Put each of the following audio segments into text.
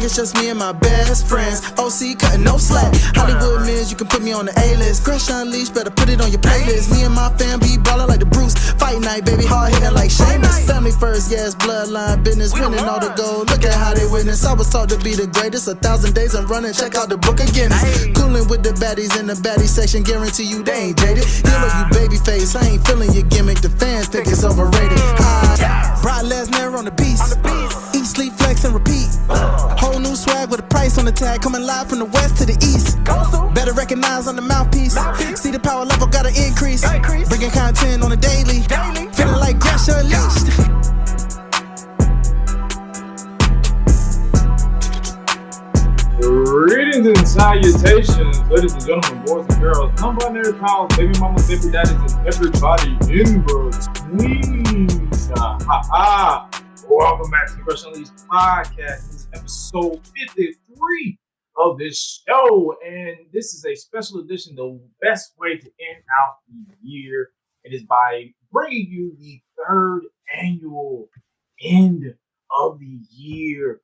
think it's just me and my best friends. OC cutting no slack. Hollywood men's, you can put me on the A-list. Gresh Unleashed, better put it on your playlist. Me and my fam be ballin' like the Bruce. Fight night, baby, hard hitting like Sheamus. Family first, yes, bloodline business. Winning all the gold, look at how they witness. I was taught to be the greatest. 1,000 days I'm running, check out the book of Guinness. Coolin' with the baddies in the baddie section. Guarantee you they ain't jaded. Heal you baby face, I ain't feeling your gimmick. The fans think it's overrated. Brock Lesnar on the beast. Eat, sleep, flex, and repeat. Whole new swag with a price on the tag. Coming live from the west to the east. Better recognize on the mouthpiece. See the power level gotta increase. Bringing content on a daily. Feeling like Gresh Unleashed. Greetings and salutations, ladies and gentlemen, boys and girls, non-binary pals, baby mamas, baby daddies, and everybody in between. Welcome back to the Gresh and Hi-Lite podcast. This is episode 53 of this show, and this is a special edition. The best way to end out the year, it is by bringing you the third annual end of the year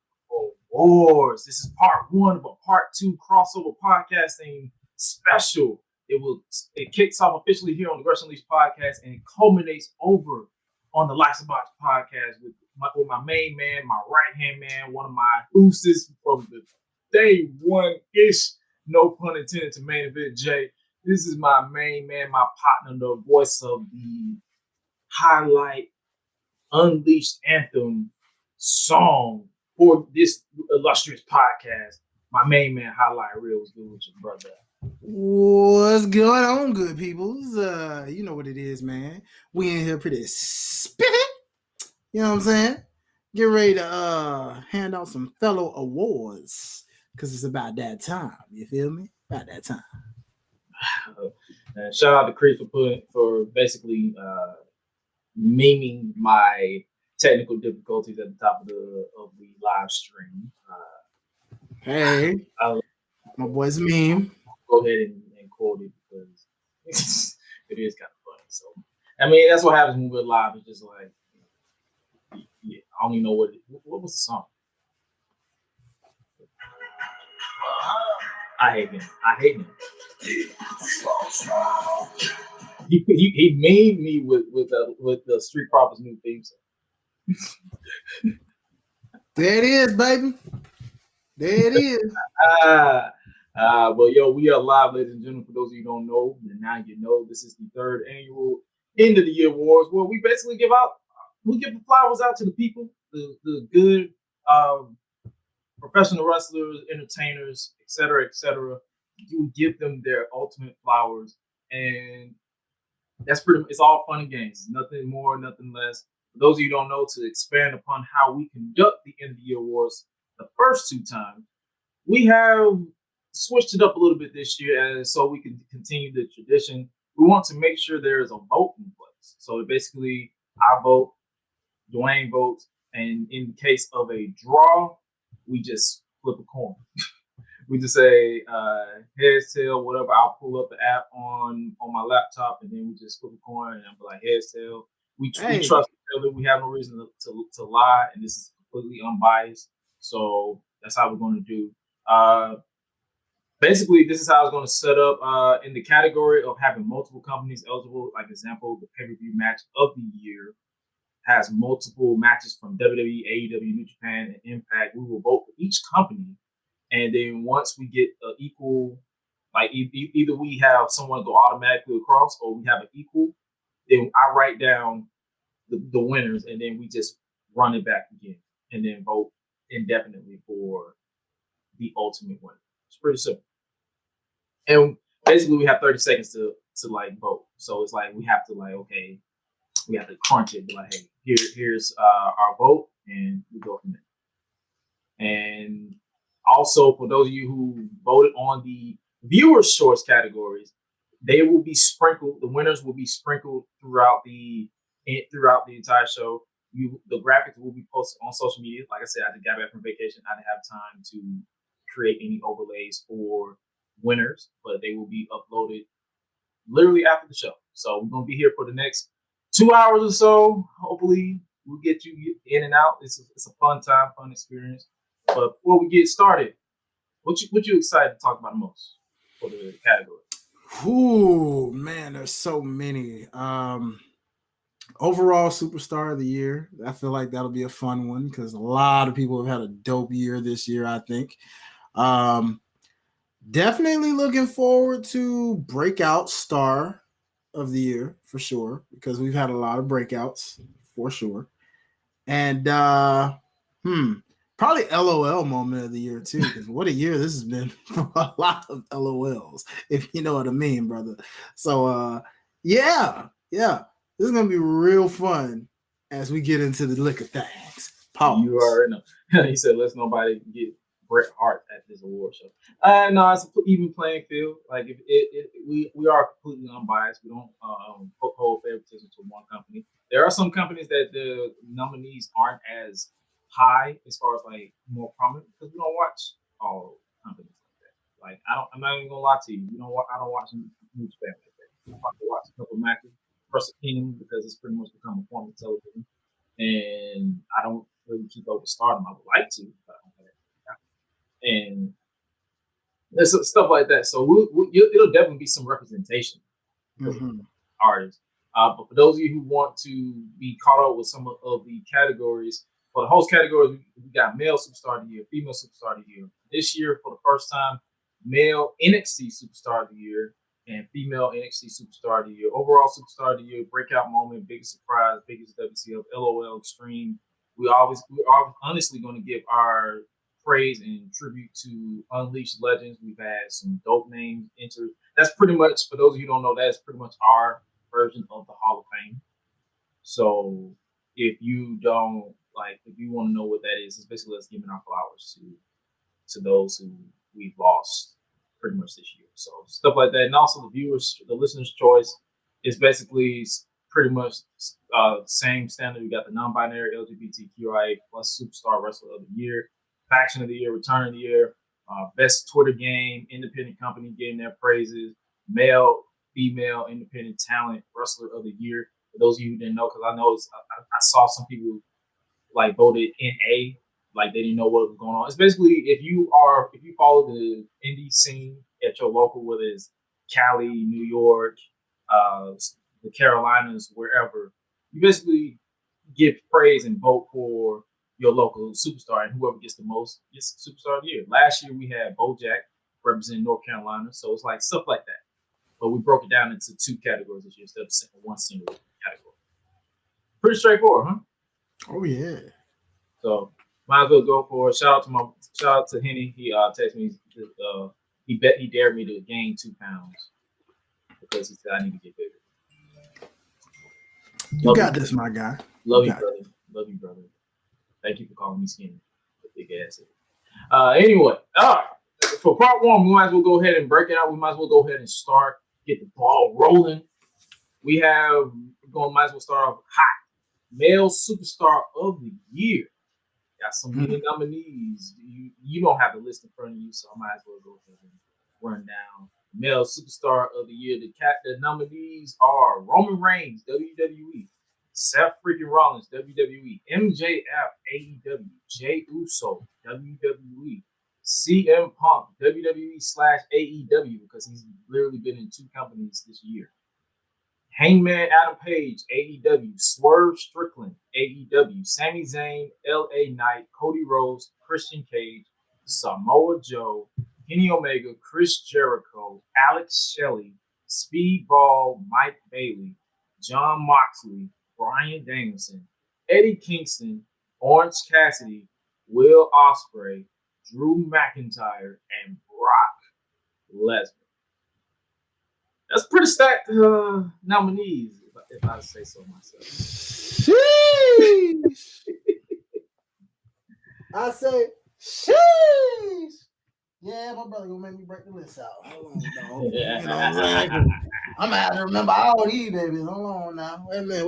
awards. This is part one of a part two crossover podcasting special. It kicks off officially here on the Gresh and Hi-Lite podcast, and it culminates over on the Likes of Botch podcast with my main man, my right hand man, one of my boosters from the day one ish, no pun intended, to main event Jay. This is my main man, my partner, the voice of the Hi-Lite Unleashed anthem song for this illustrious podcast. My main man, Hi-Lite Real. What's good with your brother? What's going on, good peoples? You know what it is, man. We in here pretty spiffy. You know what I'm saying? Get ready to hand out some fellow awards, because it's about that time. You feel me? About that time. Shout out to Chris for basically memeing my technical difficulties at the top of the live stream. Hey, my boy's meme. Go ahead and quote it because it is kind of funny. So, I mean, that's what happens when we're live. It's just like, yeah, I don't even know what was the song. I hate him. He made me with the Street Profits new theme song. There it is, baby. There it is. But yo, we are live, ladies and gentlemen. For those of you who don't know, and now you know, this is the third annual end of the year awards, where we basically give the flowers out to the people, the good professional wrestlers, entertainers, etc., etc. You give them their ultimate flowers, and that's it's all fun and games. Nothing more, nothing less. For those of you who don't know, to expand upon how we conduct the end of the year awards the first two times, we have switched it up a little bit this year, so we can continue the tradition. We want to make sure there is a vote in place. So basically, I vote, Dwayne votes, and in case of a draw, we just flip a coin. We just say heads, tail, whatever. I'll pull up the app on my laptop, and then we just flip a coin, and I'll be like heads, tail. We trust each other. We have no reason to lie, and this is completely unbiased. So that's how we're going to do. Basically, this is how it's going to set up in the category of having multiple companies eligible. Like example, the pay-per-view match of the year has multiple matches from WWE, AEW, New Japan, and Impact. We will vote for each company, and then once we get an equal, like either we have someone go automatically across, or we have an equal, then I write down the winners, and then we just run it back again, and then vote indefinitely for the ultimate winner. It's pretty simple. And basically, we have 30 seconds to like vote. So it's like we have to crunch it. Be like, hey, here's our vote, and we go from there. And also, for those of you who voted on the viewers' choice categories, they will be sprinkled. The winners will be sprinkled throughout the entire show. The graphics will be posted on social media. Like I said, I just got back from vacation. I didn't have time to create any overlays for winners, but they will be uploaded literally after the show. So we're going to be here for the next 2 hours or so. Hopefully we'll get you in and out. It's a fun time, fun experience. But before we get started, what you excited to talk about the most for the category? Ooh, man, there's so many. Overall superstar of the year. I feel like that'll be a fun one because a lot of people have had a dope year this year, I think. Definitely looking forward to breakout star of the year for sure, because we've had a lot of breakouts for sure. And probably LOL moment of the year too, because what a year this has been for a lot of LOLs, if you know what I mean, brother. So yeah, this is gonna be real fun as we get into the lick of things. Pause. You already know. He said, "Let's nobody get Bret Hart at this award show." No, it's an even playing field. Like if we are completely unbiased. We don't hold favoritism to one company. There are some companies that the nominees aren't as high as far as like more prominent because we don't watch all companies like that. Like I'm not even gonna lie to you. I don't watch New Japan like that. I probably watch a couple matches, Wrestle Kingdom because it's pretty much become a form of television, and I don't really keep up with Stardom. I would like to, but I don't have it. And there's stuff like that. So it'll definitely be some representation because of artists. But for those of you who want to be caught up with some of the categories, for the host categories, we got male superstar of the year, female superstar of the year. This year, for the first time, male NXT superstar of the year and female NXT superstar of the year. Overall superstar of the year, breakout moment, biggest surprise, biggest WCF, LOL, extreme. We are honestly going to give our praise and tribute to Unleashed Legends. We've had some dope names entered. That's pretty much, for those of you who don't know, that's pretty much our version of the Hall of Fame. So if you don't if you want to know what that is, it's basically us giving our flowers to those who we've lost pretty much this year. So stuff like that, and also the listeners' choice is basically pretty much same standard. We got the non-binary LGBTQIA plus superstar wrestler of the year, faction of the year, return of the year, best Twitter game, independent company getting their praises, male, female, independent talent wrestler of the year. For those of you who didn't know, because I know I saw some people voted NA, like they didn't know what was going on. It's basically if you follow the indie scene at your local, whether it's Cali, New York, the Carolinas, wherever, you basically give praise and vote for your local superstar, and whoever gets the most gets superstar of the year. Last year we had Bojack representing North Carolina, so it's like stuff like that. But we broke it down into two categories this year instead of one single category. Pretty straightforward, huh? Oh yeah. So might as well go for it. Shout out to Henny. He texted me. He dared me to gain 2 pounds because he said I need to get bigger. You got this, my guy. Love you, brother. Love you, brother. Thank you for calling me skinny. Big ass. Anyway, for part one, we might as well go ahead and break it out. We might as well go ahead and start, get the ball rolling. Might as well start off hot. Male superstar of the year. Got some many nominees. You don't have the list in front of you, so I might as well go ahead and run down. Male superstar of the year. The nominees are Roman Reigns, WWE, Seth freaking Rollins, WWE, MJF, AEW, Jey Uso, WWE, CM Punk, WWE/AEW, because he's literally been in 2 companies this year. Hangman Adam Page, AEW, Swerve Strickland, AEW, Sami Zayn, LA Knight, Cody Rhodes, Christian Cage, Samoa Joe, Kenny Omega, Chris Jericho, Alex Shelley, Speedball, Mike Bailey, John Moxley, Bryan Danielson, Eddie Kingston, Orange Cassidy, Will Ospreay, Drew McIntyre, and Brock Lesnar. That's pretty stacked nominees, if I say so myself. Sheesh. I say, sheesh. Yeah, my brother gonna make me break the list out. Hold on, dog. You know what I'm saying? I'm gonna have to remember all these babies. Hold on now. Wait a minute.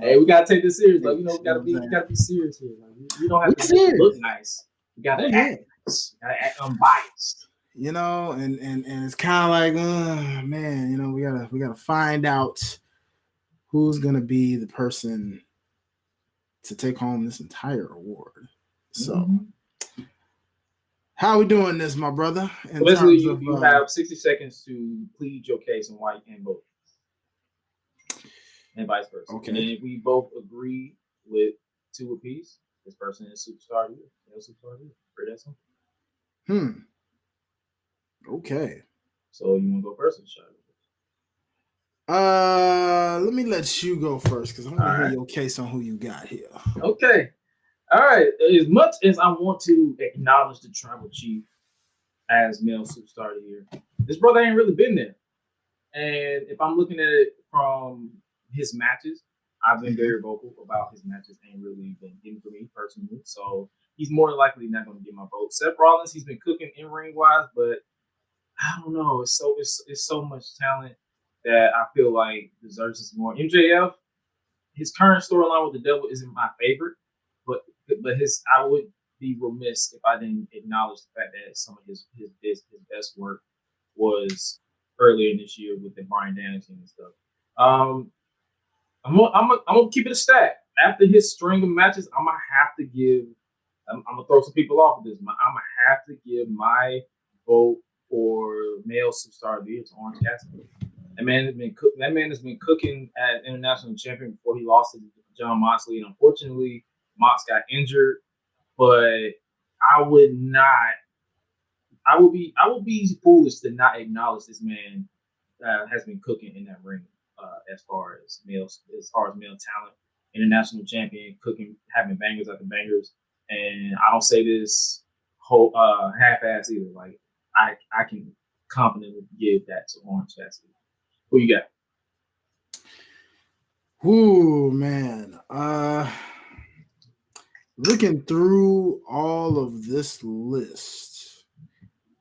Hey, we gotta take this serious. Like, we gotta be serious here. Like, we don't have to look nice. We gotta act nice. We gotta act unbiased. You know, and it's kind of like, man, you know, we gotta find out who's gonna be the person to take home this entire award. So, how are we doing this, my brother? So basically, you have 60 seconds to plead your case on why you can't vote, and vice versa. Okay. And then if we both agree with 2 apiece, this person is superstar of the year. Superstar of the year. Pretty that simple. Okay. So you want to go first or should I go first? Let me let you go first because I want to hear your case on who you got here. Okay. All right. As much as I want to acknowledge the tribal chief as male superstar of the year, this brother ain't really been there. And if I'm looking at it from his matches, I've been very vocal about his matches ain't really been getting for me personally. So he's more than likely not going to get my vote. Seth Rollins, he's been cooking in ring wise, but I don't know. It's so much talent that I feel like deserves this more. MJF, his current storyline with the devil isn't my favorite, but I would be remiss if I didn't acknowledge the fact that some of his best work was earlier in this year with the Bryan Danielson and stuff. I'm gonna keep it a stat. After his string of matches, I'm gonna throw some people off of this. I'm gonna have to give my vote for male superstar of the year to Orange Cassidy. That man has been cooking at international champion before he lost to John Moxley, and unfortunately, Mox got injured. But I would be foolish to not acknowledge this man has been cooking in that ring as far as male talent, international champion, cooking, having bangers after bangers, and I don't say this whole half-ass either. Like I can confidently give that to Orange Cassidy. Who you got? Ooh, man. Looking through all of this list.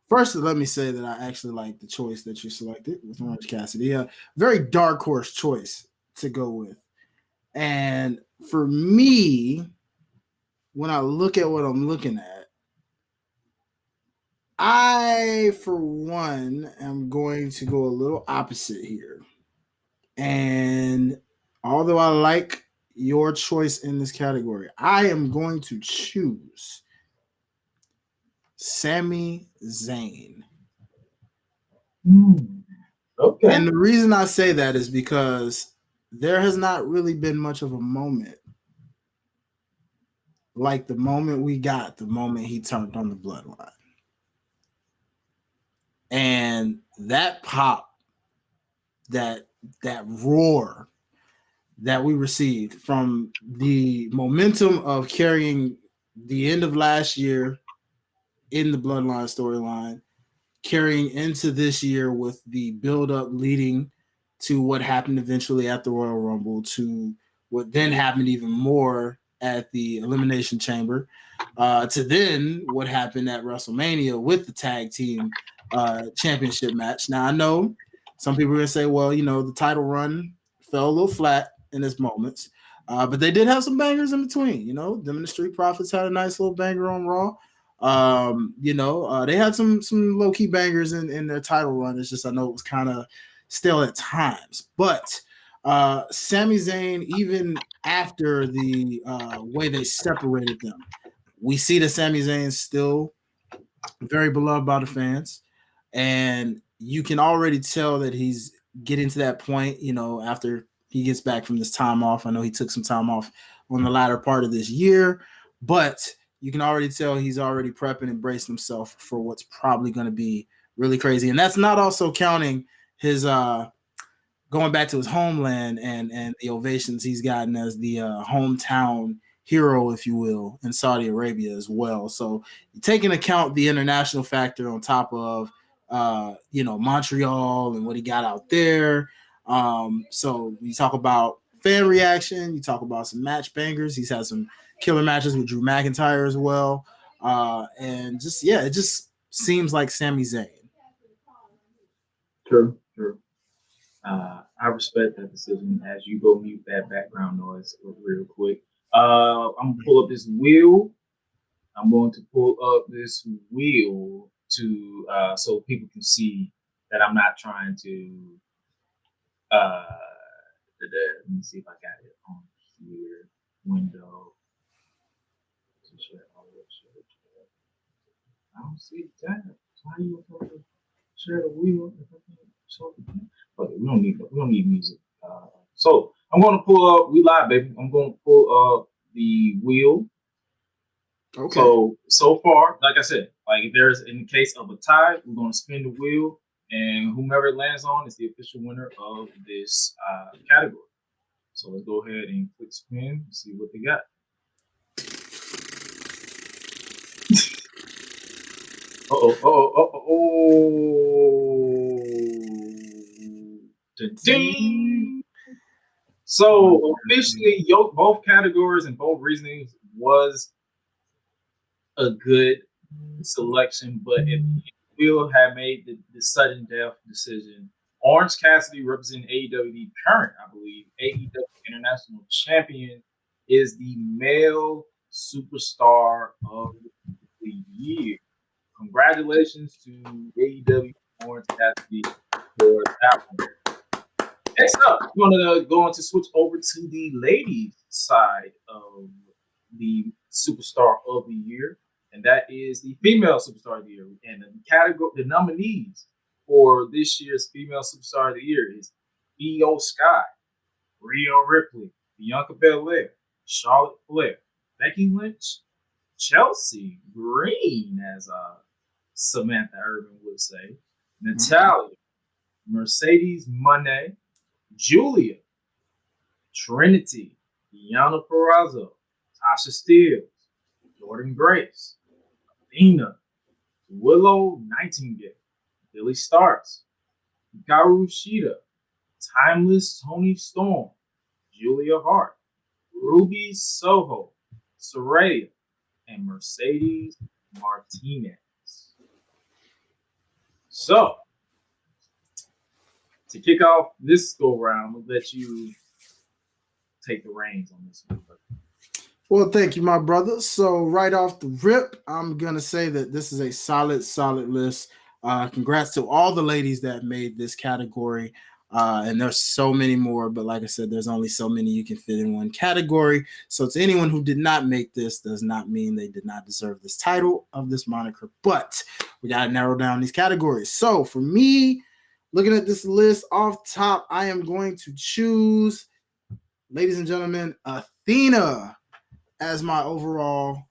First, let me say that I actually like the choice that you selected with Orange Cassidy. A very dark horse choice to go with. And for me, when I look at what I'm looking at, I, for one, am going to go a little opposite here. And although I like your choice in this category, I am going to choose Sami Zayn. Okay. And the reason I say that is because there has not really been much of a moment like the moment we got, the moment he turned on the bloodline. And that pop, that roar that we received from the momentum of carrying the end of last year in the bloodline storyline, carrying into this year with the build-up leading to what happened eventually at the Royal Rumble, to what then happened even more at the Elimination Chamber, to then what happened at WrestleMania with the tag team championship match. Now, I know some people are going to say, well, the title run fell a little flat in its moments, but they did have some bangers in between. Them and the Street Profits had a nice little banger on Raw. They had some low-key bangers in their title run. It's just I know it was kind of stale at times. But Sami Zayn, even after the way they separated them, we see that Sami Zayn's still very beloved by the fans. And you can already tell that he's getting to that point, after he gets back from this time off. I know he took some time off on the latter part of this year, but you can already tell he's already prepping and bracing himself for what's probably going to be really crazy. And that's not also counting his going back to his homeland and the ovations he's gotten as the hometown hero, if you will, in Saudi Arabia as well. So taking account the international factor on top of Montreal and what he got out there. So you talk about fan reaction, you talk about some match bangers. He's had some killer matches with Drew McIntyre as well. And just, it just seems like Sami Zayn. True. I respect that decision. As you go mute that background noise real quick. I'm gonna pull up this wheel. I'm going to pull up this wheel to so people can see that I'm not trying to. Let me see if I got it on here. Window. I don't see the tab. So how you gonna share the wheel? Okay, we don't need music. So I'm gonna pull up. We live, baby. I'm gonna pull up the wheel. Okay. So far, like I said, like if there's in the case of a tie, we're gonna spin the wheel, and whomever it lands on is the official winner of this category. So let's go ahead and click spin and see what they got. Ding. So officially, both categories and both reasonings was a good selection, but if Will had made the sudden death decision, Orange Cassidy representing AEW, the current, I believe, AEW International Champion, is the male superstar of the year. Congratulations to AEW Orange Cassidy for that one. Next up, we're going to switch over to the ladies' side of the superstar of the year, and that is the female superstar of the year. And the nominees for this year's female superstar of the year is Io Sky, Rhea Ripley, Bianca Belair, Charlotte Flair, Becky Lynch, Chelsea Green, as Samantha Irvin would say, Natalia, Mercedes Moné, Julia, Trinity, Deanna Purrazzo, Tasha Steelz, Jordan Grace, Athena, Willow Nightingale, Billy Starks, Hikaru Shida, Timeless Tony Storm, Julia Hart, Ruby Soho, Saraya, and Mercedes Martinez. So, to kick off this go round, we'll let you take the reins on this one. Well, thank you, my brother. So right off the rip, I'm going to say that this is a solid list. Congrats to all the ladies that made this category. And there's so many more, but like I said, there's only so many you can fit in one category. So to anyone who did not make this does not mean they did not deserve this title of this moniker, but we got to narrow down these categories. So for me, looking at this list off top, I am going to choose, ladies and gentlemen, Athena as my overall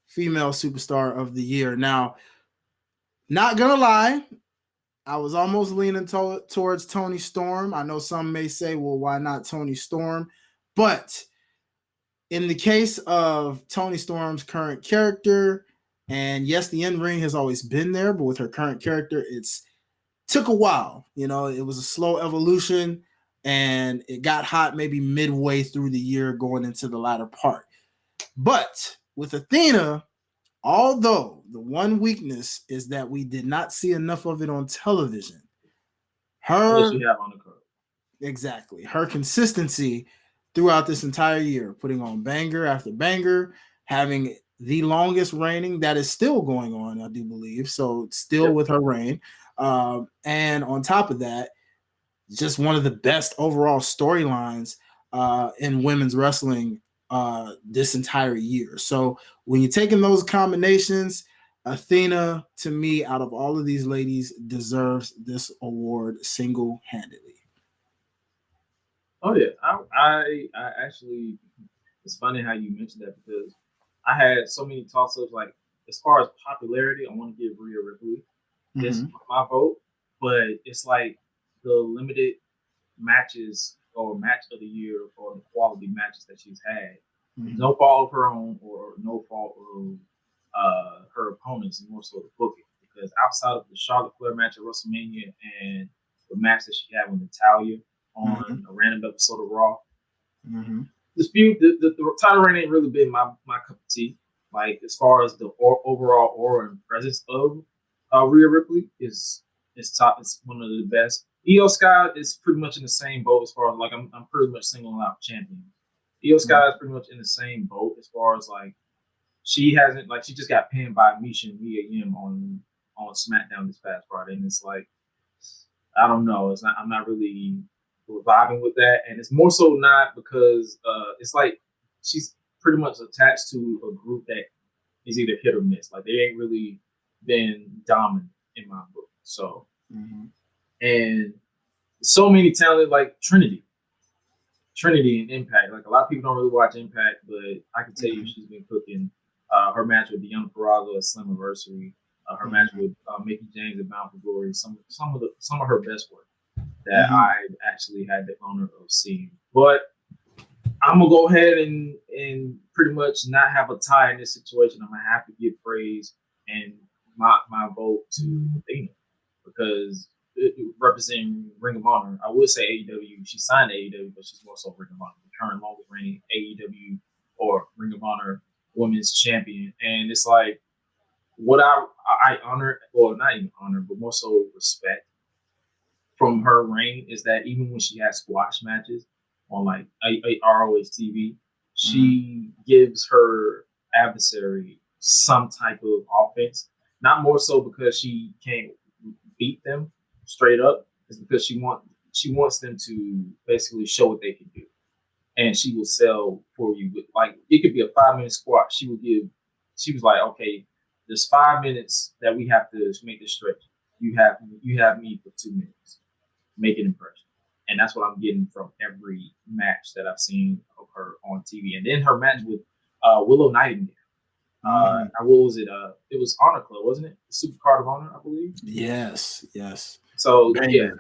female superstar of the year. Now, not gonna lie, I was almost leaning towards Toni Storm. I know some may say, well, why not Toni Storm? But in the case of Toni Storm's current character, and yes, the in-ring has always been there, but with her current character, it's took a while. You know, it was a slow evolution, and it got hot maybe midway through the year going into the latter part. But with Athena, although the one weakness is that we did not see enough of it on television, her consistency throughout this entire year, putting on banger after banger, having the longest reigning that is still going on, I do believe. So still with her reign. And on top of that, just one of the best overall storylines in women's wrestling this entire year. So when you're taking those combinations, Athena, to me, out of all of these ladies, deserves this award single-handedly. Oh yeah, I actually, it's funny how you mentioned that because I had so many toss-ups. Like as far as popularity, I want to give Rhea Ripley this my vote, but it's like the limited matches or match of the year or the quality matches that she's had. No fault of her own or no fault of her opponents, more so the booking. Because outside of the Charlotte Flair match at WrestleMania and the match that she had with Natalia on a random episode of Raw, the title reign ain't really been my cup of tea. Like as far as the overall aura and presence of Rhea Ripley is top. It's one of the best. Io Sky is pretty much in the same boat as far as like I'm pretty much singling out champion. Io Sky is pretty much in the same boat as far as like she just got pinned by Misha and Mia Yim on SmackDown this past Friday, and it's like I don't know. I'm not really vibing with that, and it's more so not because it's like she's pretty much attached to a group that is either hit or miss. Like they ain't really been dominant in my book. So, and so many talented like Trinity and Impact. Like a lot of people don't really watch Impact, but I can tell you she's been cooking. Her match with Deonna Purrazzo at Slammiversary, her match with Mickie James at Bound for Glory, some of her best work that I actually had the honor of seeing. But I'm gonna go ahead and pretty much not have a tie in this situation. I'm gonna have to give praise and my vote to Athena because representing Ring of Honor. I would say AEW. She signed AEW, but she's more so Ring of Honor, the current longest reigning AEW or Ring of Honor Women's Champion. And it's like what I honor, or not even honor, but more so respect from her reign is that even when she has squash matches on like ROH TV, she gives her adversary some type of offense. Not more so because she can't beat them straight up, it's because she wants them to basically show what they can do, and she will sell for you. With, like it could be a 5-minute squat. She was like, okay, there's 5 minutes that we have to make this stretch. You have me for 2 minutes. Make an impression. And that's what I'm getting from every match that I've seen of her on TV. And then her match with Willow Nightingale. What was it? It was Honor Club, wasn't it? The Super Card of Honor, I believe. Yes. So yeah,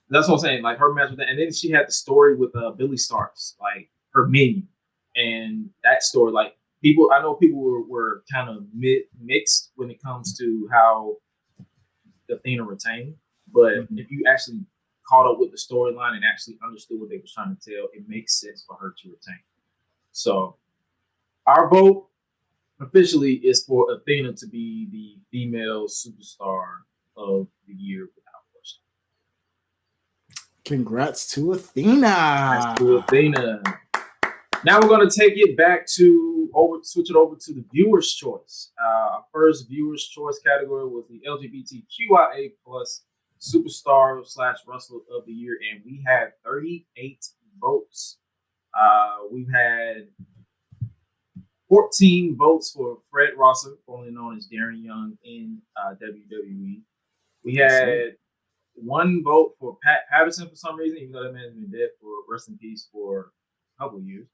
that's what I'm saying. Like her match with that, and then she had the story with Billy Starks, like her minion, and that story. Like I know people were kind of mixed when it comes to how Athena retained, but if you actually caught up with the storyline and actually understood what they were trying to tell, it makes sense for her to retain. So our vote officially is for Athena to be the female superstar of the year without question. Congrats to Athena. Now we're going to take it back switch it over to the viewer's choice. Our first viewer's choice category was the LGBTQIA plus superstar / wrestler of the year, and we had 38 votes. We've had 14 votes for Fred Rosser, formerly known as Darren Young in WWE. We had 1 vote for Pat Patterson for some reason, even though that man has been dead for rest in peace for a couple of years.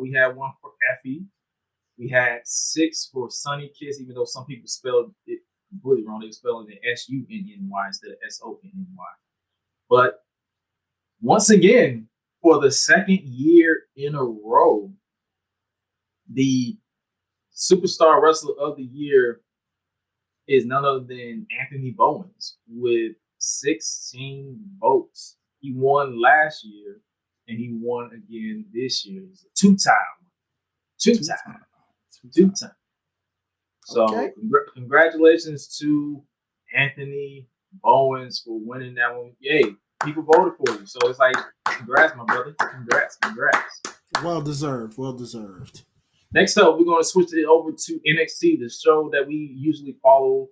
We had 1 for Effie. We had 6 for Sonny Kiss, even though some people spelled it completely wrong. They were spelling it SUNNY instead of SONNY. But once again, for the second year in a row, the superstar wrestler of the year is none other than Anthony Bowens with 16 votes. He won last year and he won again this year. He's a two-time. So okay. Congratulations to Anthony Bowens for winning that one. Yay, people voted for you. So it's like, congrats, my brother. Congrats. Well deserved. Next up, we're going to switch it over to NXT, the show that we usually follow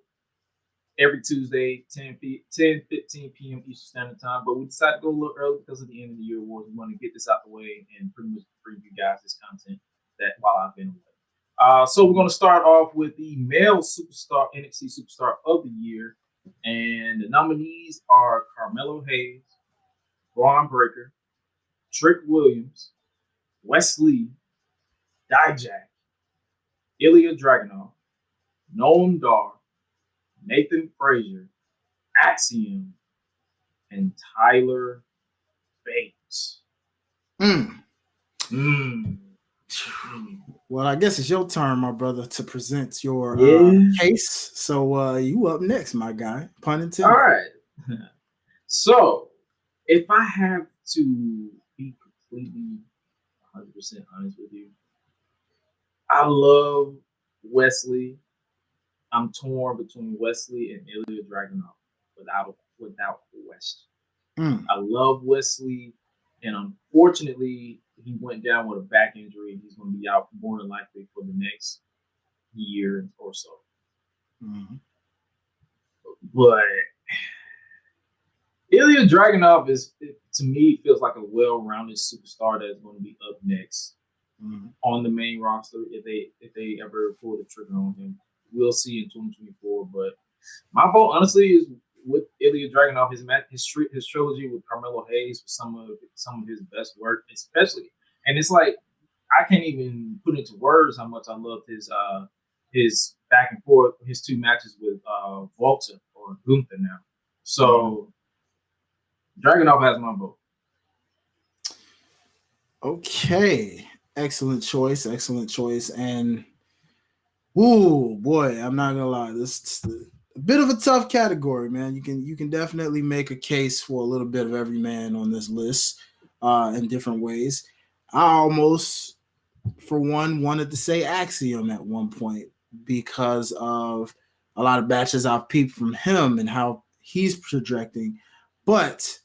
every Tuesday, 10:15 p.m. Eastern Standard Time. But we decided to go a little early because of the end of the year awards. We want to get this out the way and pretty much bring you guys this content that while I've been away. So we're going to start off with the male superstar, NXT superstar of the year. And the nominees are Carmelo Hayes, Braun Breaker, Trick Williams, Wesley, Dijak, Ilya Dragunov, Noam Dar, Nathan Frazier, Axiom, and Tyler Bates. Well, I guess it's your turn, my brother, to present your case. So you up next, my guy. Pun intended. All right. So if I have to be completely 100% honest with you, I love Wesley. I'm torn between Wesley and Ilya Dragunov without question. I love Wesley, and unfortunately, he went down with a back injury. He's going to be out more than likely for the next year or so. But Ilya Dragunov to me, feels like a well-rounded superstar that's going to be up next on the main roster if they ever pull the trigger on him. we'll see in 2024. But my vote, honestly, is with Ilya Dragunov. His trilogy with Carmelo Hayes was some of his best work, especially. And it's like I can't even put into words how much I loved his back and forth, his two matches with Volta or Gunther now. So Dragunov has my vote. Okay, excellent choice, and ooh boy, I'm not gonna lie, this is a bit of a tough category, man. You can definitely make a case for a little bit of every man on this list in different ways. I almost, for one, wanted to say Axiom at one point because of a lot of batches I've peeped from him and how he's projecting, but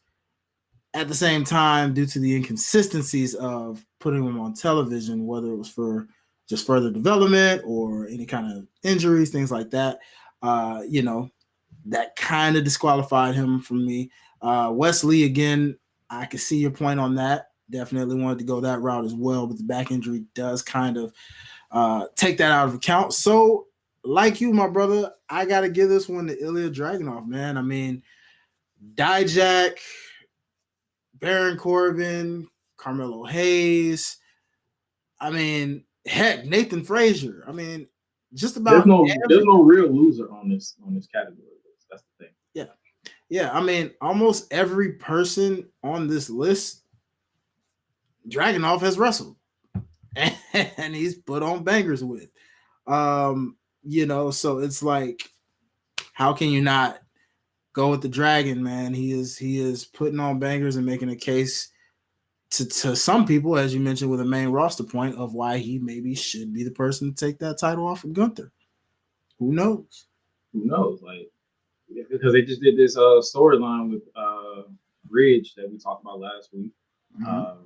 at the same time, due to the inconsistencies of putting him on television, whether it was for just further development or any kind of injuries, things like that, that kind of disqualified him from me. Wesley, again, I can see your point on that. Definitely wanted to go that route as well, but the back injury does kind of take that out of account. So, like you, my brother, I got to give this one to Ilya Dragunov, man. I mean, Dijak, Baron Corbin, Carmelo Hayes. I mean, heck, Nathan Frazier. I mean, just about there's no real loser on this category. That's the thing. Yeah. I mean, almost every person on this list, Dragunov has wrestled, and he's put on bangers with. So it's like, how can you not go with the Dragon, man? He is putting on bangers and making a case to some people, as you mentioned, with a main roster point of why he maybe should be the person to take that title off of Gunther. Who knows? Like, because they just did this storyline with Ridge that we talked about last week. Mm-hmm.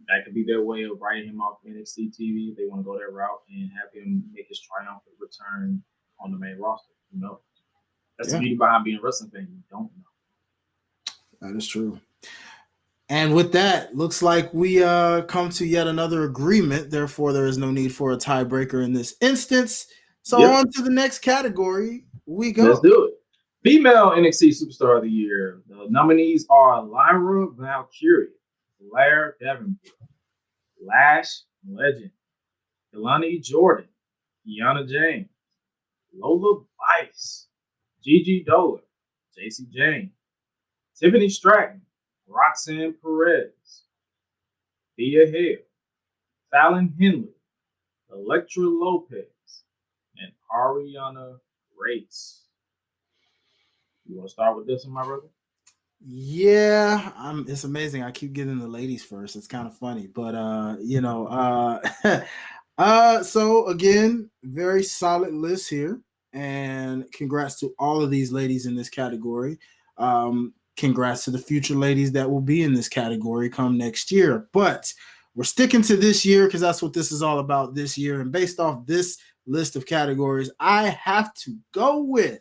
That could be their way of writing him off NXT TV if they want to go that route and have him make his triumphant return on the main roster. Who knows? That's the beauty behind being a wrestling fan. You don't know. That is true. And with that, looks like we come to yet another agreement. Therefore, there is no need for a tiebreaker in this instance. So on to the next category we go. Let's do it. Female NXT Superstar of the Year. The nominees are Lyra Valkyria, Blair Davenport, Lash Legend, Delaney Jordan, Kiana James, Lola Vice, Gigi Dolan, JC Jane, Tiffany Stratton, Roxanne Perez, Thea Hale, Fallon Henley, Electra Lopez, and Ariana Grace. You want to start with this one, my brother? Yeah, it's amazing. I keep getting the ladies first. It's kind of funny, but so again, very solid list here, and congrats to all of these ladies in this category. Congrats to the future ladies that will be in this category come next year. But we're sticking to this year because that's what this is all about this year. And based off this list of categories, I have to go with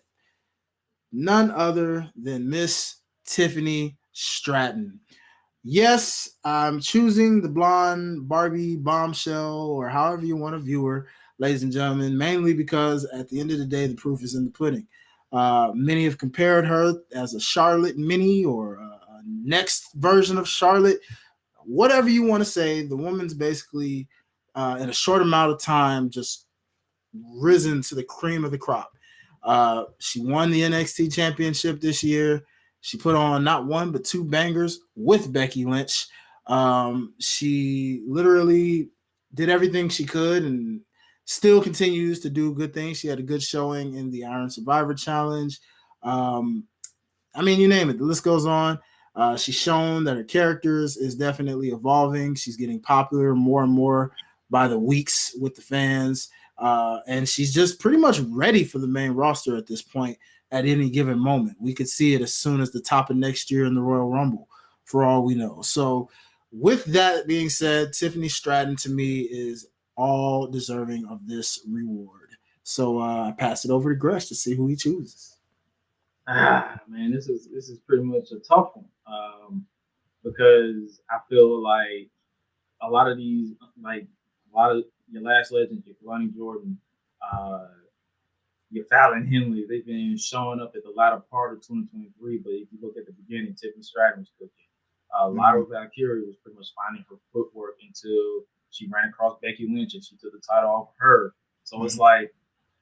none other than Miss Tiffany Stratton. Yes, I'm choosing the blonde Barbie bombshell, or however you want to view her, ladies and gentlemen, mainly because at the end of the day, the proof is in the pudding. Many have compared her as a Charlotte mini or a next version of Charlotte. Whatever you want to say, the woman's basically, in a short amount of time, just risen to the cream of the crop. She won the NXT championship this year. She put on not one, but two bangers with Becky Lynch. She literally did everything she could and still continues to do good things. She had a good showing in the Iron Survivor Challenge. You name it. The list goes on. She's shown that her characters is definitely evolving. She's getting popular more and more by the weeks with the fans. And she's just pretty much ready for the main roster at this point at any given moment. We could see it as soon as the top of next year in the Royal Rumble, for all we know. So with that being said, Tiffany Stratton to me is all deserving of this reward. So I pass it over to Gresh to see who he chooses. Man, this is pretty much a tough one because I feel like a lot of these, like a lot of your Lash Legend, your Lonnie Jordan, your Fallon Henley, they've been showing up at the latter part of 2023. But if you look at the beginning, Tiffany Stratton was cooking. Lyra Valkyrie was pretty much finding her footwork until she ran across Becky Lynch and she took the title off her. So it's like,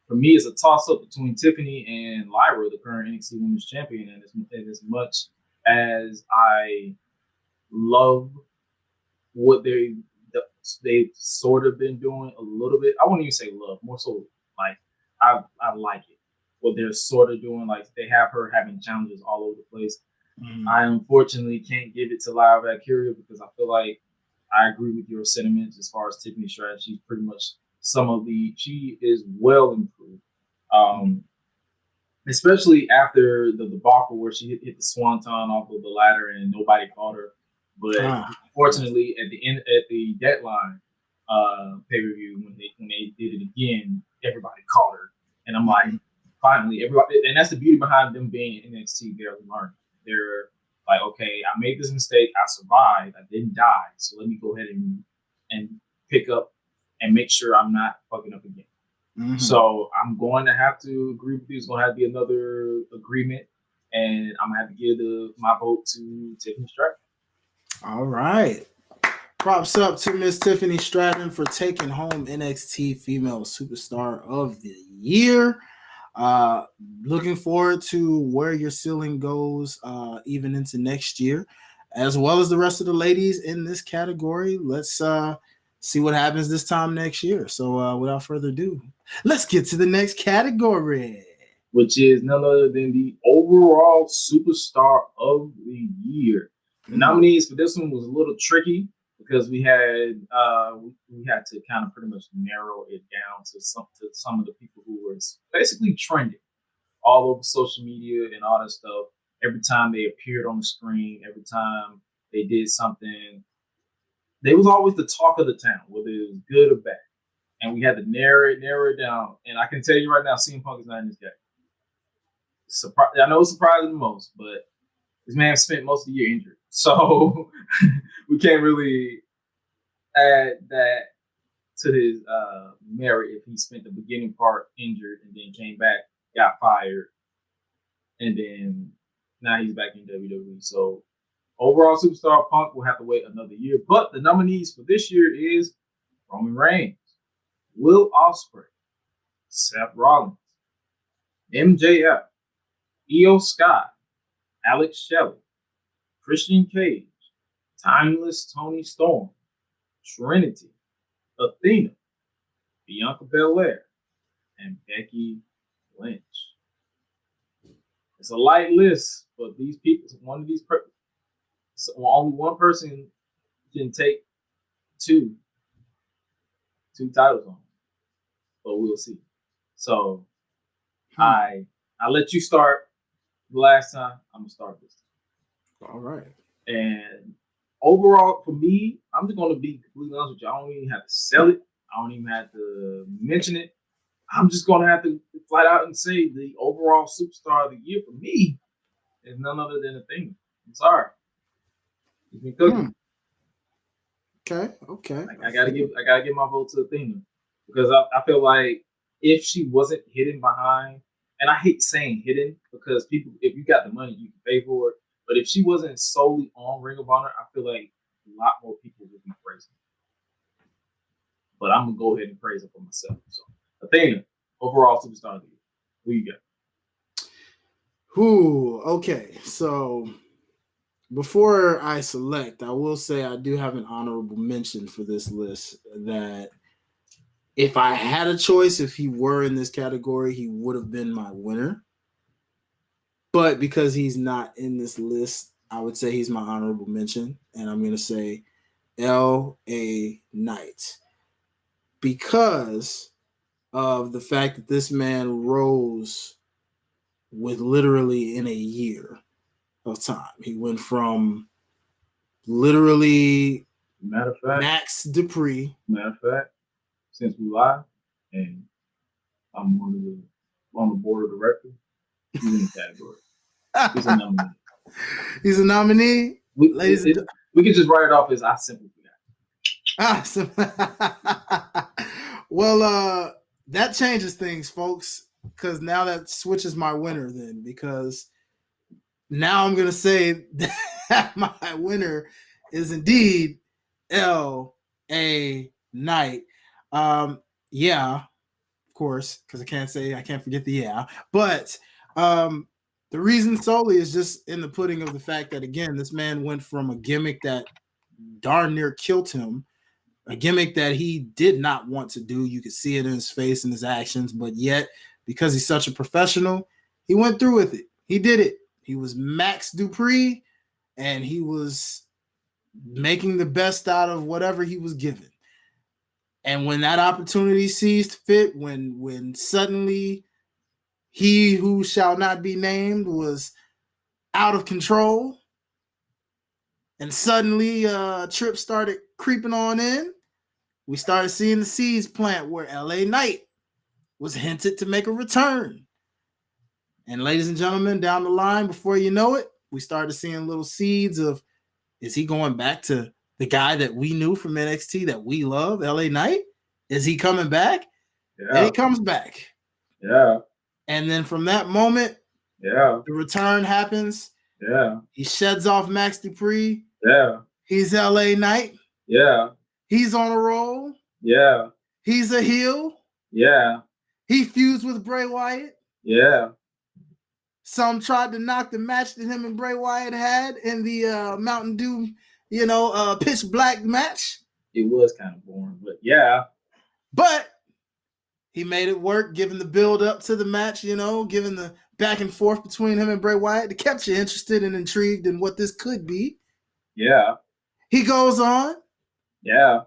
for me, it's a toss-up between Tiffany and Lyra, the current NXT Women's Champion. And as much as I love what they've sort of been doing a little bit, I wouldn't even say love, more so like I like it. What they're sort of doing, like they have her having challenges all over the place. I unfortunately can't give it to Lyra Valkyria because I feel like I agree with your sentiments as far as Tiffany Stratton. She's pretty much she is well improved. Especially after the debacle where she hit the swanton off of the ladder and nobody caught her. But unfortunately, at the deadline pay-per-view, when they did it again, everybody caught her. And I'm like, finally, everybody. And that's the beauty behind them being in NXT. They're learning. They're like, okay, I made this mistake. I survived. I didn't die. So let me go ahead and pick up and make sure I'm not fucking up again. So I'm going to have to agree with you. It's going to have to be another agreement. And I'm going to have to give my vote to Tiffany Stratton. All right. Props up to Miss Tiffany Stratton for taking home NXT Female Superstar of the Year. Looking forward to where your ceiling goes even into next year, as well as the rest of the ladies in this category. Let's see what happens this time next year. So without further ado, let's get to the next category, which is none other than the overall superstar of the year. The nominees for this one was a little tricky because we had to kind of pretty much narrow it down to some of the people who were basically trending all over social media and all that stuff. Every time they appeared on the screen, every time they did something, they was always the talk of the town, whether it was good or bad. And we had to narrow it down. And I can tell you right now, CM Punk is not in this game. I know it's surprising the most, but this man spent most of the year injured. So we can't really add that to his merit if he spent the beginning part injured and then came back, got fired, and then now he's back in WWE. So overall superstar Punk will have to wait another year. But the nominees for this year is Roman Reigns, Will Ospreay, Seth Rollins, MJF, Io Sky, Alex Shelley, Christian Cage, Timeless Tony Storm, Trinity, Athena, Bianca Belair, and Becky Lynch. It's a light list, but these people, only one person can take two titles on, but we'll see. So I let you start the last time. I'm gonna start this time. All right. And overall, for me, I'm just gonna be completely honest with you. I don't even have to sell it. I don't even have to mention it. I'm just gonna have to flat out and say the overall superstar of the year for me is none other than Athena. I'm sorry. It's been cooking. Okay. I gotta give my vote to Athena because I feel like if she wasn't hidden behind, and I hate saying hidden because people, if you got the money, you can pay for it. But if she wasn't solely on Ring of Honor, I feel like a lot more people would be praising her. But I'm gonna go ahead and praise her for myself. So Athena, overall superstar of the year. Who you got? Okay. So before I select, I will say I do have an honorable mention for this list that if I had a choice, if he were in this category, he would have been my winner. But because he's not in this list, I would say he's my honorable mention. And I'm going to say L.A. Knight. Because of the fact that this man rose with literally in a year of time. He went from literally Max Dupree. Matter of fact, since we live and I'm on the board of directors, he's in the category. He's a nominee. He's a nominee? We can just write it off as I simply forgot. Well, that changes things, folks. because now that switches my winner then, because now I'm gonna say that my winner is indeed L.A. Knight. Yeah, of course, because I can't forget the yeah. But the reason solely is just in the pudding of the fact that, again, this man went from a gimmick that darn near killed him, a gimmick that he did not want to do. You could see it in his face and his actions, but yet, because he's such a professional, he went through with it. He did it. He was Max Dupree, and he was making the best out of whatever he was given. And when that opportunity seized fit, when suddenly he who shall not be named was out of control, and suddenly Tripp started creeping on in, we started seeing the seeds plant where LA Knight was hinted to make a return. And ladies and gentlemen, down the line, before you know it, we started seeing little seeds of, is he going back to the guy that we knew from NXT that we love, LA Knight? Is he coming back? Yeah. And he comes back. Yeah. And then from that moment, yeah, the return happens. Yeah. He sheds off Max Dupree. Yeah. He's LA Knight. Yeah. He's on a roll. Yeah. He's a heel. Yeah. He fused with Bray Wyatt. Yeah. Some tried to knock the match that him and Bray Wyatt had in the Mountain Dew, pitch black match. It was kind of boring, but yeah. But he made it work, given the build up to the match, given the back and forth between him and Bray Wyatt. It kept you interested and intrigued in what this could be. Yeah. He goes on. Yeah.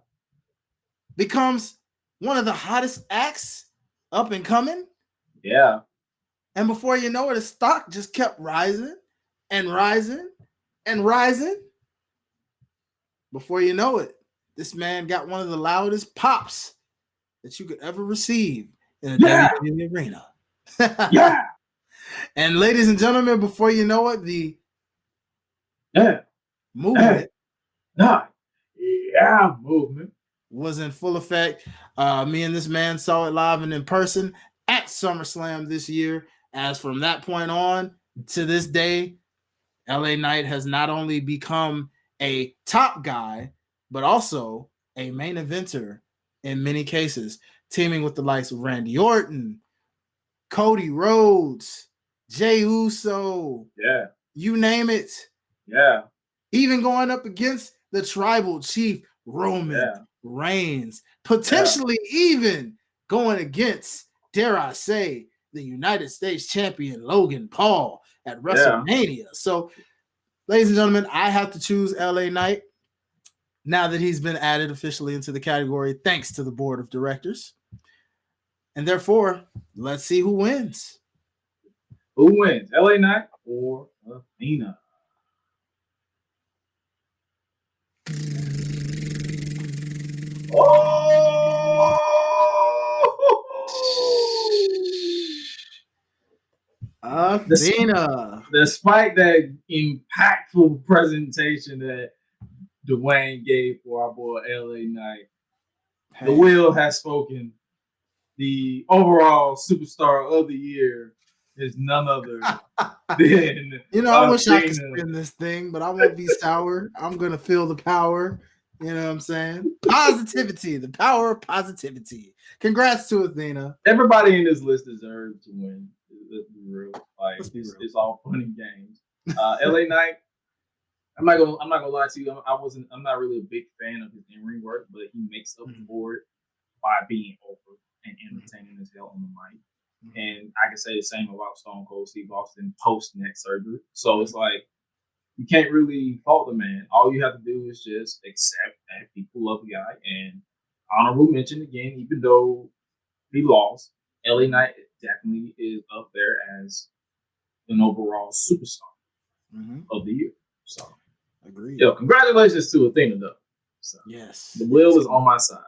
Becomes one of the hottest acts up and coming. Yeah. And before you know it, his stock just kept rising and rising and rising. Before you know it, this man got one of the loudest pops that you could ever receive in a WWE arena. Yeah. And ladies and gentlemen, before you know it, the movement movement was in full effect. Me and this man saw it live and in person at SummerSlam this year. As from that point on to this day, LA Knight has not only become a top guy, but also a main eventer in many cases, teaming with the likes of Randy Orton, Cody Rhodes, Jey Uso, you name it. Yeah. Even going up against the tribal chief Roman Reigns, potentially even going against, dare I say, the United States champion Logan Paul at WrestleMania. So, ladies and gentlemen, I have to choose LA Knight now that he's been added officially into the category, thanks to the board of directors. And therefore, let's see who wins. Who wins, LA Knight or Athena? Athena. Despite that impactful presentation that Dwayne gave for our boy LA Knight, the wheel has spoken. The overall superstar of the year is none other than I wish I could spin this thing, but I won't be sour. I'm gonna feel the power. You know what I'm saying? Positivity, the power of positivity. Congrats to Athena. Everybody in this list deserves to win. Let's be real. It's all fun and games. LA Knight. I'm not gonna lie to you. I'm not really a big fan of his in-ring work, but he makes up for it by being over and entertaining as hell on the mic. And I can say the same about Stone Cold Steve Austin post neck surgery. So it's like you can't really fault the man. All you have to do is just accept that people love the guy. And honorable mention again, even though he lost, LA Knight definitely is up there as an overall superstar of the year. So agreed. Yo, congratulations to Athena though. So, yes. The will is on my side.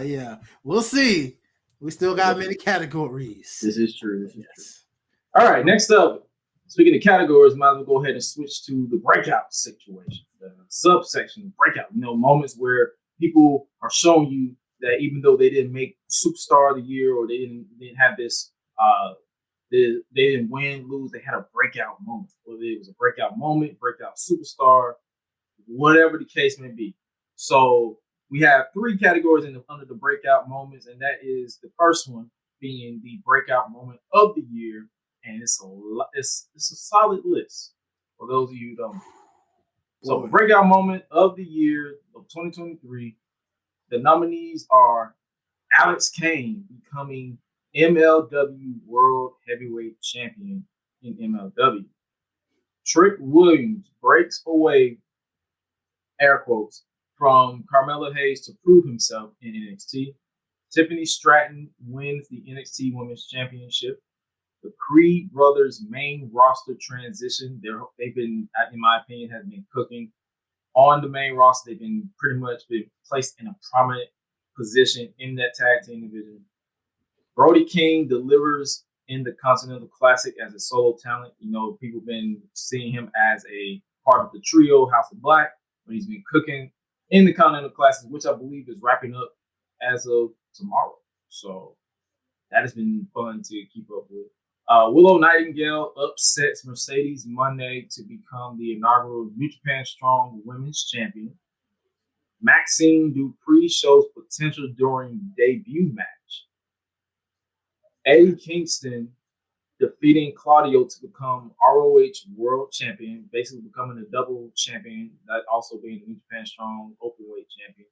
Yeah. We'll see. We still got many categories. This is true. All right, next up, speaking of categories, might as well go ahead and switch to the breakout situation, the subsection breakout. Moments where people are showing you that even though they didn't make Superstar of the Year or they didn't have this, they didn't win, lose, they had a breakout moment. Whether it was a breakout moment, breakout superstar, whatever the case may be. So we have 3 categories under the breakout moments, and that is the first one being the breakout moment of the year, and it's a solid list for those of you who don't know. So the breakout moment of the year of 2023, the nominees are Alex Kane becoming MLW World Heavyweight Champion in MLW. Trick Williams breaks away, air quotes, from Carmelo Hayes to prove himself in NXT. Tiffany Stratton wins the NXT Women's Championship. The Creed brothers' main roster transition, they've been, in my opinion, has been cooking on the main roster. They've been pretty much been placed in a prominent position in that tag team division. Brody King delivers in the Continental Classic as a solo talent. You know, people have been seeing him as a part of the trio House of Black, but he's been cooking in the Continental Classic, which I believe is wrapping up as of tomorrow. So that has been fun to keep up with. Willow Nightingale upsets Mercedes Moné to become the inaugural New Japan Strong Women's Champion. Maxine Dupree shows potential during debut match. Eddie Kingston defeating Claudio to become ROH World Champion, basically becoming a double champion, that also being the New Japan Strong Openweight Champion.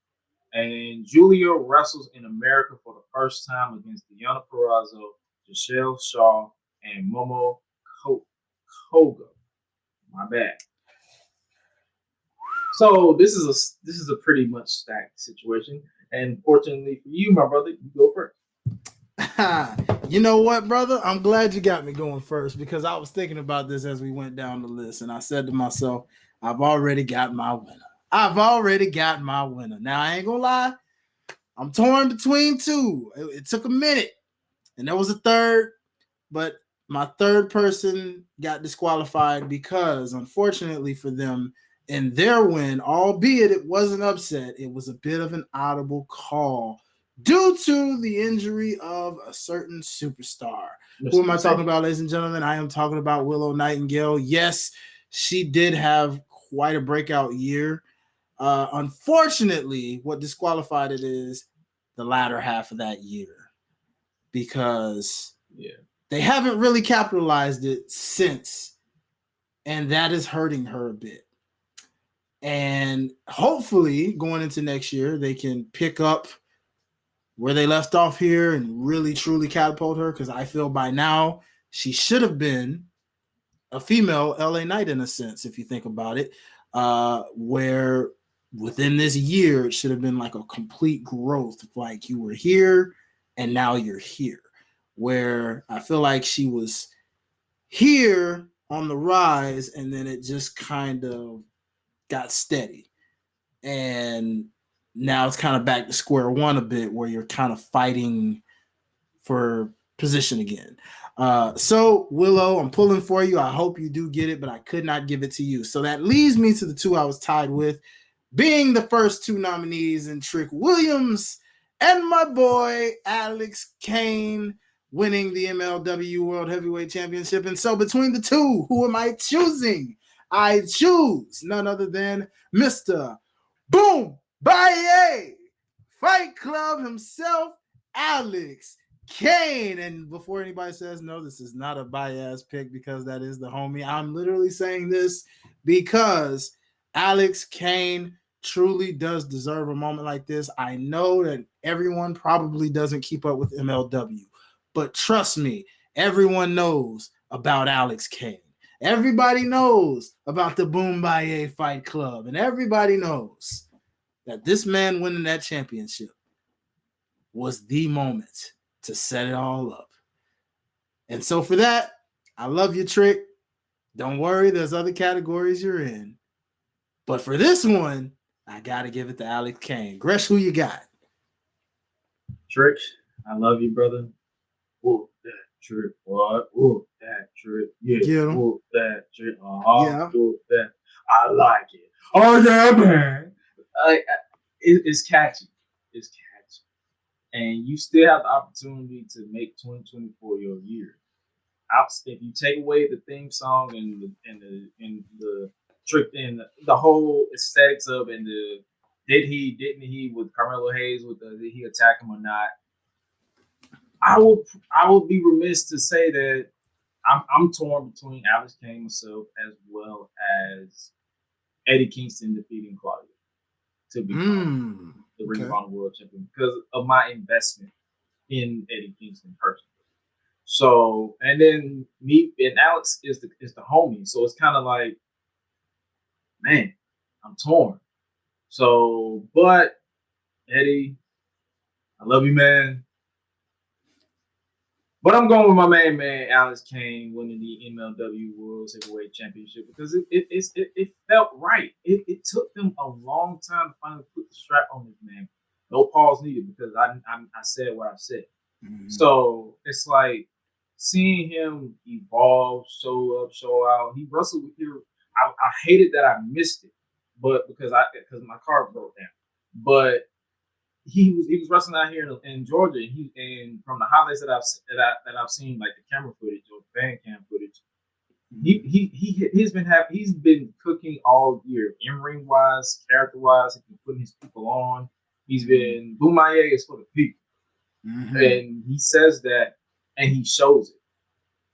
And Julia wrestles in America for the first time against Deonna Purrazzo, Giselle Shaw, and Momo Koga. My bad. So this is a pretty much stacked situation. And fortunately for you, my brother, you go first. You know what, brother? I'm glad you got me going first because I was thinking about this as we went down the list, and I said to myself, I've already got my winner. Now, I ain't gonna lie, I'm torn between 2. It took a minute, and there was a third, but my third person got disqualified because, unfortunately for them, in their win, albeit it wasn't upset, it was a bit of an audible call due to the injury of a certain superstar. Who am I talking about, ladies and gentlemen? I am talking about Willow Nightingale. Yes, she did have quite a breakout year. Unfortunately, what disqualified it is the latter half of that year because they haven't really capitalized it since, and that is hurting her a bit. And hopefully, going into next year, they can pick up where they left off here and really, truly catapult her because I feel by now she should have been a female LA Knight in a sense, if you think about it, where within this year, it should have been like a complete growth. Like you were here and now you're here, where I feel like she was here on the rise and then it just kind of got steady. And now it's kind of back to square one a bit where you're kind of fighting for position again. So Willow, I'm pulling for you. I hope you do get it, but I could not give it to you. So that leads me to the 2 I was tied with, being the first 2 nominees in Trick Williams and my boy Alex Kane winning the MLW World Heavyweight Championship. And so between the 2, who am I choosing? I choose none other than Mr. Boom Baye Fight Club himself, Alex Kane. And before anybody says no, this is not a bias pick because that is the homie. I'm literally saying this because Alex Kane truly does deserve a moment like this. I know that everyone probably doesn't keep up with MLW, but trust me, everyone knows about Alex Kane. Everybody knows about the Boom Baye Fight Club, and everybody knows that this man winning that championship was the moment to set it all up. And so for that, I love you, Trick. Don't worry, there's other categories you're in. But for this one, I got to give it to Alex Kane. Gresh, who you got? Trick, I love you, brother. Whoop that Trick, what? Whoop that Trick. Yeah, whoop that Trick. Yeah. Whoop that. I like it. Oh, yeah, man. It's catchy. It's catchy. and you still have the opportunity to make 2024 your year. If you take away the theme song and the trick and the whole aesthetics of and the didn't he with Carmelo Hayes did he attack him or not? I would be remiss to say that I'm torn between Alex Kane myself as well as Eddie Kingston defeating Claudio to become the Ring of Honor World Champion because of my investment in Eddie Kingston personally. So, and then me and Alex is the homie. So it's kind of like, man, I'm torn. So, but Eddie, I love you, man. But I'm going with my main man, Alex Kane, winning the MLW World Heavyweight Championship because it felt right. It took them a long time to finally put the strap on this man. No pause needed because I said what I said. Mm-hmm. So it's like seeing him evolve, show up, show out. He wrestled with here. I hated that I missed it, but because my car broke down. But he was wrestling out here in Georgia, and from the highlights that I've seen, like the camera footage or fan cam footage, he's been cooking all year, in ring wise, character wise. He's been putting his people on. He's been Bumaye is for the people, and he says that, and he shows it.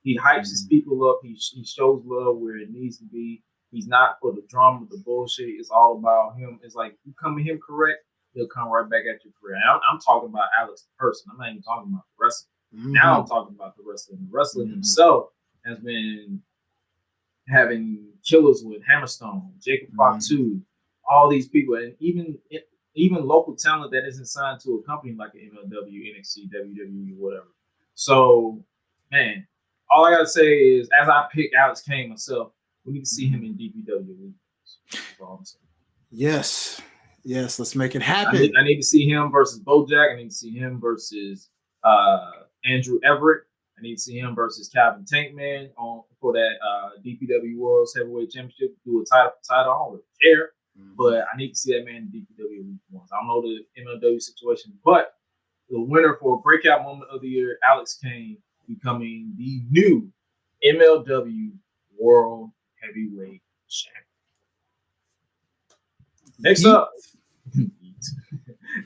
He hypes his people up. He shows love where it needs to be. He's not for the drama, the bullshit. It's all about him. It's like you come to him correct, he'll come right back at your career. I'm talking about Alex the person. I'm not even talking about the wrestler. Now I'm talking about the wrestler. The wrestler himself has been having killers with Hammerstone, Jacob Fatu, all these people, and even local talent that isn't signed to a company like MLW, NXT, WWE, whatever. So, man, all I gotta say is, as I pick Alex Kane myself, we need to see him in DPW. That's all I'm saying. Yes, let's make it happen. I need to see him versus Bojack. I need to see him versus Andrew Everett. I need to see him versus Calvin Tankman for that DPW World Heavyweight Championship. Do a title. I don't care, but I need to see that man in DPW once. I don't know the MLW situation, but the winner for breakout moment of the year, Alex Kane, becoming the new MLW World Heavyweight Champion.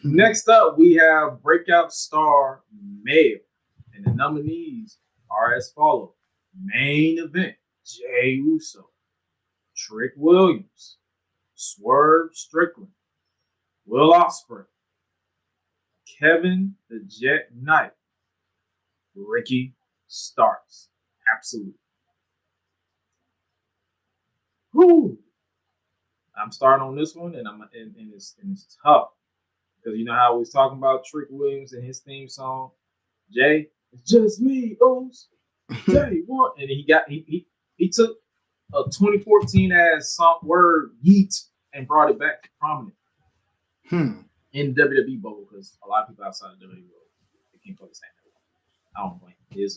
Next up, we have Breakout Star Male, and the nominees are as follows: Main Event, Jey Uso, Trick Williams, Swerve Strickland, Will Ospreay, Kevin the Jet Knight, Ricky Starks. Absolutely. Woo! I'm starting on this one, and it's tough because you know how we was talking about Trick Williams and his theme song. Jay, it's just me, O's. Jay, what? And he took a 2014 ass song word yeet and brought it back to prominent in WWE bubble because a lot of people outside of WWE bubble they can't understand that. I don't blame. It is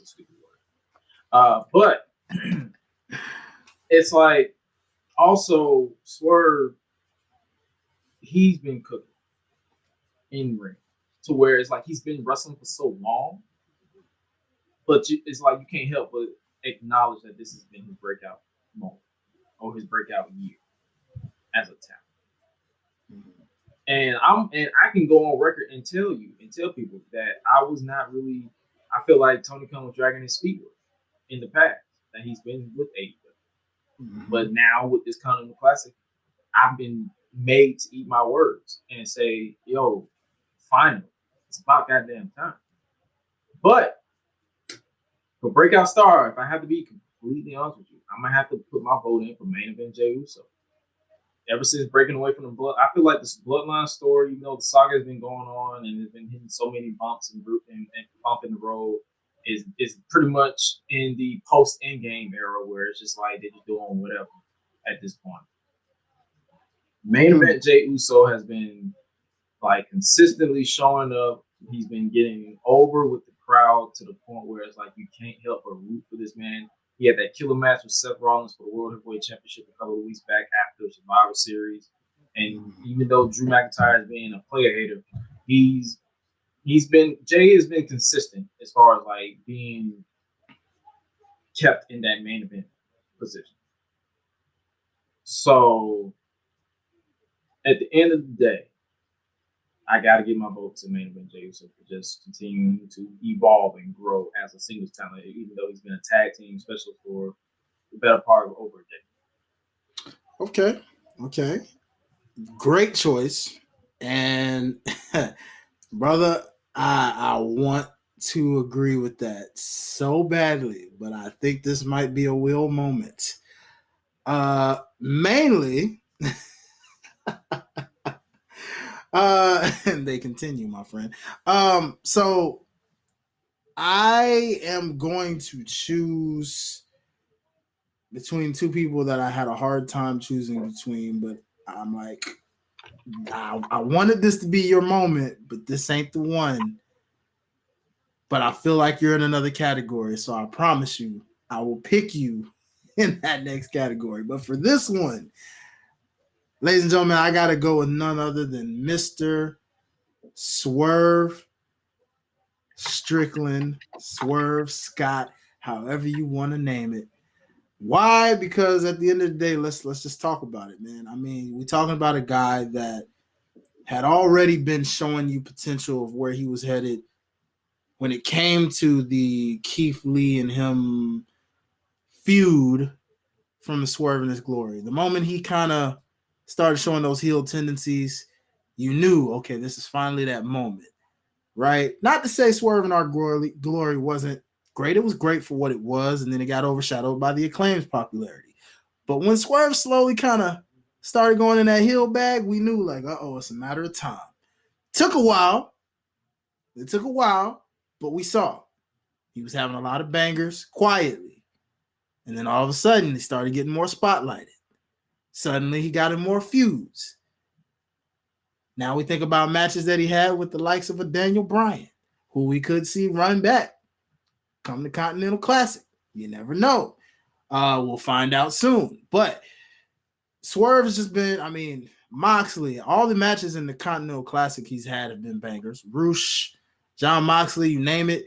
a stupid word. But it's like. Also, Swerve, he's been cooking in ring to where it's like he's been wrestling for so long, but it's like you can't help but acknowledge that this has been his breakout moment or his breakout year as a talent. And I can go on record and tell people that I was not really. I feel like Tony Khan was dragging his feet in the past that he's been with AEW. But now with this Continental Classic, I've been made to eat my words and say, yo, finally, it's about goddamn time. But for Breakout Star, if I have to be completely honest with you, I'm going to have to put my vote in for Main Event Jey Uso. Ever since breaking away from the blood, I feel like this bloodline story, you know, the saga has been going on and it's been hitting so many bumps and bump in the road. Is pretty much in the post-Endgame era where it's just like they're just doing whatever at this point. Main Event Jey Uso has been like consistently showing up. He's been getting over with the crowd to the point where it's like you can't help but root for this man. He had that killer match with Seth Rollins for the World Heavyweight Championship a couple of weeks back after Survivor Series. And even though Drew McIntyre is being a player hater, he's Jay has been consistent as far as like being kept in that main event position. So at the end of the day, I got to give my vote to main event Jey Uso for just continuing to evolve and grow as a singles talent, even though he's been a tag team specialist for the better part of over a decade. Okay. Great choice. And brother, I want to agree with that so badly, but I think this might be a Will moment. Mainly and they continue, my friend. So I am going to choose between two people that I had a hard time choosing between, but I'm like, I wanted this to be your moment, but this ain't the one. But I feel like you're in another category, so I promise you, I will pick you in that next category. But for this one, ladies and gentlemen, I got to go with none other than Mr. Swerve Strickland, Swerve Scott, however you want to name it. Why? Because at the end of the day, let's just talk about it, man. I mean, we're talking about a guy that had already been showing you potential of where he was headed when it came to the Keith Lee and him feud from the Swerve in His Glory. The moment he kind of started showing those heel tendencies, you knew, okay, this is finally that moment, right? Not to say Swerve in Our Glory wasn't great. It was great for what it was, and then it got overshadowed by the Acclaim's popularity. But when Swerve slowly kind of started going in that heel bag, we knew, like, it's a matter of time. Took a while. It took a while, but we saw he was having a lot of bangers quietly. And then all of a sudden, he started getting more spotlighted. Suddenly, he got in more feuds. Now we think about matches that he had with the likes of a Daniel Bryan, who we could see run back, come to Continental Classic. You never know. We'll find out soon. But Swerve has just been, I mean, Moxley, all the matches in the Continental Classic he's had have been bangers. Roosh, John Moxley, you name it.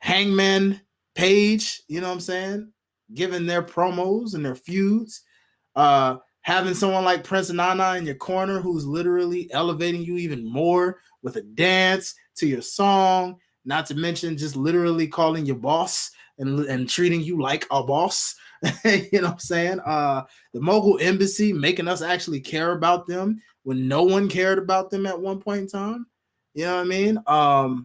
Hangman Page, you know what I'm saying? Giving their promos and their feuds. Having someone like Prince Nana in your corner who's literally elevating you even more with a dance to your song, not to mention just literally calling you boss and treating you like a boss. You know what I'm saying? The Mogul Embassy making us actually care about them when no one cared about them at one point in time. You know what I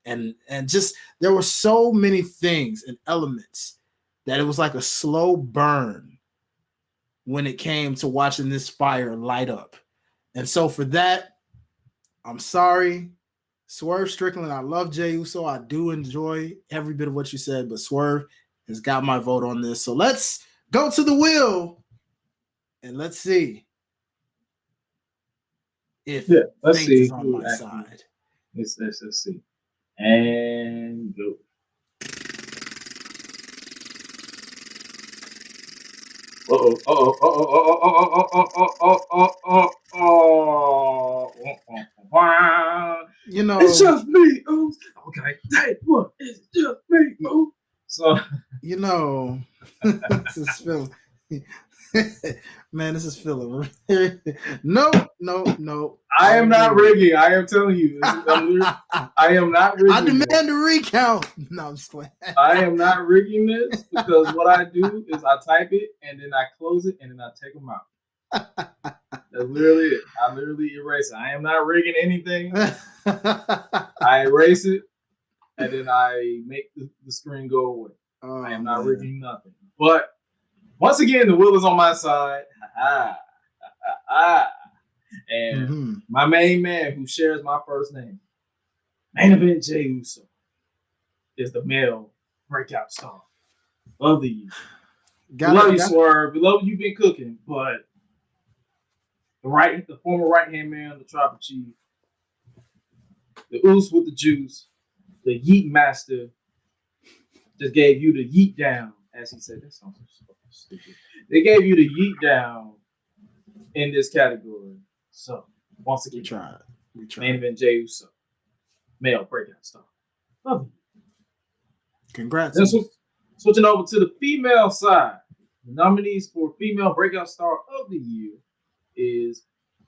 mean? And just there were so many things and elements that it was like a slow burn when it came to watching this fire light up. And so for that, I'm sorry. Swerve Strickland, I love Jey Uso. I do enjoy every bit of what you said, but Swerve has got my vote on this. So let's go to the wheel and let's see if let's fate see is on my side. Let's see. And go. You know, it's just me. Okay, hey, what? It's just me. So, you know, this is feeling. Man, this is feeling. No. I am not rigging. I am telling you. I am not rigging. I demand a recount. No, I'm just playing. I am not rigging this because what I do is I type it and then I close it and then I take them out. That's literally it. I literally erase it. I am not rigging anything. I erase it and then I make the screen go away. I am not rigging nothing. But once again, the wheel is on my side. And my main man who shares my first name, main event Jey Uso, is the male breakout star of the year. We love you, Swerve. We love you been cooking, but the former right-hand man of the Tribal Chief, the Oos with the juice, the Yeet Master, just gave you the yeet down, as he said. That sounds so stupid. They gave you the yeet down in this category. So once again, we tried. Main event Jey Uso. male breakout star of the year. Congrats. Then switching over to the female side, the nominees for female breakout star of the year is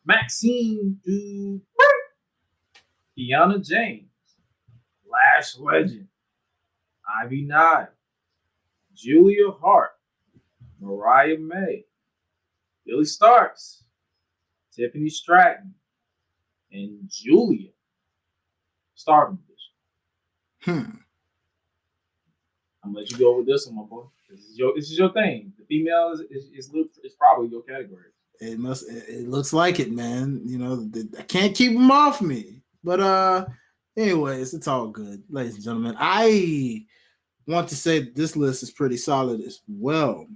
Maxine Dupri, Kiana James, Lash Legend, Ivy Nile, Julia Hart, Mariah May, Billy Starks, Tiffany Stratton, and Julia Stardom Edition. I'm gonna let you go with this one, my boy. This is your thing. The female is probably your category. It looks like it, man. You know, I can't keep them off me. But anyways, it's all good, ladies and gentlemen. I want to say that this list is pretty solid as well.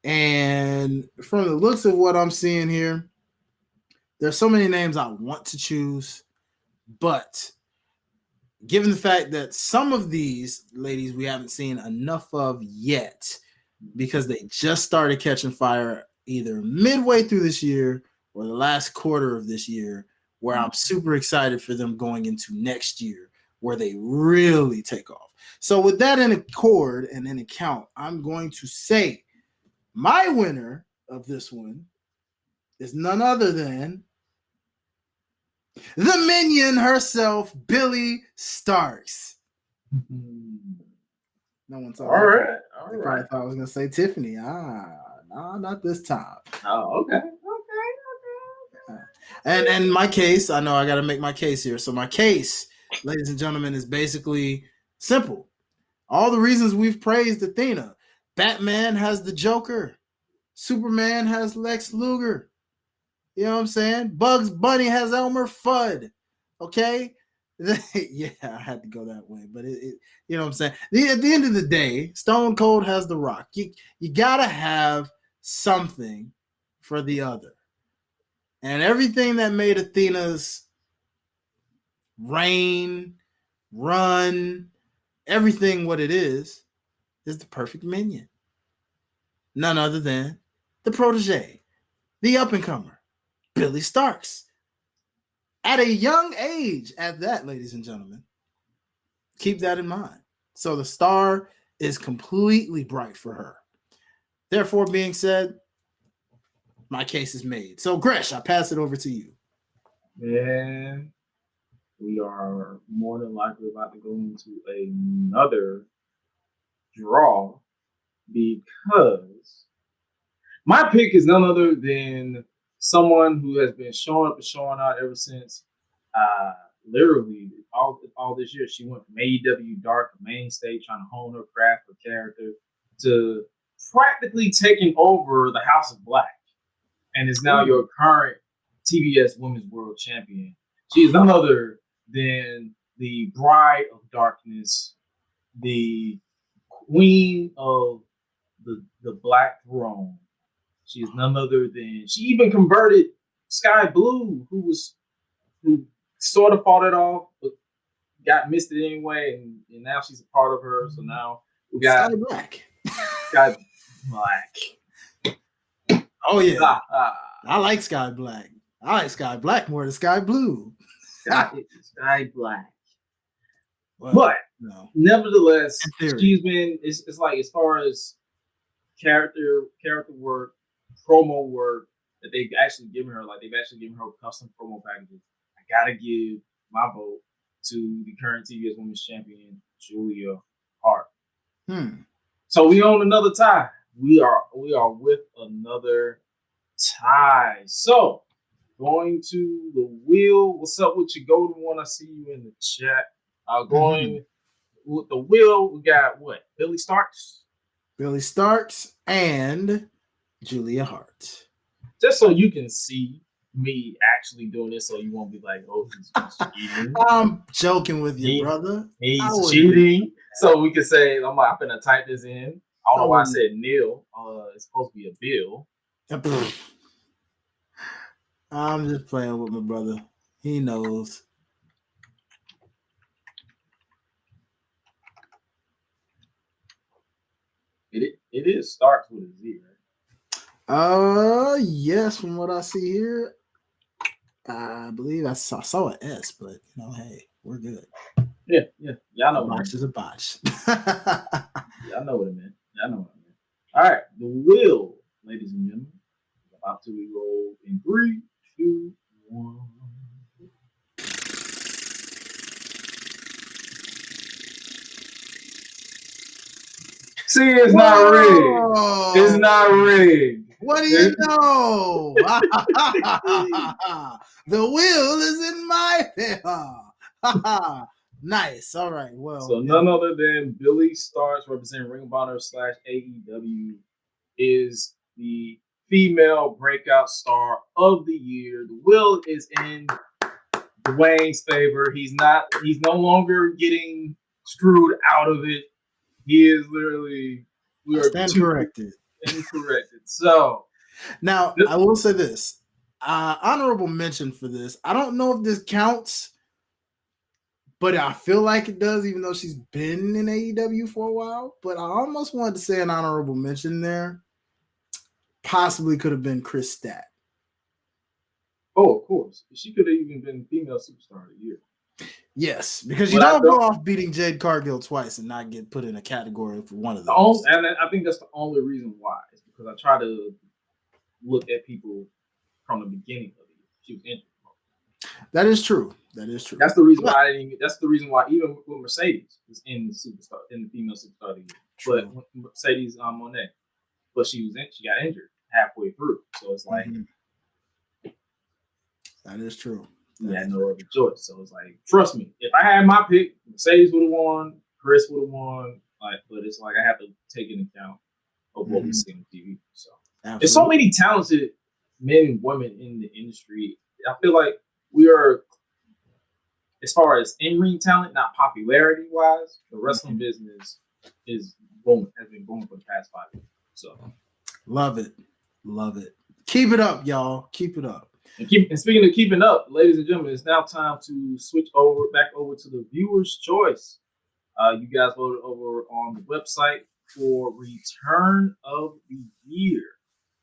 And from the looks of what I'm seeing here, there's so many names I want to choose, but given the fact that some of these ladies we haven't seen enough of yet because they just started catching fire either midway through this year or the last quarter of this year, where I'm super excited for them going into next year where they really take off. So with that in accord and in account, I'm going to say my winner of this one is none other than the minion herself, Billy Starks. No one saw All right. I probably thought I was gonna say Tiffany. No, not this time. Oh, okay. And in my case, I know I got to make my case here. So my case, ladies and gentlemen, is basically simple. All the reasons we've praised Athena. Batman has the Joker. Superman has Lex Luger. You know what I'm saying? Bugs Bunny has Elmer Fudd. Okay? Yeah, I had to go that way. But it you know what I'm saying? At the end of the day, Stone Cold has The Rock. You got to have something for the other. And everything that made Athena's reign, run, everything what it is the perfect minion. None other than the protege, the up-and-comer, Billy Starks. At a young age, at that, ladies and gentlemen. Keep that in mind. So the star is completely bright for her. Therefore, being said, my case is made. So, Gresh, I pass it over to you. Man, we are more than likely about to go into another draw because my pick is none other than someone who has been showing up and showing out ever since literally all this year. She went from AEW Dark, a mainstay, trying to hone her craft, her character, to practically taking over the House of Black, and is now your current TBS Women's World Champion. She is none other than the Bride of Darkness, the Queen of the Black Throne. She is none other than, she even converted Sky Blue, who sort of fought it off, but got missed it anyway, and now she's a part of her. So now we got Sky Black. Sky Black. Oh yeah, I like Sky Black. I like Sky Black more than Sky Blue. Sky Black. Well, but no. Nevertheless, she's been. It's like, as far as character work, promo work that they've actually given her, like they've actually given her custom promo packages. I gotta give my vote to the current TBS Women's Champion, Julia Hart. So we own another tie. We are with another tie. So going to the wheel. What's up with your golden one? I see you in the chat. Going with the wheel, we got what? Billy Starks and Julia Hart. Just so you can see me actually doing this, so you won't be like, oh, he's cheating. I'm joking with you, brother. He's cheating. So we can say, I'm gonna type this in. I don't know why I said Neil. It's supposed to be a Bill. I'm just playing with my brother. He knows. It is starts with a Z, right? Yes, from what I see here, I believe I saw an S, but hey, We're good. Yeah. Y'all know A what botch is a botch. Y'all know what I meant. All right, the wheel, ladies and gentlemen, is about to be rolled in 3, 2, 1. See, it's not rigged. It's not rigged. What do you know? The wheel is in my favor. Nice. All right. Well, so none other than Billy Starks, representing Ring of Honor / AEW, is the female breakout star of the year. The wheel is in Dwayne's favor. He's no longer getting screwed out of it. He is literally corrected. Incorrected. So now I will say this. Honorable mention for this. I don't know if this counts, but I feel like it does, even though she's been in AEW for a while. But I almost wanted to say an honorable mention there. Possibly could have been Chris Stat. Oh, of course. She could have even been female superstar of the year. Yes, because you don't go off beating Jade Cargill twice and not get put in a category for one of those. And I think that's the only reason why. Is because I try to look at people from the beginning of the year. She was injured. That is true. That's the reason why that's the reason why even with Mercedes was in the female superstar of the year. True. But Mercedes Monet, but she got injured halfway through. So it's like that is true. We had no other choice. So it's like, trust me, if I had my pick, Mercedes would have won, Chris would have won. But it's like I have to take into account of what we see on TV. So there's so many talented men and women in the industry. I feel like we are, as far as in-ring talent, not popularity wise, the wrestling business is booming, has been booming for the past 5 years. So love it. Keep it up, y'all. Keep it up. And speaking of keeping up, ladies and gentlemen, it's now time to switch back over to the viewer's choice. You guys voted over on the website for Return of the Year.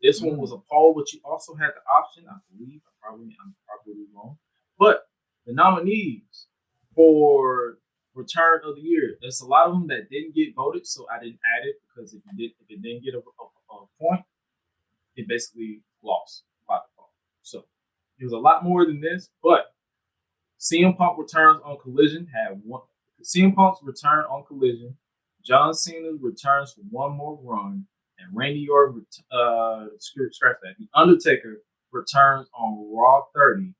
This one was a poll, but you also had the option, I believe, I'm probably wrong, but the nominees for Return of the Year, there's a lot of them that didn't get voted, so I didn't add it because if it didn't get a point, it basically lost by default. So there's a lot more than this, but CM Punk returns on Collision had one. CM Punk's return on Collision, John Cena returns for one more run, and Randy Orton, scratch that. The Undertaker returns on Raw 30,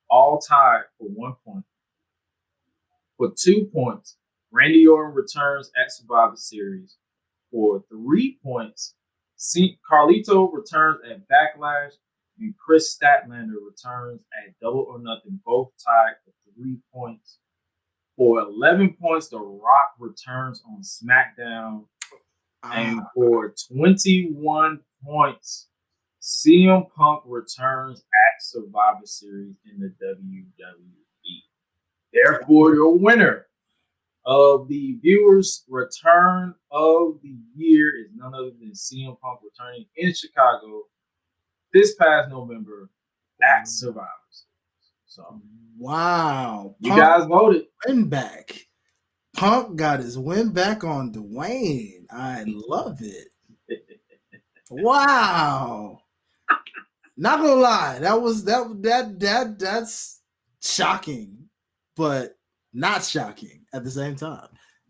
all tied for 1 point. For 2 points, Randy Orton returns at Survivor Series. For 3 points, Carlito returns at Backlash, and Chris Statlander returns at Double or Nothing, both tied for 3 points. For 11 points, The Rock returns on SmackDown. And for 21 points, CM Punk returns at Survivor Series in the WWE. Therefore, your winner of the viewers' return of the year is none other than CM Punk returning in Chicago this past November at Survivor Series. So, wow, you guys voted. Win back. Punk got his win back on Dwayne. I love it. Wow. Not gonna lie, that's shocking, but not shocking at the same time.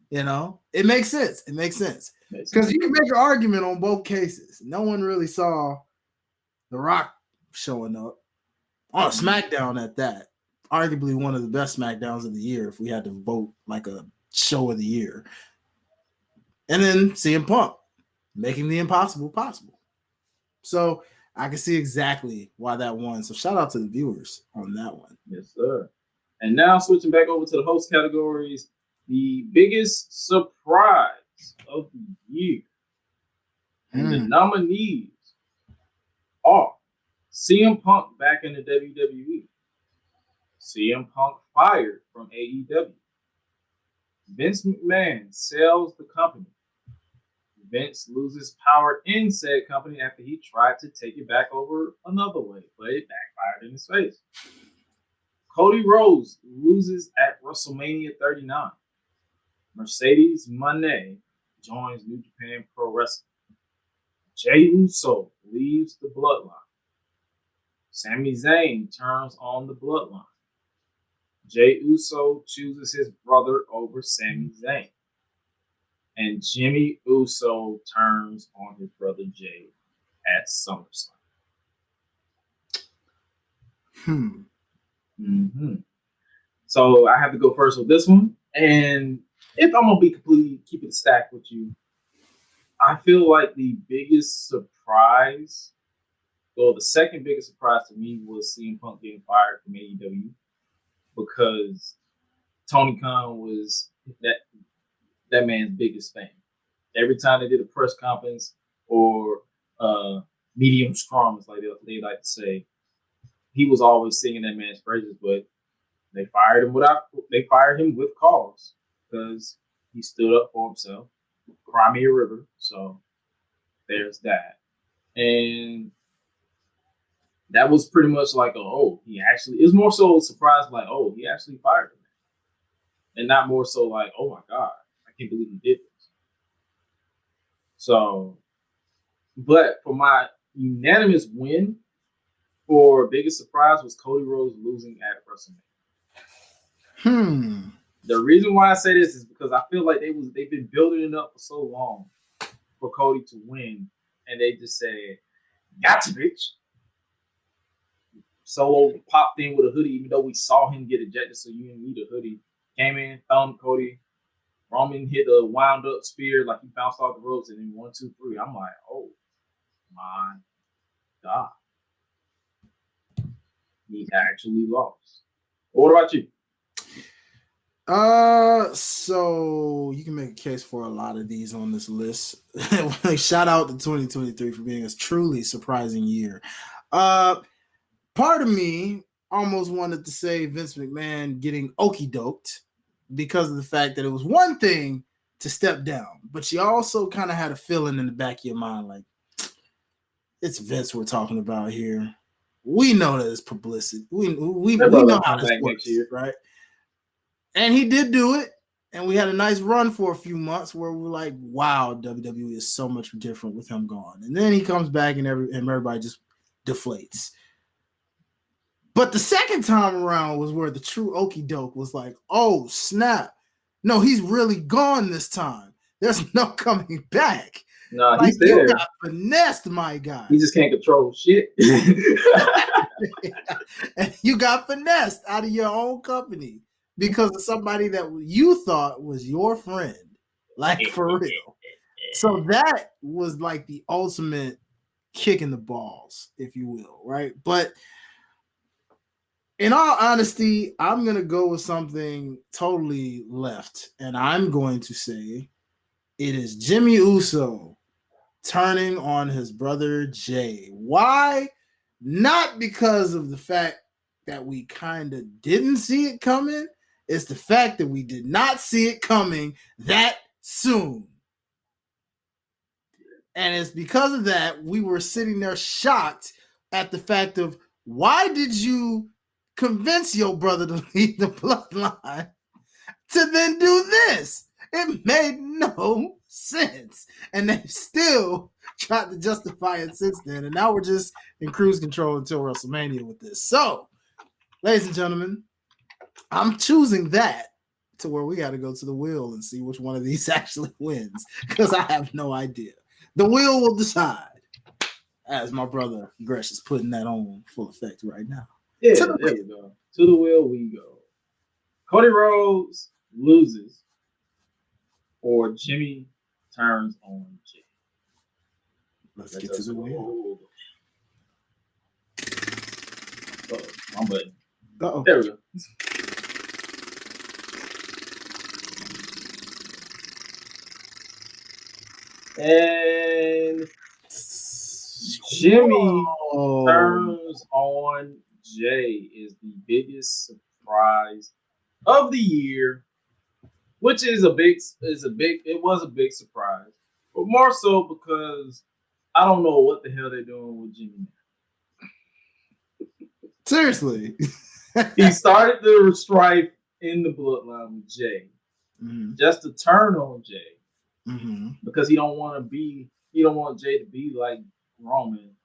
You know, it makes sense. Because you can make an argument on both cases. No one really saw The Rock showing up on SmackDown at that. Arguably one of the best SmackDowns of the year if we had to vote like a show of the year. And then CM Punk making the impossible possible. So I can see exactly why that won. So shout out to the viewers on that one. Yes, sir. And now switching back over to the host categories, the biggest surprise of the year. And the nominees are CM Punk back in the WWE, CM Punk fired from AEW, Vince McMahon sells the company, Vince loses power in said company after he tried to take it back over another way, but it backfired in his face. Cody Rhodes loses at WrestleMania 39. Mercedes Moné joins New Japan Pro Wrestling. Jey Uso leaves the Bloodline. Sami Zayn turns on the Bloodline. Jey Uso chooses his brother over Sami Zayn. And Jimmy Uso turns on his brother Jay at SummerSlam. So I have to go first with this one. And if I'm going to be completely keep it stacked with you, I feel like the biggest surprise, well, the second biggest surprise to me was CM Punk getting fired from AEW, because Tony Khan was that man's biggest fan. Every time they did a press conference or medium scrums, like they like to say, he was always singing that man's praises. But they fired him with cause, because he stood up for himself. Cry me a river. So there's that. And that was pretty much like, he actually, it was more so a surprise, like, he actually fired him. And not more so like, oh my God, I can't believe he did this. So, but for my unanimous win for biggest surprise was Cody Rhodes losing at WrestleMania. The reason why I say this is because I feel like they've been building it up for so long for Cody to win, and they just said, "Gotcha, bitch." Solo popped in with a hoodie, even though we saw him get ejected, so you didn't need a hoodie. Came in, thumbed Cody. Roman hit a wound up spear like he bounced off the ropes, and then 1, 2, 3. I'm like, oh my God. He actually lost. What about you? So you can make a case for a lot of these on this list. Shout out to 2023 for being a truly surprising year. Part of me almost wanted to say Vince McMahon getting okey-doked because of the fact that it was one thing to step down, but you also kind of had a feeling in the back of your mind, like, it's Vince we're talking about here. We know that it's publicity. We know how this works, right? And he did do it, and we had a nice run for a few months where we were like, wow, WWE is so much different with him gone. And then he comes back and everybody just deflates. But the second time around was where the true okey doke was like, oh, snap. No, he's really gone this time. There's no coming back. No, like, he's there. You got finessed, my guy. He just can't control shit. And you got finessed out of your own company because of somebody that you thought was your friend. Like, for real. So that was like the ultimate kick in the balls, if you will, right? But in all honesty, I'm going to go with something totally left. And I'm going to say it is Jimmy Uso turning on his brother Jay. Why? Not because of the fact that we kind of didn't see it coming. It's the fact that we did not see it coming that soon. And it's because of that we were sitting there shocked at the fact of, why did you convince your brother to leave the bloodline to then do this? It made no sense. And they still tried to justify it since then. And now we're just in cruise control until WrestleMania with this. So, ladies and gentlemen, I'm choosing that to where we got to go to the wheel and see which one of these actually wins, because I have no idea. The wheel will decide, as my brother Gresh is putting that on full effect right now. Yeah, there we go. To the wheel we go. Cody Rhodes loses, or Jimmy turns on Jay. Let's get to the wheel. Wrong button. Uh-oh. There we go. And Jimmy turns on Jay is the biggest surprise of the year, which is it was a big surprise, but more so because I don't know what the hell they're doing with Jimmy now. Seriously. He started the strife in the bloodline with Jay, just to turn on Jay, because he don't want Jay to be like Roman.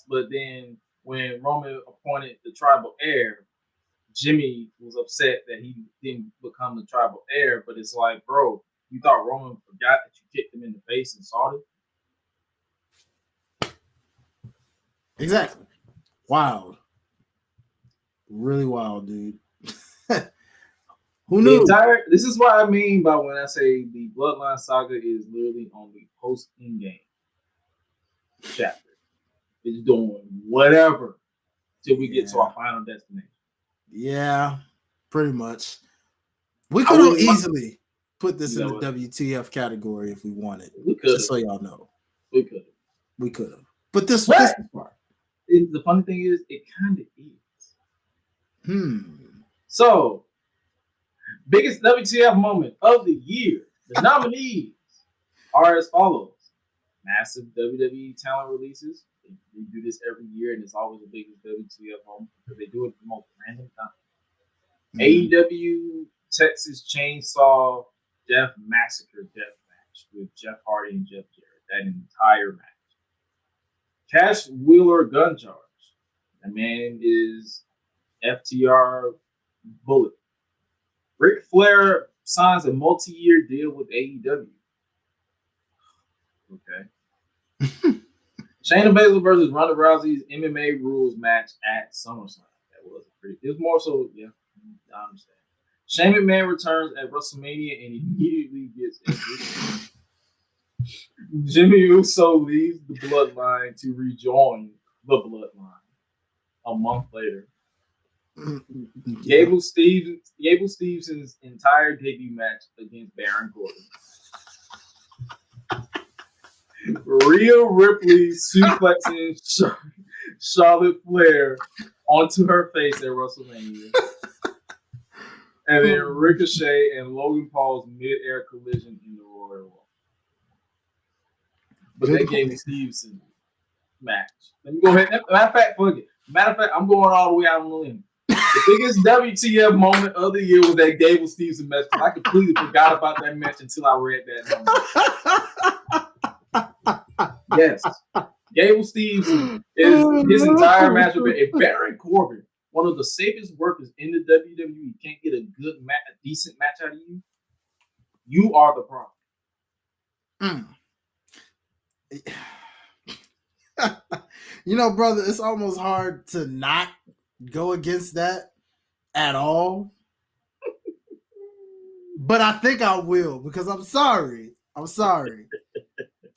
But then when Roman appointed the tribal heir, Jimmy was upset that he didn't become the tribal heir. But it's like, bro, you thought Roman forgot that you kicked him in the face and saw it? Exactly. Wild. Really wild, dude. Who knew? This is what I mean by when I say the Bloodline saga is literally on the post-in-game chapter. It's doing whatever till we get to our final destination. Yeah, pretty much. We could have easily put this in the WTF category if we wanted. We could. Just so y'all know. We could. We could have. But this part. The funny thing is, it kind of is. So, biggest WTF moment of the year. The nominees are as follows. Massive WWE talent releases. They do this every year, and it's always the biggest WTF moment because they do it at the most random time. AEW Texas Chainsaw Death Massacre Death Match with Jeff Hardy and Jeff Jarrett. That entire match. Cash Wheeler Gun Charge. That man is FTR Bullet. Ric Flair signs a multi-year deal with AEW. Okay. Shayna Baszler versus Ronda Rousey's MMA rules match at SummerSlam. That was pretty. It was more so, yeah, I understand. Shane McMahon returns at WrestleMania and immediately gets injured. Jimmy Uso leaves the Bloodline to rejoin the Bloodline a month later. Gable Stevenson's entire debut match against Baron Corbin. Rhea Ripley suplexing Charlotte Flair onto her face at WrestleMania. And then Ricochet and Logan Paul's mid-air collision in the Royal Rumble. But they gave me Stevenson match. Let me go ahead. Matter of fact, I'm going all the way out on the limb. The biggest WTF moment of the year was that Gable Stevenson match. I completely forgot about that match until I read that number. Yes. Gable Stevenson is his entire match with Baron Corbin, one of the safest workers in the WWE, can't get a good match, a decent match out of you. You are the problem. You know, brother, it's almost hard to not go against that at all. But I think I will, because I'm sorry.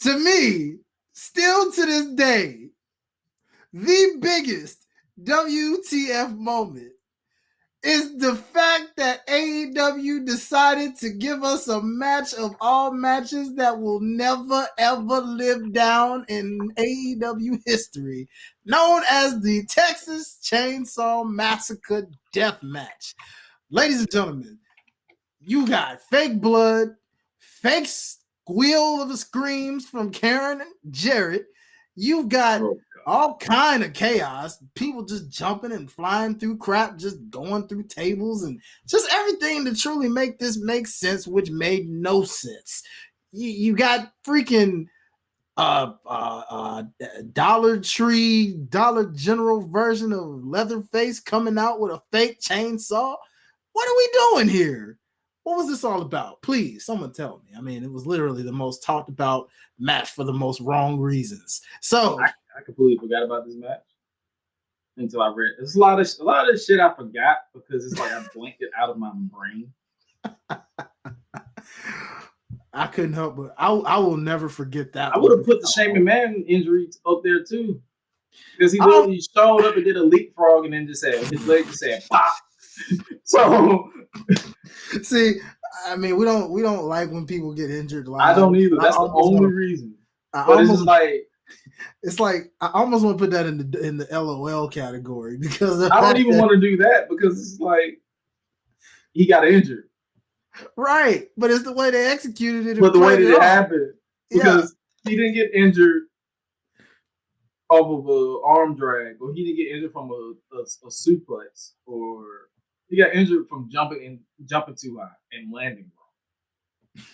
To me, still to this day, the biggest WTF moment is the fact that AEW decided to give us a match of all matches that will never ever live down in AEW history, known as the Texas Chainsaw Massacre Death Match. Ladies and gentlemen, you got fake blood, fake squeal of the screams from Karen and Jarrett. You've got all kind of chaos, people just jumping and flying through crap, just going through tables, and just everything to truly make this make sense, which made no sense. You got freaking Dollar Tree, Dollar General version of Leatherface coming out with a fake chainsaw. What are we doing here? What was this all about? Please, someone tell me. I mean, it was literally the most talked about match for the most wrong reasons. So I completely forgot about this match until I read. There's a lot of shit I forgot because it's like I blanked it out of my brain. I couldn't help but I will never forget that. I would have put the Shane McMahon injury up there too, because he literally showed up and did a leapfrog and then just said his leg just said pop. So see, I mean, we don't like when people get injured live. I don't either. That's the only reason. But it's like I almost want to put that in the LOL category because I don't even want to do that because it's like he got injured. Right, but it's the way they executed it. But the way that it happened, because he didn't get injured off of a arm drag, or he didn't get injured from a suplex, or he got injured from jumping too high and landing wrong.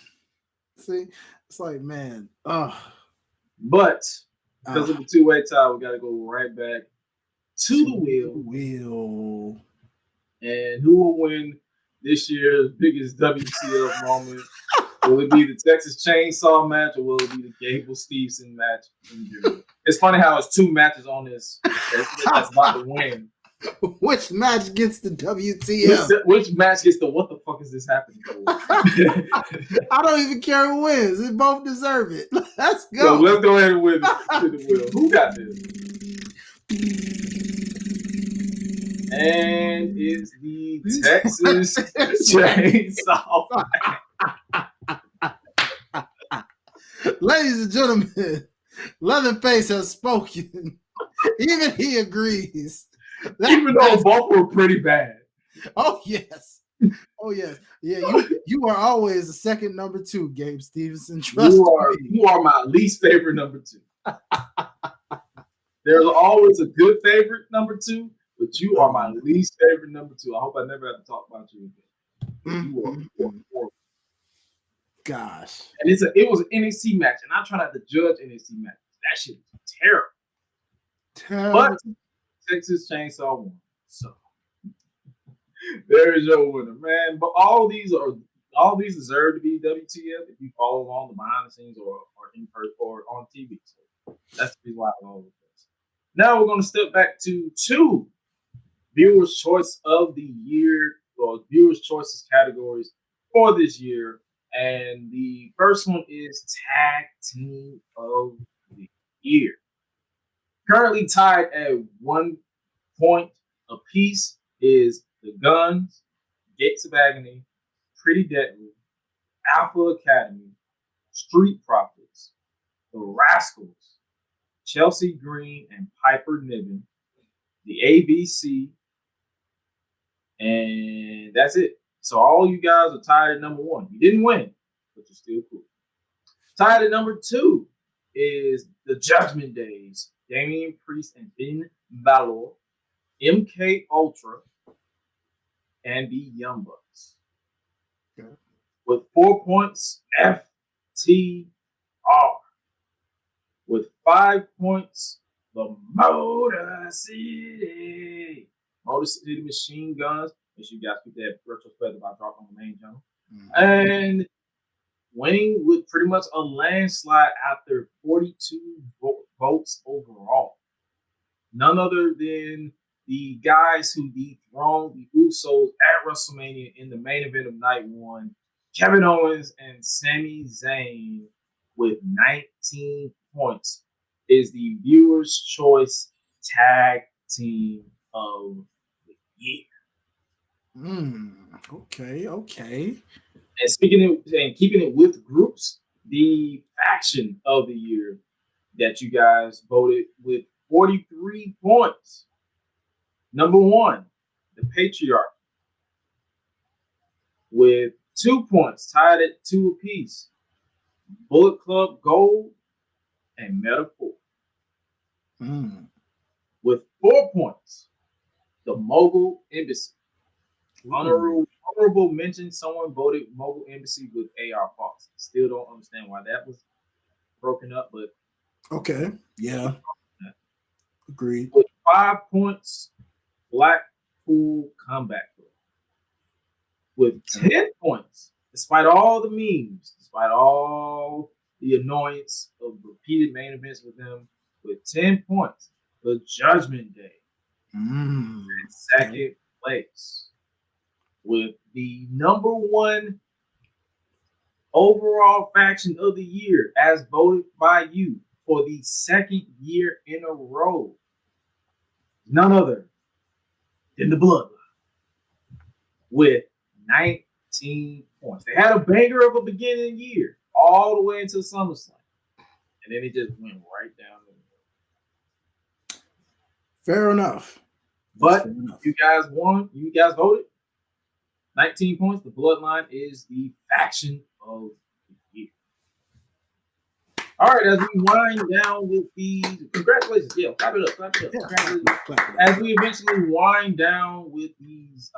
See, it's like, man, But because of the two-way tie, we got to go right back to the wheel. And who will win this year's biggest WCF moment? Will it be the Texas Chainsaw match, or will it be the Gable Stevenson match in general? It's funny how it's two matches on this that's about to win. Which match gets the WTF? Which match gets the what the fuck is this happening for? I don't even care who wins. They both deserve it. Let's go. So let's go ahead and win to the wheel. Who got this? And it's the Texas Chainsaw. Ladies and gentlemen, Leatherface has spoken. Even he agrees. Even though both were pretty bad. Oh yes. Oh yes. Yeah, you are always the second number 2, Gabe Stevenson. Trust me. You are my least favorite number 2. There's always a good favorite number 2, but you are my least favorite number 2. I hope I never have to talk about you again. You are horrible. Gosh. And it was an NXT match, and I try not to judge NXT matches. That shit was terrible. But Texas Chainsaw won. So there is your winner, man. But all these deserve to be WTF if you follow along the behind the scenes or in person or on TV. So that's the reason why I love this. Now we're gonna step back to 2 viewers' choice of the year or viewers' choices categories for this year. And the first one is Tag Team of the Year. Currently tied at 1 point apiece is the Guns, Gates of Agony, Pretty Deadly, Alpha Academy, Street Profits, the Rascals, Chelsea Green and Piper Niven, the ABC, and that's it. So all you guys are tied at number 1. You didn't win, but you're still cool. Tied at number 2 is the Judgment Days, Damian Priest and Finn Balor, MK Ultra, and the Young Bucks. Okay. With 4 points, FTR. With 5 points, the Motor City Machine Guns. Make sure you guys keep that retrospective I dropped on the main channel. And winning with pretty much a landslide after 42 votes overall. None other than the guys who dethroned the Usos at WrestleMania in the main event of night 1, Kevin Owens and Sami Zayn, with 19 points, is the Viewers' Choice Tag Team of the Year. Okay. And keeping it with groups, the faction of the year that you guys voted with 43 points. Number 1, the Patriarch, with 2 points, tied at 2 apiece. Bullet Club Gold and Metaphor. With 4 points, the Mogul Embassy. Honorable mention, someone voted Mogul Embassy with AR Fox. Still don't understand why that was broken up, but okay. Yeah. Agreed. With 5 points, Blackpool Comeback Club. With 10 points, despite all the memes, despite all the annoyance of repeated main events with them, with 10 points, the Judgment Day. In second place. With the number 1 overall faction of the year as voted by you for the 2nd year in a row. None other than the Bloodline with 19 points. They had a banger of a beginning of the year all the way into SummerSlam. And then it just went right down the middle. Fair enough. But you guys won. You guys voted. 19 points. The Bloodline is the faction of the year. All right, as we wind down with these, congratulations. Yeah, clap it up, clap it up. Congratulations. As we eventually wind down with these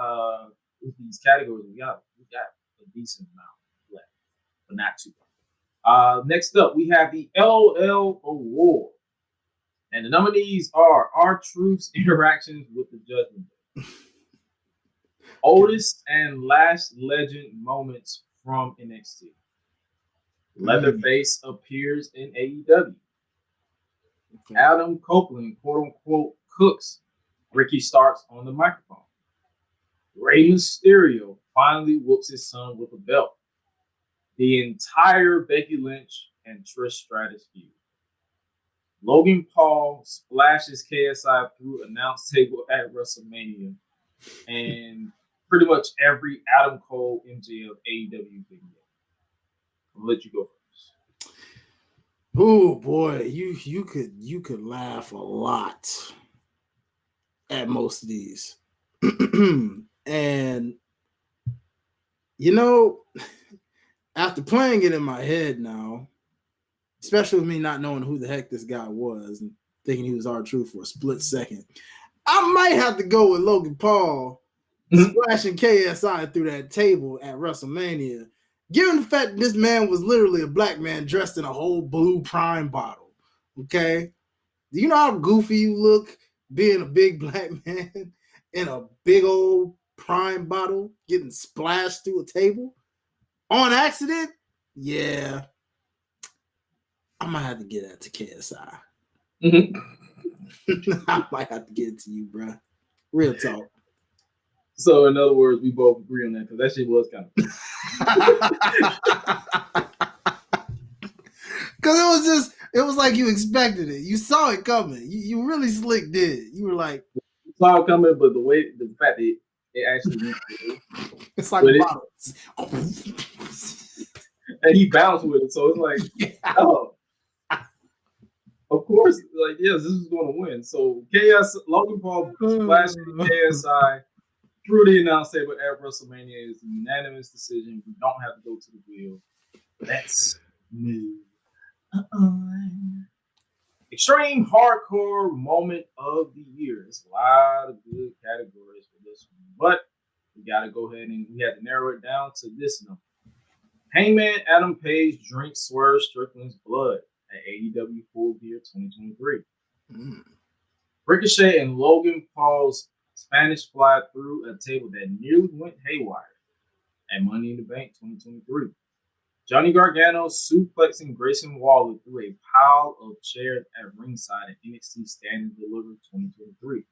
categories, we got a decent amount left, but not too much. Next up, we have the LOL Award. And the nominees are R-Truth's interactions with the Judgment Day, oldest and last legend moments from NXT. Leatherface appears in AEW. Okay. Adam Copeland, quote unquote, cooks Ricky Starks on the microphone. Rey Mysterio finally whoops his son with a belt. The entire Becky Lynch and Trish Stratus feud. Logan Paul splashes KSI through announce table at WrestleMania. And pretty much every Adam Cole MJF AEW video. I'll let you go first. Oh boy, you could laugh a lot at most of these. And you know, after playing it in my head now, especially with me not knowing who the heck this guy was and thinking he was R-Truth for a split second, I might have to go with Logan Paul splashing KSI through that table at WrestleMania, given the fact that this man was literally a black man dressed in a whole blue Prime bottle. Okay? Do you know how goofy you look being a big black man in a big old Prime bottle getting splashed through a table on accident? Yeah. I might have to get that to KSI. I might have to get it to you, bro. Real talk. So, in other words, we both agree on that because that shit was kind of because it was like you expected it. You saw it coming. You really slick did. You were like, you saw it coming, but the fact that it actually went through. It's like a bottle. And he bounced with it, so it's like, yeah. Oh, of course, like, yes, this is going to win. So Logan Paul splashing KSI through the announce table at WrestleMania is a unanimous decision. We don't have to go to the wheel. Let's move on. Extreme hardcore moment of the year. There's a lot of good categories for this one, but we got to go ahead and we had to narrow it down to this number. Hangman Adam Page drinks Swerve Strickland's blood at AEW Full Gear 2023. Ricochet and Logan Paul's Spanish fly through a table that nearly went haywire at Money in the Bank 2023. Johnny Gargano suplexing Grayson Waller through a pile of chairs at ringside at NXT Stand and Deliver 2023.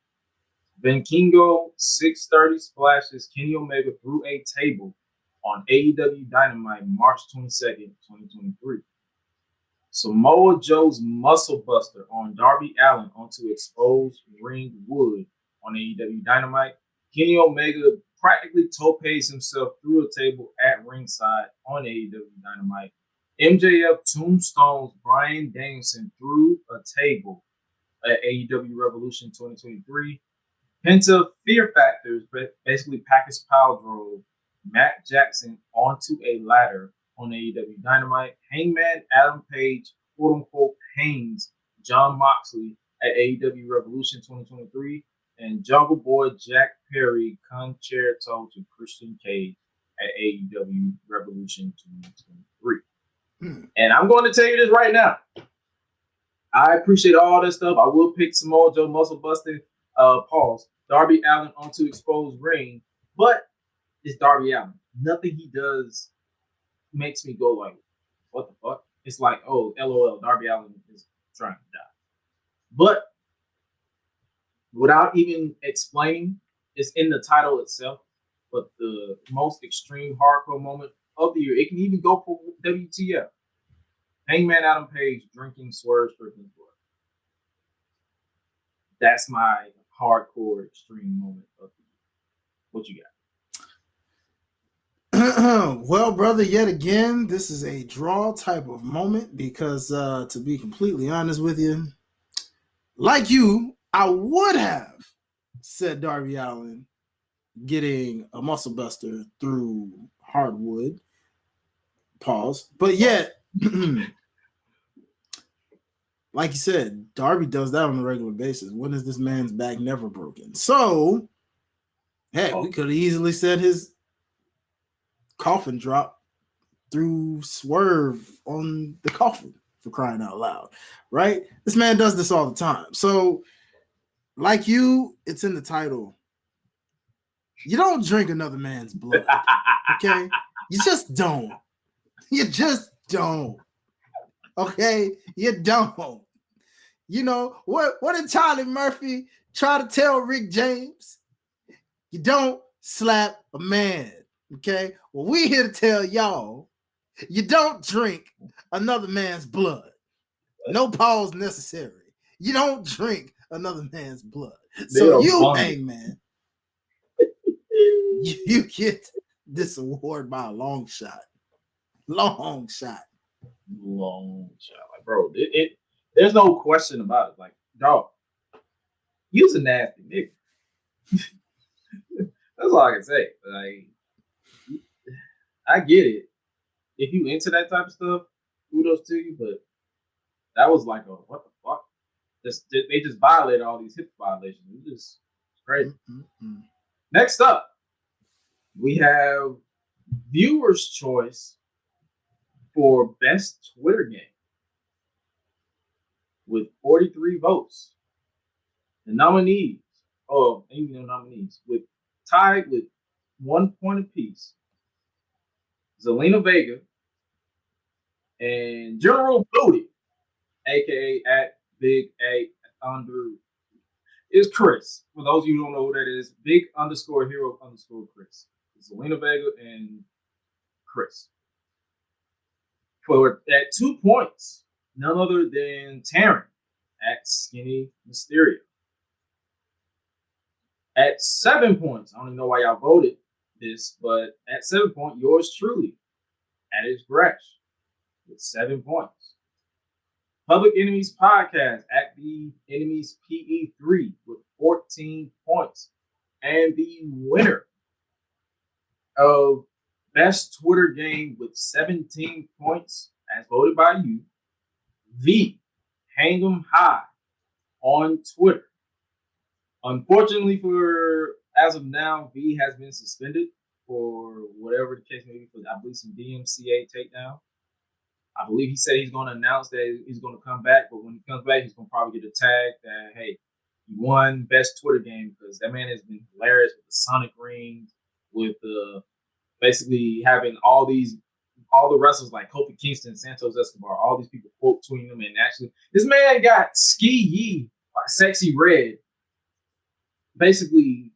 Then Kingo 630 splashes Kenny Omega through a table on AEW Dynamite March 22nd, 2023. Samoa Joe's Muscle Buster on Darby Allin onto exposed ring wood on AEW Dynamite. Kenny Omega practically topes himself through a table at ringside on AEW Dynamite. MJF tombstones Bryan Danielson through a table at AEW Revolution 2023. Penta Fear Factors basically package pile drove Matt Jackson onto a ladder on AEW Dynamite. Hangman Adam Page, quote unquote, hangs John Moxley at AEW Revolution 2023. And Jungle Boy Jack Perry concerto to Christian Cage at AEW Revolution 2023. And I'm going to tell you this right now. I appreciate all this stuff. I will pick Samoa Joe muscle busting Darby Allin onto exposed ring, but it's Darby Allin. Nothing he does makes me go like, what the fuck? It's like, oh, LOL, Darby Allin is trying to die. But without even explaining, it's in the title itself. But the most extreme hardcore moment of the year, it can even go for WTF. Hangman Adam Page drinking Swerve Strickland's blood. That's my hardcore extreme moment of the year. What you got? Well, brother, yet again, this is a draw type of moment because, to be completely honest with you, like you, I would have said Darby Allin getting a muscle buster through hardwood. Pause. But yet, like you said, Darby does that on a regular basis. When is this man's back never broken? So, hey, we could have easily said his coffin drop through Swerve on the coffin, for crying out loud, right? This man does this all the time. So, like you, it's in the title. You don't drink another man's blood, okay? You just don't. You just don't. Okay? You don't. You know, what did Charlie Murphy try to tell Rick James? You don't slap a man, okay? Well, we here to tell y'all, you don't drink another man's blood. No pause necessary. You don't drink another man's blood. So you, Hangman, you get this award by a long shot. Long shot. Long shot. Like, bro, there's no question about it. Like, dog, you's a nasty nigga. That's all I can say. Like, I get it. If you into that type of stuff, kudos to you, but that was like what the fuck? They just violated all these HIPAA violations. It just crazy. Mm-hmm. Next up, we have viewers' choice for best Twitter game with 43 votes. The nominees, with tied with 1 point apiece, Zelina Vega and General Booty, aka at Big A under, is Chris. For those of you who don't know who that is, Big _Hero _ Chris. Zelina Vega and Chris. For at 2 points, none other than Taryn at Skinny Mysterio. At 7 points, I don't even know why y'all voted this, but at 7 points, yours truly, at its Gresh, with 7 points. Public Enemies Podcast at the Enemies PE3 with 14 points. And the winner of Best Twitter Game with 17 points, as voted by you, V Hang 'em High on Twitter. Unfortunately, as of now, V has been suspended for whatever the case may be, for I believe some DMCA takedown. I believe he said he's going to announce that he's going to come back, but when he comes back, he's going to probably get a tag that, hey, he won Best Twitter Game, because that man has been hilarious with the Sonic rings, with basically having all the wrestlers like Kofi Kingston, Santos Escobar, all these people quote tweeting him, and actually this man got Ski Yee, like Sexy Red, basically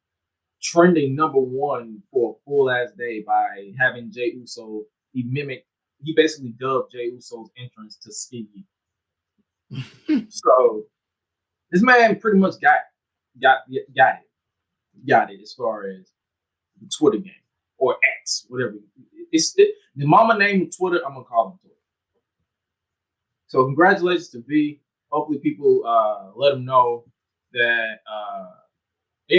trending #1 for a full ass day by having Jey Uso. He basically dubbed Jey Uso's entrance to Ski Yee. So this man pretty much got it as far as the Twitter game or X, whatever. The mama named Twitter, I'm gonna call him Twitter. So congratulations to V. Hopefully people let him know that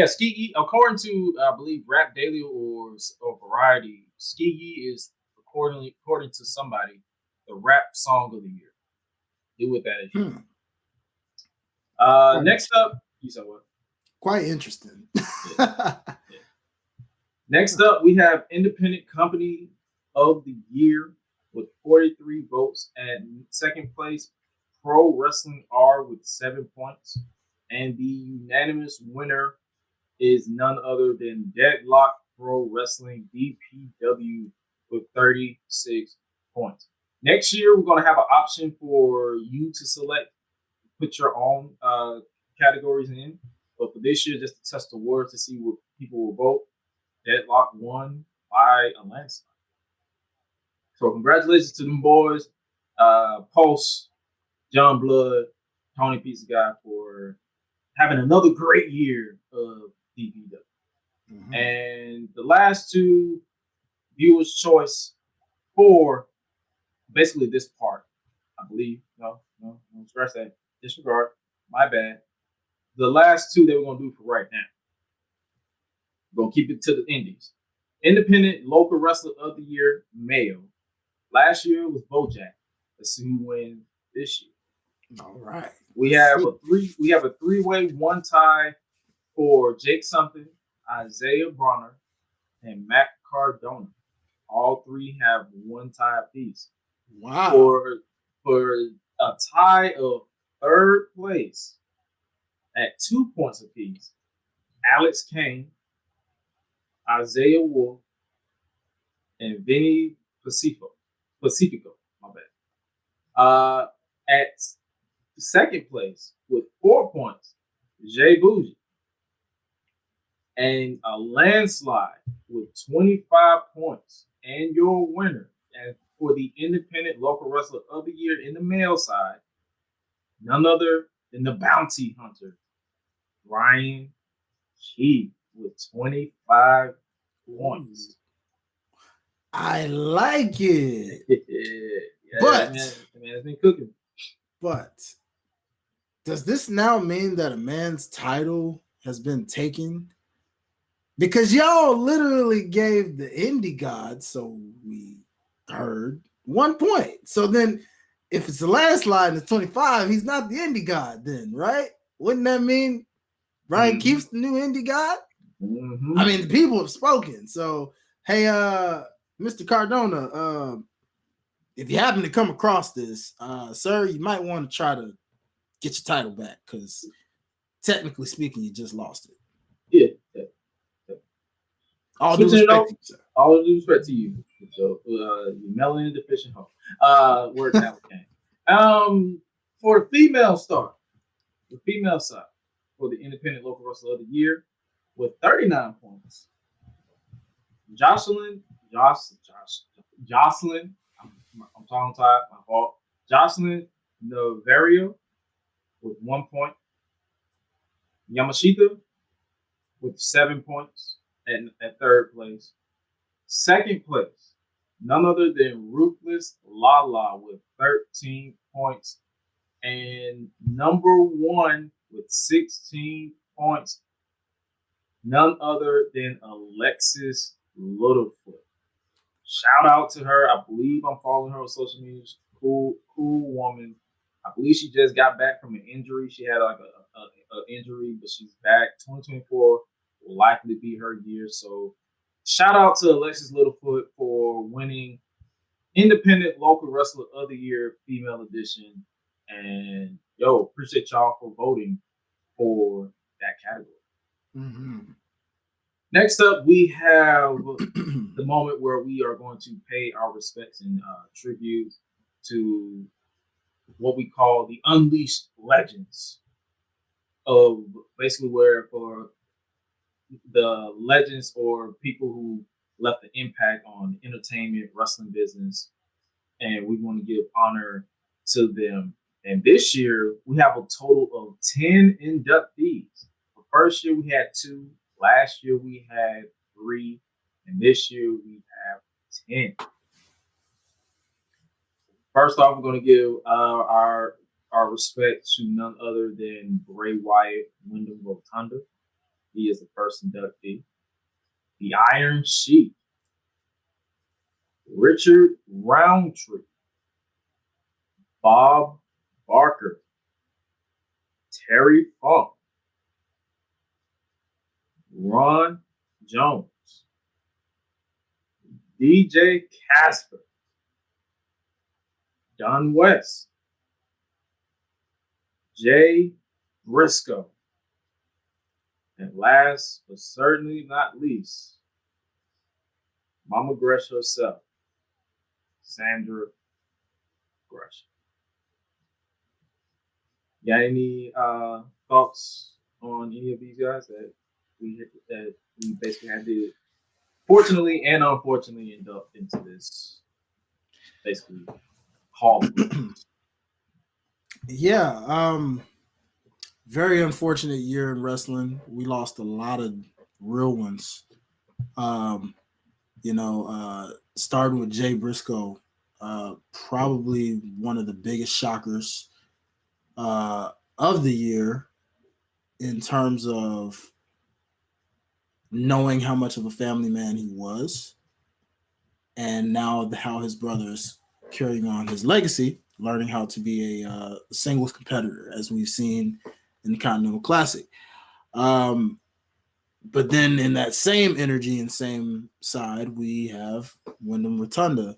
Ski Yee, according to I believe Rap Daily or Variety, Ski Yee is according to somebody the rap song of the year. Do with that as you. Next up, you said what? Quite interesting. Yeah. Next up, we have Independent Company of the Year with 43 votes. At second place, Pro Wrestling R with 7 points. And the unanimous winner is none other than Deadlock Pro Wrestling DPW with 36 points. Next year, we're going to have an option for you to select, put your own categories in. But for this year, just to test the words to see what people will vote, Deadlock won by a landslide. So congratulations to them boys, Pulse, John Blood, Tony Pizza Guy, for having another great year of DPW. Mm-hmm. And the last two, viewers' choice for basically this part, I believe. No, scratch that. Disregard. My bad. The last two that we're going to do for right now. We're going to keep it to the indies. Independent Local Wrestler of the Year, male. Last year was Bojack. Let's see who wins this year. All right. We have a three-way one tie for Jake Something, Isaiah Bronner, and Matt Cardona. All three have one tie apiece. Wow. For a tie of third place at 2 points apiece, Alex Kane, Isaiah Wolf, and Vinny Pacifico. My bad. At second place with 4 points, Jay Bougie. And a landslide with 25 points. And your winner, and for the independent local wrestler of the year in the male side, none other than the bounty hunter, Ryan Keith, with 25 points. I like it. Yeah, But man has been cooking. But does this now mean that a man's title has been taken? Because y'all literally gave the indie god, so we heard, 1 point. So then if it's the landslide and it's 25, he's not the indie god then, right? Wouldn't that mean Ryan Keefe's the new indie god? Mm-hmm. I mean, the people have spoken. So, hey, Mr. Cardona, if you happen to come across this, sir, you might want to try to get your title back because technically speaking, you just lost it. Yeah. All due respect to you, sir. All due respect to you. So, you melanin deficient hoe. Word Alex Kane. For the female star, the female side, for the independent local wrestler of the year, with 39 points, Jocelyn. I'm tongue tied. My fault. Jocelyn Novario with 1 point. Yamashita with 7 points at third place. Second place, none other than Ruthless Lala with 13 points. And number one with 16 points, none other than Alexis Littlefoot. Shout out to her. I believe I'm following her on social media. She's a cool woman. I believe she just got back from an injury. She had like a injury, but she's back. 2024 will likely be her year. So shout out to Alexis Littlefoot for winning Independent Local Wrestler of the Year, female edition. And appreciate y'all for voting for that category. Mm-hmm. Next up, we have the moment where we are going to pay our respects and tribute to what we call the Unleashed Legends of basically where for the legends or people who left an impact on the entertainment wrestling business, and we want to give honor to them. And this year we have a total of 10 inductees. The first year we had 2, last year we had 3, and this year we have 10. First off, we're going to give our respect to none other than Bray Wyatt, Wyndham Rotunda. He is the first inductee. The Iron Sheik, Richard Roundtree, Bob Barker, Terry Funk, Ron Jones, DJ Casper, Don West, Jay Briscoe, and last but certainly not least, Mama Gresh herself, Sandra Gresh. Got any thoughts on any of these guys that we basically had to, fortunately and unfortunately, induct into this basically hall? Yeah, very unfortunate year in wrestling. We lost a lot of real ones. Starting with Jay Briscoe, probably one of the biggest shockers of the year in terms of knowing how much of a family man he was, and now how his brother's carrying on his legacy learning how to be a singles competitor, as we've seen in the Continental Classic. But then in that same energy and same side, we have Wyndham Rotunda,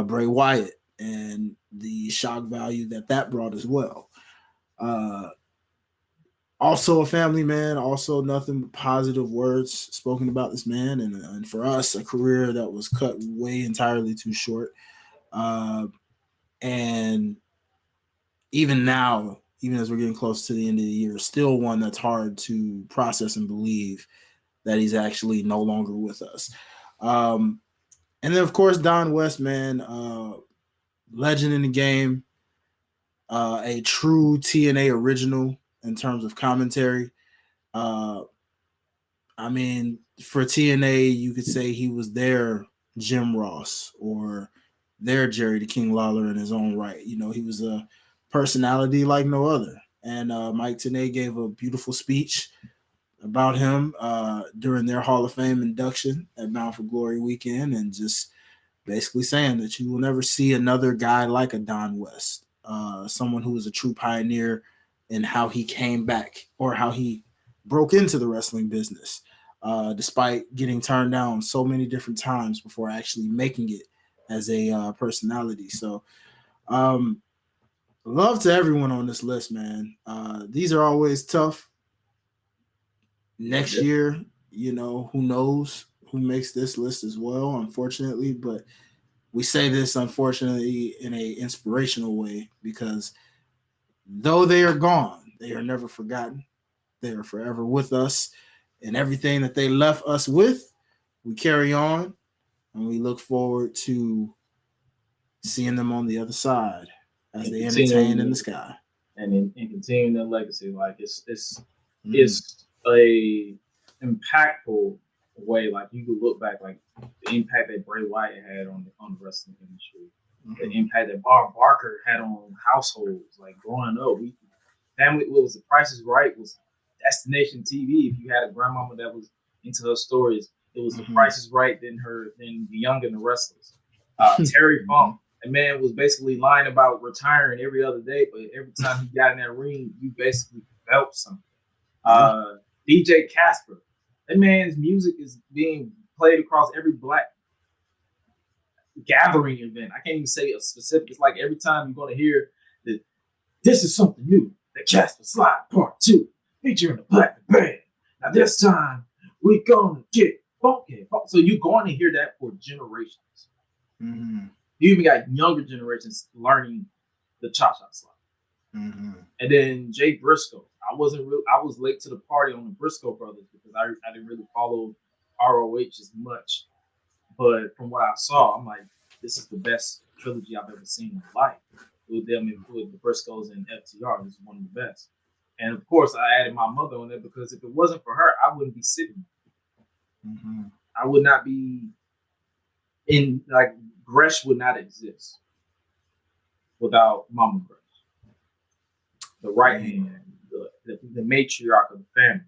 Bray Wyatt, and the shock value that brought as well. Also a family man, also nothing but positive words spoken about this man. And for us, a career that was cut way entirely too short. And even now, even as we're getting close to the end of the year, still one that's hard to process and believe that he's actually no longer with us. And then, of course, Don West, man, legend in the game, a true TNA original in terms of commentary. I mean, for TNA, you could say he was their Jim Ross or their Jerry the King Lawler in his own right. You know, he was a personality like no other. And Mike Tenay gave a beautiful speech about him during their Hall of Fame induction at Bound for Glory weekend, and just basically saying that you will never see another guy like a Don West, someone who was a true pioneer in how he came back or how he broke into the wrestling business, despite getting turned down so many different times before actually making it as a personality. So love to everyone on this list, man. These are always tough. Next year, you know, who knows who makes this list as well, unfortunately. But we say this, unfortunately, in a inspirational way, because though they are gone, they are never forgotten. They are forever with us. And everything that they left us with, we carry on, and we look forward to seeing them on the other side as they entertain in the sky. And continuing their legacy. Like it's a impactful way. Like you could look back, like the impact that Bray Wyatt had on the wrestling industry, the impact that Bob Barker had on households. Like growing up, family, what was The Price is Right was destination TV. If you had a grandmama that was into her stories, it was The Price is Right, then The Young and the Restless. Terry Funk, the man was basically lying about retiring every other day, but every time he got in that ring, you basically felt something. DJ Casper, that man's music is being played across every black gathering event. I can't even say a specific. It's like every time you're going to hear that this is something new, the Casper Slide Part 2, featuring the Black Band. Now this time, we're going to get funky. So you're going to hear that for generations. You even got younger generations learning the cha-cha slide. And then Jay Briscoe. I was late to the party on the Briscoe brothers because I didn't really follow ROH as much. But from what I saw, I'm like, this is the best trilogy I've ever seen in my life. With them and with the Briscoes and FTR, this is one of the best. And of course, I added my mother on there because if it wasn't for her, I wouldn't be sitting. I would not be in, like, Gresh would not exist without Mama Gresh. The right hand, the matriarch of the family.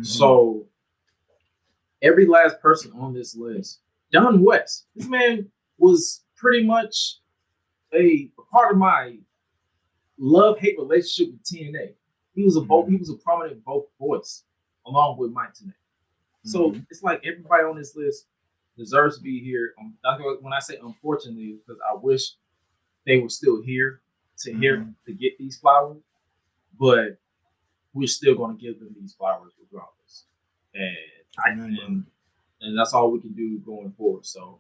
So every last person on this list, Don West, this man was pretty much a part of my love-hate relationship with TNA. He was a prominent vocal voice along with Mike Tenay. So it's like everybody on this list deserves to be here. When I say unfortunately, because I wish they were still here to get these flowers, but we're still going to give them these flowers regardless. And that's all we can do going forward. So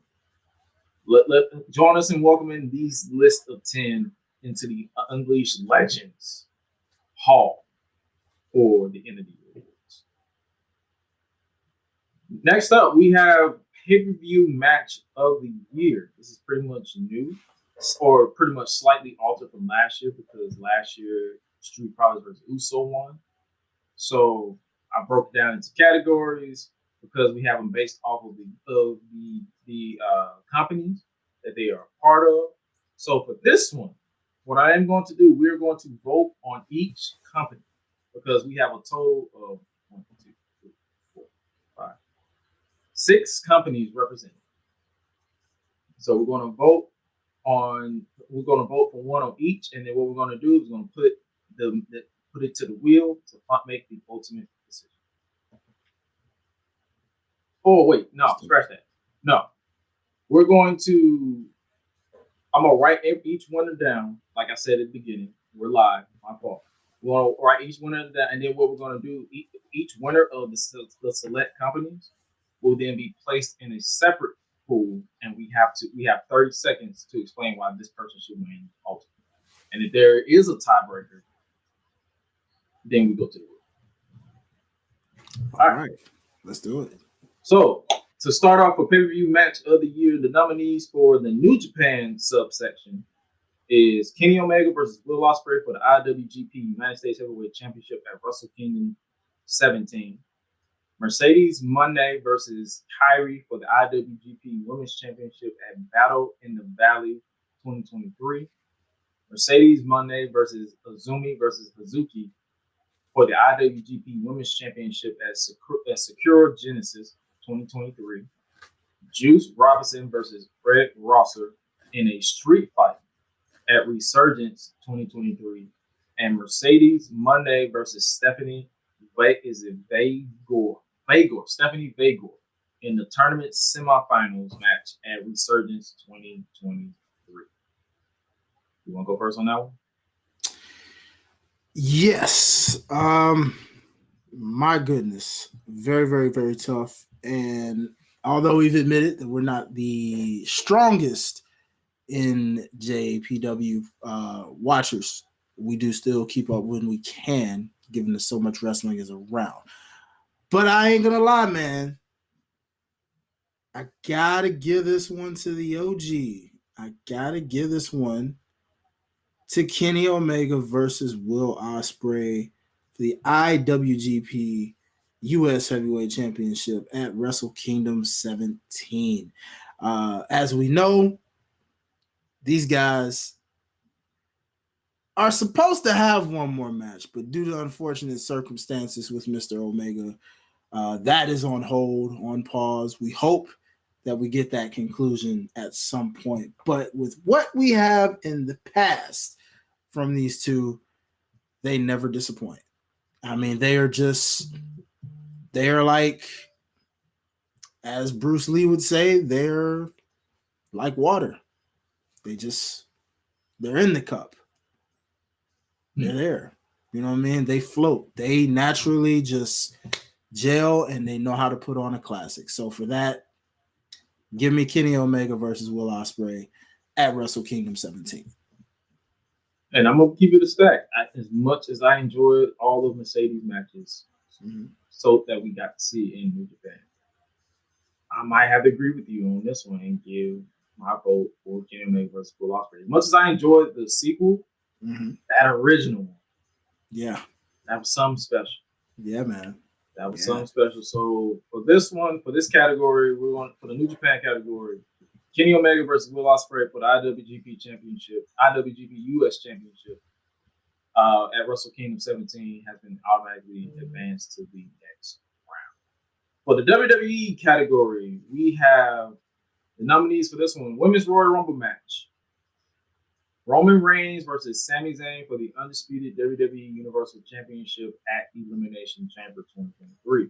let join us in welcoming these list of 10 into the Unleashed Legends Hall for the end of the year awards. Next up, we have pay-per-view match of the year. This is pretty much new, or pretty much slightly altered from last year, because last year Street Profits versus Uso won. So I broke it down into categories because we have them based off of the companies that they are a part of. So for this one, what I am going to do, we're going to vote on each company because we have a total of 1, 2, 3, 4, 5, 6 companies represented. So we're going to vote we're going to vote for one on each, and then what we're going to do is we're going to put it to the wheel to make the ultimate decision. Oh wait, no, scratch that. No, we're going to. I'm gonna write each winner down. Like I said at the beginning, we're live. My fault. We're gonna write each winner down, and then what we're gonna do, each winner of the select companies will then be placed in a separate pool, and we have 30 seconds to explain why this person should win ultimately. And if there is a tiebreaker, then we go to the wheel. All right, let's do it. So to start off a pay-per-view match of the year, the nominees for the New Japan subsection is Kenny Omega versus Will Ospreay for the IWGP United States Heavyweight Championship at Wrestle Kingdom 17. Mercedes Moné versus Kairi for the IWGP Women's Championship at Battle in the Valley 2023. Mercedes Moné versus Azumi versus Hazuki for the IWGP Women's Championship at Sakura Genesis 2023. Juice Robinson versus Fred Rosser in a street fight at Resurgence 2023. And Mercedes Moné versus Stephanie Vagor in the tournament semifinals match at Resurgence 2023. You want to go first on that one? Yes. My goodness. Very, very, very tough. And although we've admitted that we're not the strongest in JPW watchers, we do still keep up when we can, given that so much wrestling is around. But I ain't gonna lie, man. I gotta give this one to the OG. I gotta give this one to Kenny Omega versus Will Ospreay for the IWGP U.S. Heavyweight Championship at Wrestle Kingdom 17. As we know, these guys are supposed to have one more match, but due to unfortunate circumstances with Mr. Omega, that is on hold, on pause. We hope that we get that conclusion at some point. But with what we have in the past from these two, they never disappoint. I mean, they are like, as Bruce Lee would say, they're like water. They're in the cup. They're there. You know what I mean? They float. They naturally just gel, and they know how to put on a classic. So for that, give me Kenny Omega versus Will Ospreay at Wrestle Kingdom 17. And I'm going to keep it a stack. As much as I enjoyed all of Mercedes matches, so that we got to see in New Japan, I might have to agree with you on this one and give my vote for Kenny Omega versus Will Ospreay. As much as I enjoyed the sequel, that original one, yeah, that was something special. Yeah, man, that was something special. So for this one, for this category, we're going for the New Japan category. Kenny Omega versus Will Ospreay for the IWGP Championship, IWGP US Championship at Wrestle Kingdom 17 has been automatically advanced to the next round. For the WWE category, we have the nominees for this one: Women's Royal Rumble match. Roman Reigns versus Sami Zayn for the Undisputed WWE Universal Championship at Elimination Chamber 2023.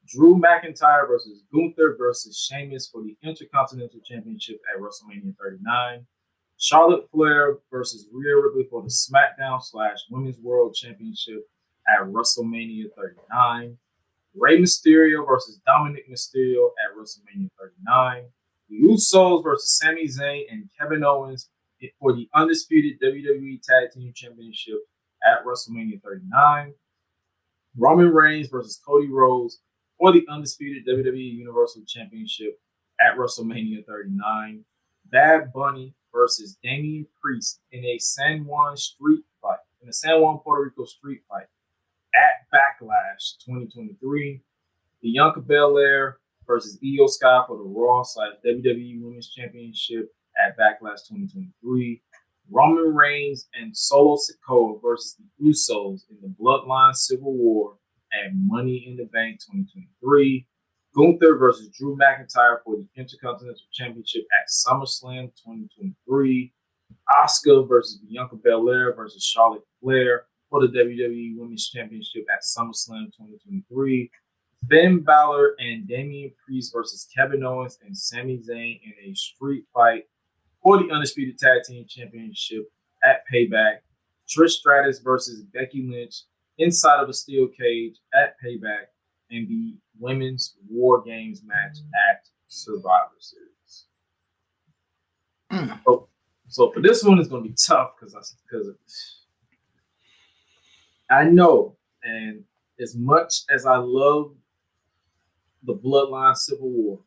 Drew McIntyre versus Gunther versus Sheamus for the Intercontinental Championship at WrestleMania 39. Charlotte Flair versus Rhea Ripley for the SmackDown/Women's World Championship at WrestleMania 39. Rey Mysterio versus Dominic Mysterio at WrestleMania 39. The Usos versus Sami Zayn and Kevin Owens for the Undisputed WWE Tag Team Championship at WrestleMania 39. Roman Reigns versus Cody Rhodes for the Undisputed WWE Universal Championship at WrestleMania 39. Bad Bunny versus Damian Priest in a San Juan, Puerto Rico street fight at Backlash 2023. Bianca Belair versus Io Sky for the Raw/WWE Women's Championship at Backlash 2023. Roman Reigns and Solo Sikoa versus the Usos in the Bloodline Civil War at Money in the Bank 2023. Gunther versus Drew McIntyre for the Intercontinental Championship at SummerSlam 2023. Asuka versus Bianca Belair versus Charlotte Flair for the WWE Women's Championship at SummerSlam 2023. Finn Balor and Damian Priest versus Kevin Owens and Sami Zayn in a street fight for the Undisputed Tag Team Championship at Payback. Trish Stratus versus Becky Lynch inside of a steel cage at Payback, and the Women's War Games match at Survivor Series. So for this one, it's going to be tough because I know, and as much as I love the Bloodline Civil War,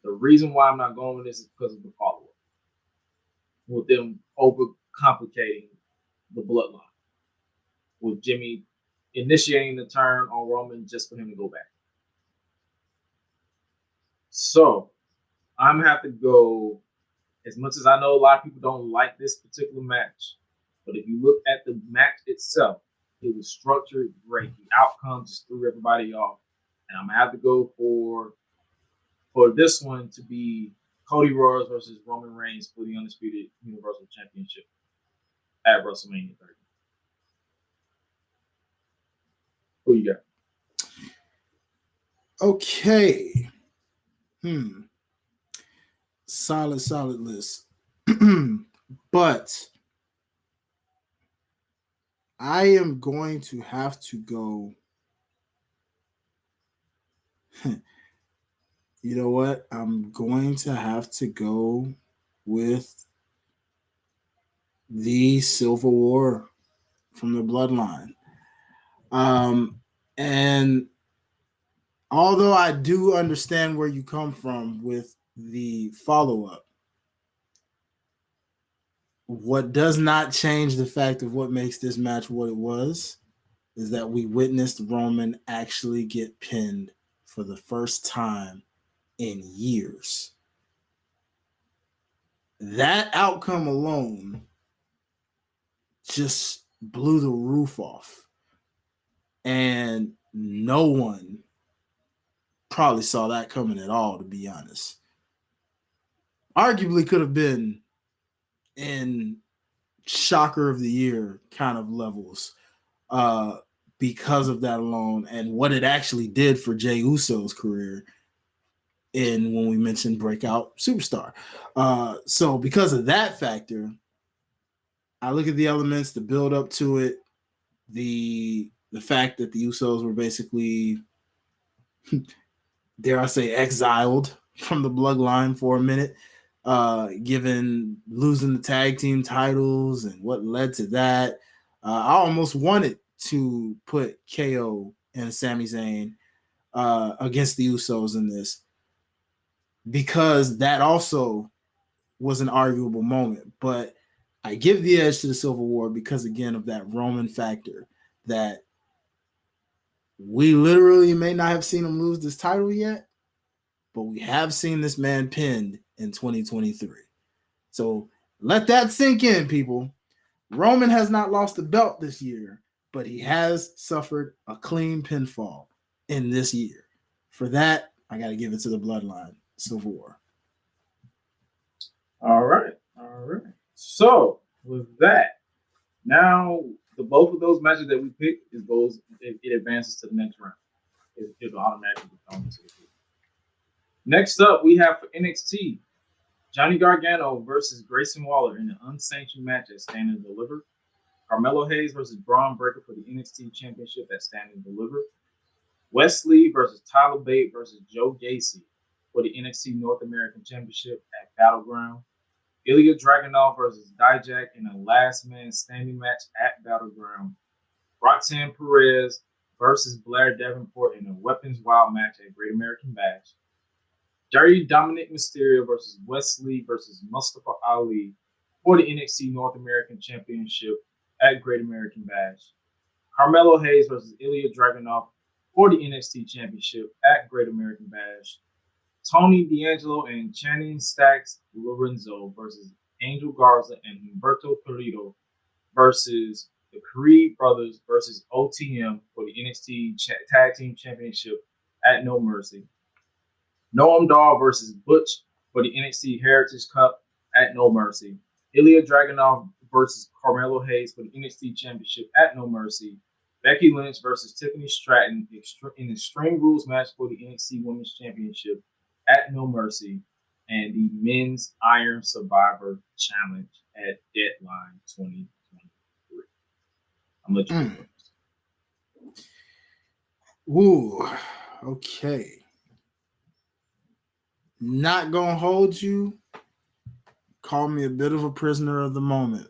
the reason why I'm not going with this is because of the follow-up, with them overcomplicating the Bloodline, with Jimmy initiating the turn on Roman just for him to go back. So I'm gonna have to go. As much as I know a lot of people don't like this particular match, but if you look at the match itself, it was structured great. The outcome just threw everybody off. And I'm going to have to go for this one to be Cody Rhodes versus Roman Reigns for the Undisputed Universal Championship at WrestleMania 30. Who you got? Okay. Solid list. But I am going to have to go. You know what? I'm going to have to go with the Civil War from the Bloodline. And although I do understand where you come from with the follow-up, what does not change the fact of what makes this match what it was is that we witnessed Roman actually get pinned for the first time in years. That outcome alone just blew the roof off. And no one probably saw that coming at all, to be honest. Arguably could have been in shocker of the year kind of levels because of that alone and what it actually did for Jey Uso's career in when we mentioned breakout superstar. So because of that factor, I look at the elements, the build up to it, the fact that the Usos were basically, dare I say, exiled from the bloodline for a minute, given losing the tag team titles and what led to that. I almost wanted to put KO and Sami Zayn against the Usos in this because that also was an arguable moment. But I give the edge to the Civil War because, again, of that Roman factor that we literally may not have seen him lose this title yet, but we have seen this man pinned in 2023. So let that sink in, people. Roman has not lost the belt this year, but he has suffered a clean pinfall in this year. For that, I got to give it to the Bloodline Civil War. All right. So with that, now the both of those matches that we picked it advances to the next round. It'll automatically become to the field. Next up, we have for NXT, Johnny Gargano versus Grayson Waller in an unsanctioned match at Stand and Deliver. Carmelo Hayes versus Braun Breaker for the NXT Championship at Stand and Deliver. Wesley versus Tyler Bate versus Joe Gacy for the NXT North American Championship at Battleground. Ilya Dragunov versus Dijak in a last man standing match at Battleground. Roxanne Perez versus Blair Davenport in a Weapons Wild match at Great American Bash. Dirty Dominic Mysterio versus Wesley versus Mustafa Ali for the NXT North American Championship at Great American Bash. Carmelo Hayes versus Ilya Dragunov for the NXT Championship at Great American Bash. Tony D'Angelo and Channing Stacks Lorenzo versus Angel Garza and Humberto Carrillo versus the Creed Brothers versus OTM for the NXT Tag Team Championship at No Mercy. Noam Dar versus Butch for the NXT Heritage Cup at No Mercy. Ilya Dragunov versus Carmelo Hayes for the NXT Championship at No Mercy. Becky Lynch versus Tiffany Stratton in Extreme Rules match for the NXT Women's Championship at No Mercy. And the Men's Iron Survivor Challenge at Deadline 2023. I'm going to let you go first. Ooh, okay. Not gonna hold you. Call me a bit of a prisoner of the moment.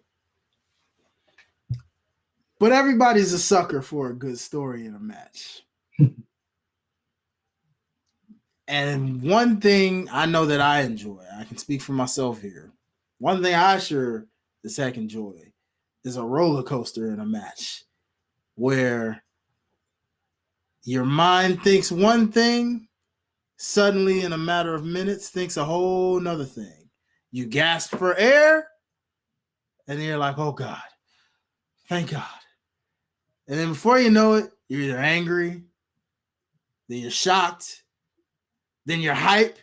But everybody's a sucker for a good story in a match. And one thing I know that I enjoy, I can speak for myself here. One thing I sure as heck enjoy is a roller coaster in a match where your mind thinks one thing, suddenly in a matter of minutes thinks a whole nother thing. You gasp for air, and then you're like, oh God, thank God. And then before you know it, you're either angry, then you're shocked, then you're hype,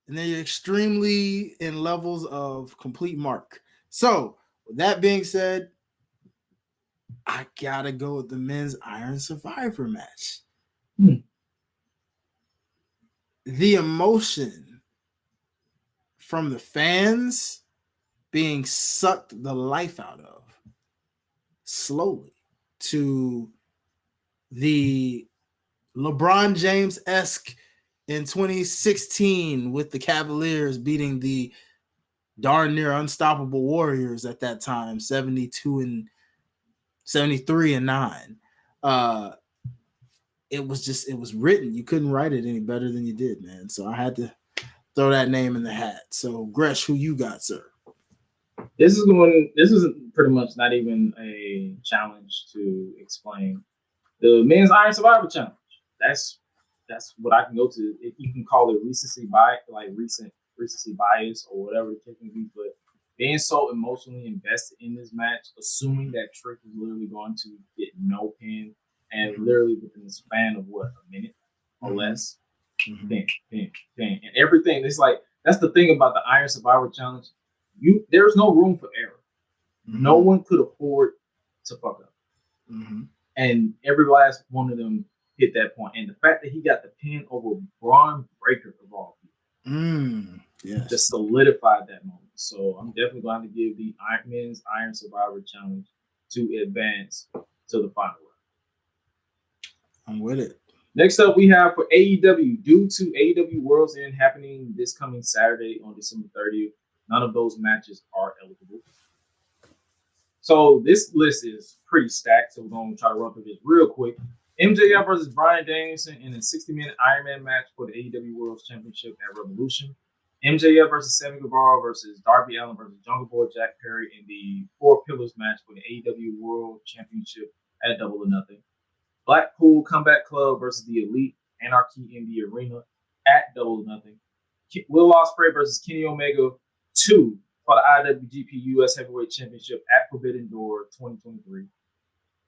and then you're extremely in levels of complete mark. So, with that being said, I gotta go with the Men's Iron Survivor match. The emotion from the fans being sucked the life out of slowly to the LeBron James-esque in 2016 with the Cavaliers beating the darn near unstoppable Warriors at that time, 72 and 73 and 9. It was written. You couldn't write it any better than you did, man. So I had to throw that name in the hat. So Gresh, who you got, sir? This is pretty much not even a challenge to explain. The Men's Iron Survivor Challenge. That's what I can go to. If you can call it recency bias, like recency bias or whatever the case may be, but being so emotionally invested in this match, assuming that Trick is literally going to get no pin and literally within the span of what, a minute or less, pin. And everything. It's like, that's the thing about the Iron Survivor Challenge. There's no room for error. No one could afford to fuck up. And every last one of them hit that point. And the fact that he got the pin over Braun Breaker of all people just solidified that moment. So I'm definitely going to give the Men's Iron Survivor Challenge to advance to the final round. I'm with it. Next up, we have for AEW, due to AEW World's End happening this coming Saturday on December 30th, none of those matches are eligible. So this list is pretty stacked, so we're going to try to run through this real quick. MJF versus Bryan Danielson in a 60-minute Iron Man match for the AEW World Championship at Revolution. MJF versus Sammy Guevara versus Darby Allin versus Jungle Boy Jack Perry in the Four Pillars match for the AEW World Championship at Double or Nothing. Blackpool Combat Club versus the Elite Anarchy in the Arena at Double or Nothing. Will Ospreay versus Kenny Omega 2 for the IWGP US Heavyweight Championship at Forbidden Door 2023.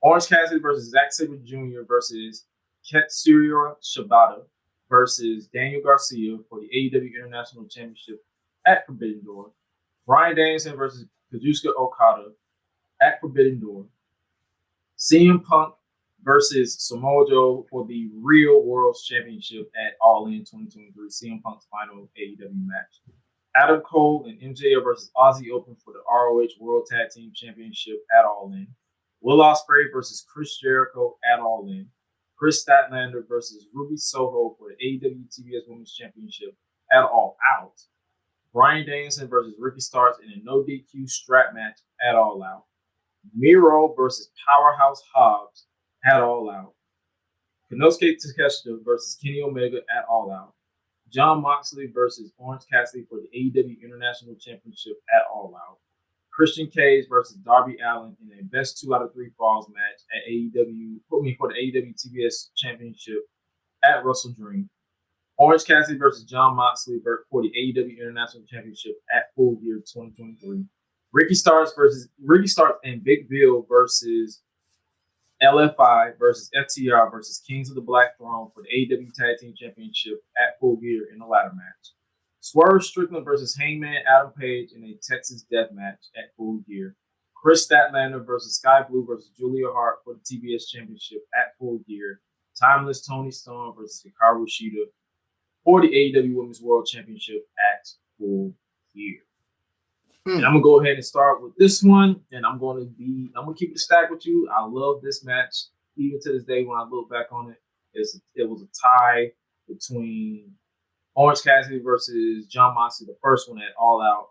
Orange Cassidy versus Zack Sabre Jr. versus Katsuyori Shibata versus Daniel Garcia for the AEW International Championship at Forbidden Door. Bryan Danielson versus Kazuchika Okada at Forbidden Door. CM Punk versus Samoa Joe for the Real World Championship at All In 2023. CM Punk's final AEW match. Adam Cole and MJF versus Aussie Open for the ROH World Tag Team Championship at All In. Will Ospreay versus Chris Jericho at All In. Chris Statlander versus Ruby Soho for the AEW TBS Women's Championship at All Out. Bryan Danielson versus Ricky Starks in a no DQ strap match at All Out. Miro versus Powerhouse Hobbs at All Out. Konosuke Takeshita versus Kenny Omega at All Out. Jon Moxley versus Orange Cassidy for the AEW International Championship at All Out. Christian Cage versus Darby Allin in a best 2 out of 3 falls match at for the AEW TBS Championship at Wrestle Dream. Orange Cassidy versus Jon Moxley for the AEW International Championship at Full Gear 2023. Ricky Starks and Big Bill versus LFI versus FTR versus Kings of the Black Throne for the AEW Tag Team Championship at Full Gear in a ladder match. Swerve Strickland versus Hangman Adam Page in a Texas Death Match at Full Gear. Chris Statlander versus Sky Blue versus Julia Hart for the TBS Championship at Full Gear. Timeless Tony Storm versus Hikaru Shida for the AEW Women's World Championship at Full Gear. And I'm gonna go ahead and start with this one, and I'm gonna keep it stacked with you. I love this match, even to this day. When I look back on it, it was a tie between Orange Cassidy versus John Moxley, the first one at All Out,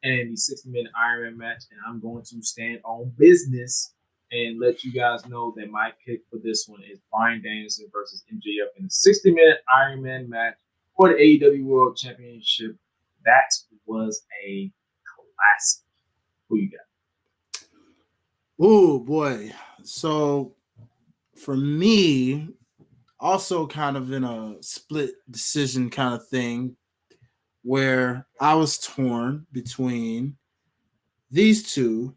and the 60-minute Iron Man match. And I'm going to stand on business and let you guys know that my pick for this one is Bryan Danielson versus MJF in the 60-minute Iron Man match for the AEW World Championship. That was a classic. Who you got? Oh boy. So for me, also kind of in a split decision kind of thing, where I was torn between these two,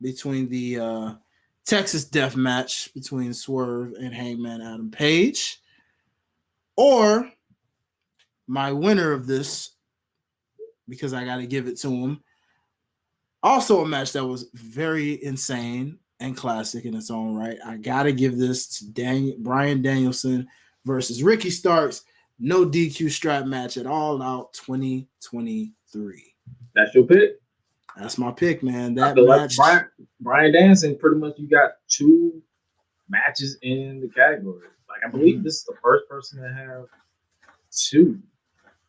between the Texas Death Match between Swerve and Hangman Adam Page, or my winner of this, because I got to give it to him, also a match that was very insane and classic in its own right. I got to give this to Bryan Danielson versus Ricky Starks. No DQ strap match at All Out 2023. That's your pick? That's my pick, man. That match. Like Bryan Danielson, pretty much you got two matches in the category. Like, I believe this is the first person to have two.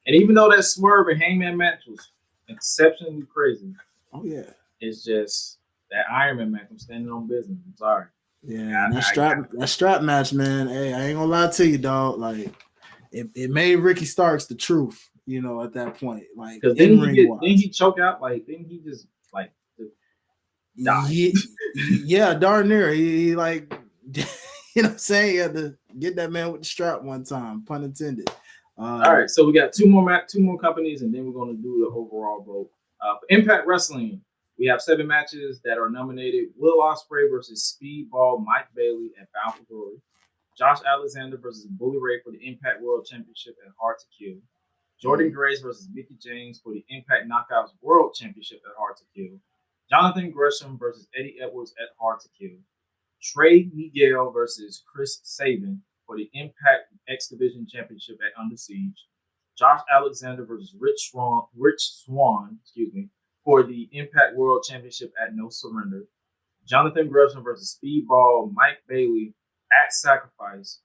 And even though that Swerve and Hangman match was exceptionally crazy, oh yeah, it's just that Iron Man match. I'm standing on business. I'm sorry. Yeah, that strap match, man. Hey, I ain't gonna lie to you, dog. Like, it made Ricky Starks the truth, you know, at that point. Like, because then he choke out. Like, then he just like die. Yeah, darn near. He like, you know what I'm saying? He had to get that man with the strap one time, pun intended. All right, so we got two more companies, and then we're going to do the overall vote. For Impact Wrestling, we have 7 matches that are nominated: Will Ospreay versus Speedball Mike Bailey at Bound for Glory, Josh Alexander versus Bully Ray for the Impact World Championship at Hard to Kill, Jordan Grace versus Mickie James for the Impact Knockouts World Championship at Hard to Kill, Jonathan Gresham versus Eddie Edwards at Hard to Kill, Trey Miguel versus Chris Sabin for the Impact X Division Championship at Under Siege, Josh Alexander versus Rich Swann, for the Impact World Championship at No Surrender, Jonathan Gresham versus Speedball Mike Bailey at Sacrifice,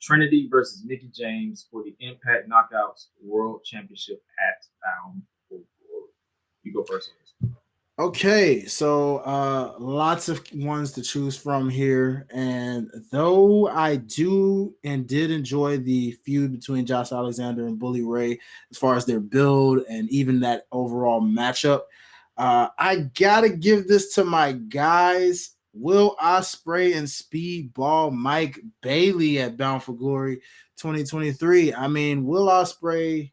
Trinity versus Mickie James for the Impact Knockouts World Championship at Bound for Glory. You go first on this one. Okay, so lots of ones to choose from here. And though I did enjoy the feud between Josh Alexander and Bully Ray as far as their build and even that overall matchup, I gotta give this to my guys, Will Ospreay and Speedball Mike Bailey at Bound for Glory 2023. I mean, Will Ospreay,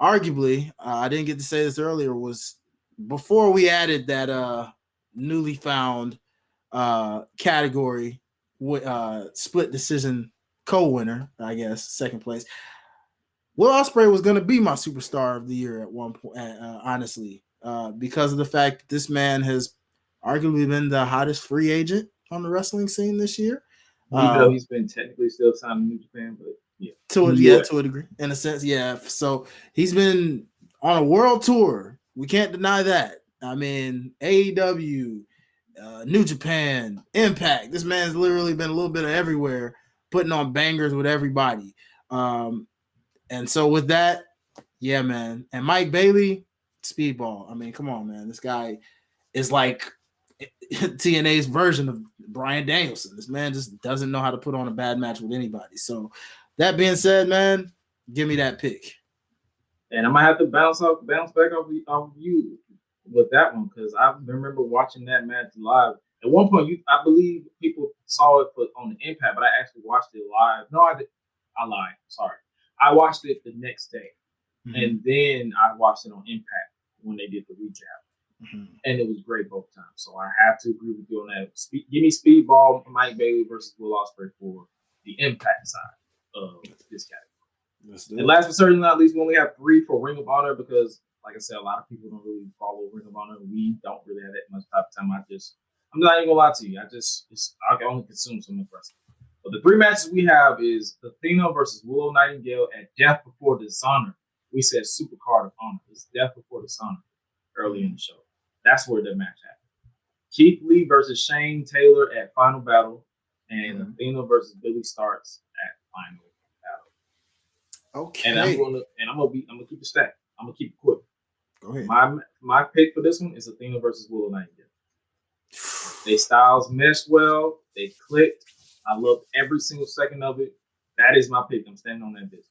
arguably, I didn't get to say this earlier, was before we added that newly found category split decision co-winner, I guess, second place. Will Ospreay was going to be my superstar of the year at one point, honestly, because of the fact that this man has arguably been the hottest free agent on the wrestling scene this year. Even though he's been technically still signed in New Japan, but yeah. To a degree, in a sense, yeah. So he's been on a world tour. We can't deny that. I mean, AEW, New Japan, Impact. This man's literally been a little bit of everywhere, putting on bangers with everybody. And so with that, yeah, man. And Mike Bailey, Speedball. I mean, come on, man. This guy is like TNA's version of Bryan Danielson. This man just doesn't know how to put on a bad match with anybody. So that being said, man, give me that pick. And I might have to bounce back off you with that one, because I remember watching that match live. At one point, I believe people saw it on the Impact, but I actually watched it live. No, I lied. Sorry. I watched it the next day, and then I watched it on Impact when they did the recap. and it was great both times. So I have to agree with you on that. Give me Speedball, Mike Bailey versus Will Ospreay for the Impact side of this category. And last but certainly not least, we only have 3 for Ring of Honor because, like I said, a lot of people don't really follow Ring of Honor. We don't really have that much type of time. I'm not even gonna lie to you. I can only consume so much wrestling. But the 3 matches we have is Athena versus Willow Nightingale at Death Before Dishonor. We said Super Card of Honor. It's Death Before Dishonor early in the show. That's where the match happened. Keith Lee versus Shane Taylor at Final Battle, and Athena versus Billy Starks at Final Battle. Okay. And I'm gonna keep it stacked. I'm gonna keep it quick. Go ahead. My pick for this one is Athena versus Willow Nightingale. They styles meshed well. They clicked. I loved every single second of it. That is my pick. I'm standing on that business.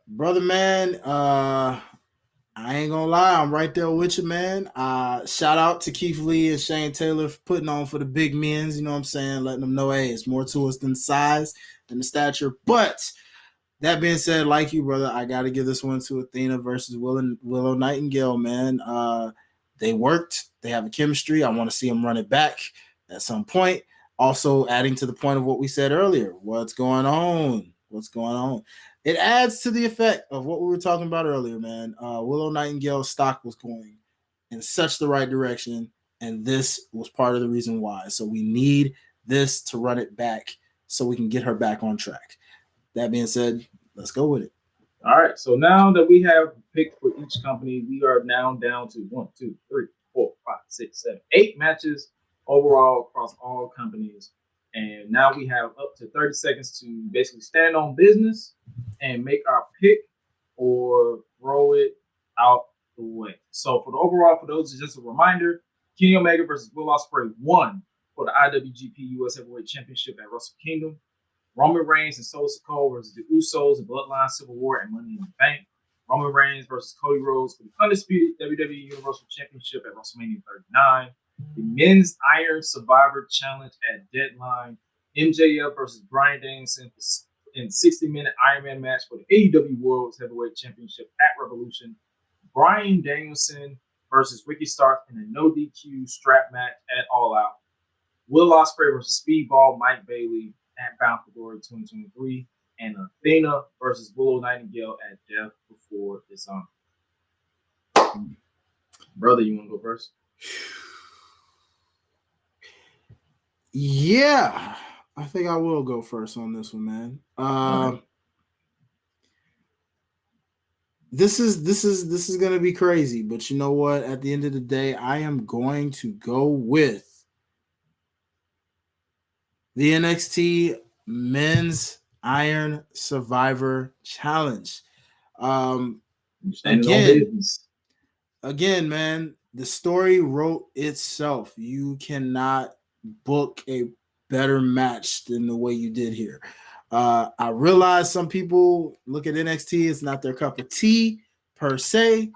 Brother, man, I ain't gonna lie. I'm right there with you, man. Shout out to Keith Lee and Shane Taylor for putting on for the big men's. You know what I'm saying? Letting them know, hey, it's more to us than the size and the stature. But that being said, like you, brother, I got to give this one to Athena versus Willow Nightingale, man. They worked. They have a chemistry. I want to see them run it back at some point. Also, adding to the point of what we said earlier, what's going on? It adds to the effect of what we were talking about earlier, man. Willow Nightingale's stock was going in such the right direction, and this was part of the reason why. So we need this to run it back so we can get her back on track. That being said, let's go with it. All right. So now that we have picked for each company, we are now down to 1, 2, 3, 4, 5, 6, 7, 8 matches overall across all companies. And now we have up to 30 seconds to basically stand on business and make our pick or throw it out the way. So for the overall, for those, it's just a reminder, Kenny Omega versus Will Ospreay won for the IWGP US Heavyweight Championship at Wrestle Kingdom. Roman Reigns and Solo Sikoa versus the Usos, the Bloodline Civil War, and Money in the Bank. Roman Reigns versus Cody Rhodes for the Undisputed WWE Universal Championship at WrestleMania 39. The Men's Iron Survivor Challenge at Deadline. MJF versus Bryan Danielson in 60-minute Iron Man match for the AEW World Heavyweight Championship at Revolution. Bryan Danielson versus Ricky Starks in a no DQ strap match at All Out. Will Ospreay versus Speedball Mike Bailey at Bound for Glory 2023. And Athena versus Willow Nightingale at Death Before Dishonor. Brother, you want to go first? Yeah, I think I will go first on this one, man. Okay. This is gonna be crazy, but you know what? At the end of the day, I am going to go with the NXT Men's Iron Survivor Challenge. Again, man, the story wrote itself. You cannot book a better match than the way you did here. I realize some people look at NXT, it's not their cup of tea per se,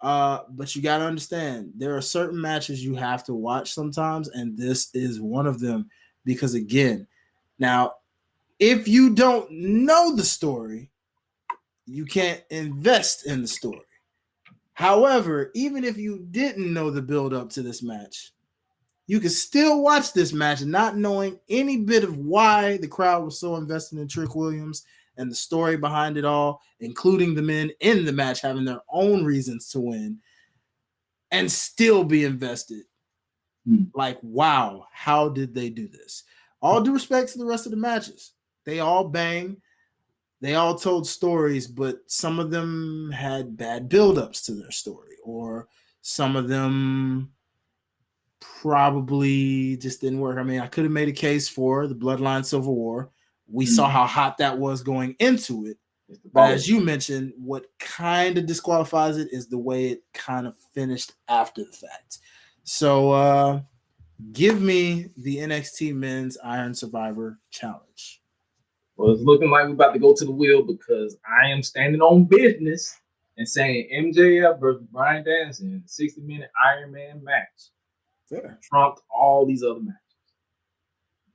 but you got to understand there are certain matches you have to watch sometimes, and this is one of them because, again, now, if you don't know the story, you can't invest in the story. However, even if you didn't know the build up to this match, you can still watch this match not knowing any bit of why the crowd was so invested in Trick Williams and the story behind it all, including the men in the match having their own reasons to win, and still be invested. Like, wow, how did they do this? All due respect to the rest of the matches. They all bang. They all told stories, but some of them had bad buildups to their story, or some of them probably just didn't work. I mean, I could have made a case for the Bloodline Civil War. We saw how hot that was going into it. But as you mentioned, what kind of disqualifies it is the way it kind of finished after the fact. So give me the NXT Men's Iron Survivor Challenge. Well, it's looking like we're about to go to the wheel because I am standing on business and saying MJF versus Bryan Danielson, 60-minute Iron Man match. Fair. Trumped all these other matches.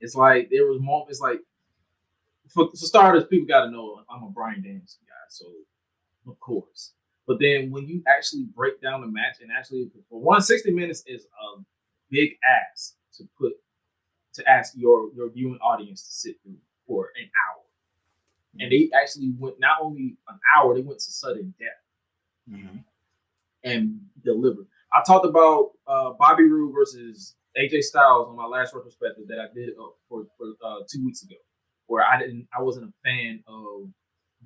It's like there was moments like, for starters, people got to know I'm a Bryan Danielson guy, so of course. But then when you actually break down the match and actually for 160 minutes is a big ass to ask your viewing audience to sit through for an hour. And they actually went not only an hour, they went to sudden death and delivered. I talked about Bobby Roode versus AJ Styles on my last retrospective that I did for 2 weeks ago, where I wasn't a fan of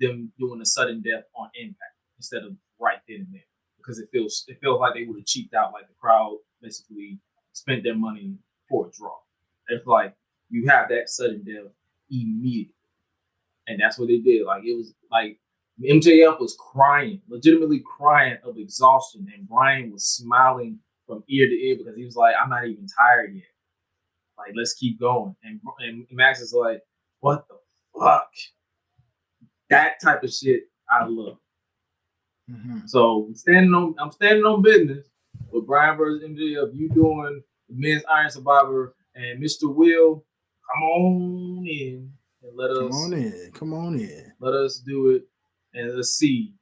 them doing a sudden death on Impact instead of right then and there, because it feels like they would have cheaped out, like the crowd basically spent their money for a draw. It's like you have that sudden death immediately, and that's what they did. Like it was like MJF was crying, legitimately crying of exhaustion, and Brian was smiling from ear to ear because he was like, "I'm not even tired yet. Like, let's keep going." And Max is like, "What the fuck?" That type of shit I love. So I'm standing on business with Brian versus MJF. You doing the men's Iron Survivor, and Mr. Will, come on in and let us come on in. Let us do it, and let's see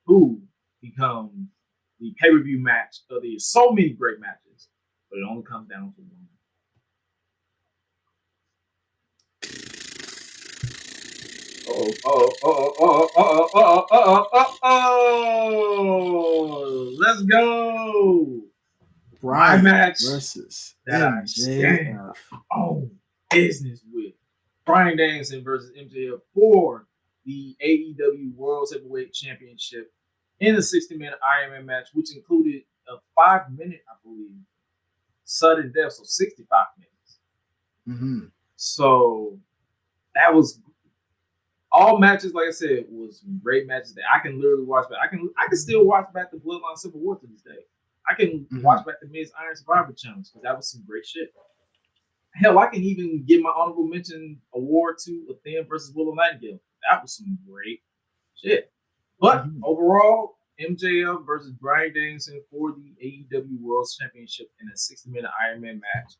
who becomes the pay-per-view match of the year. So many great matches, but it only comes down to one. Let's go. Brian My match versus that I stand on business with. Bryan Danielson versus MJF for the AEW World Heavyweight Championship in a 60-minute Iron Man match, which included a 5-minute, I believe, sudden death, so 65 minutes. So that was all matches, like I said, was great matches that I can literally watch back. I can still watch back the Bloodline Civil War to this day. I can watch back the Miz Iron Survivor Challenge because that was some great shit. Hell, I can even give my honorable mention award to Athena versus Willow Nightingale. That was some great shit. But overall, MJF versus Bryan Danielson for the AEW World Championship in a 60-minute Iron Man match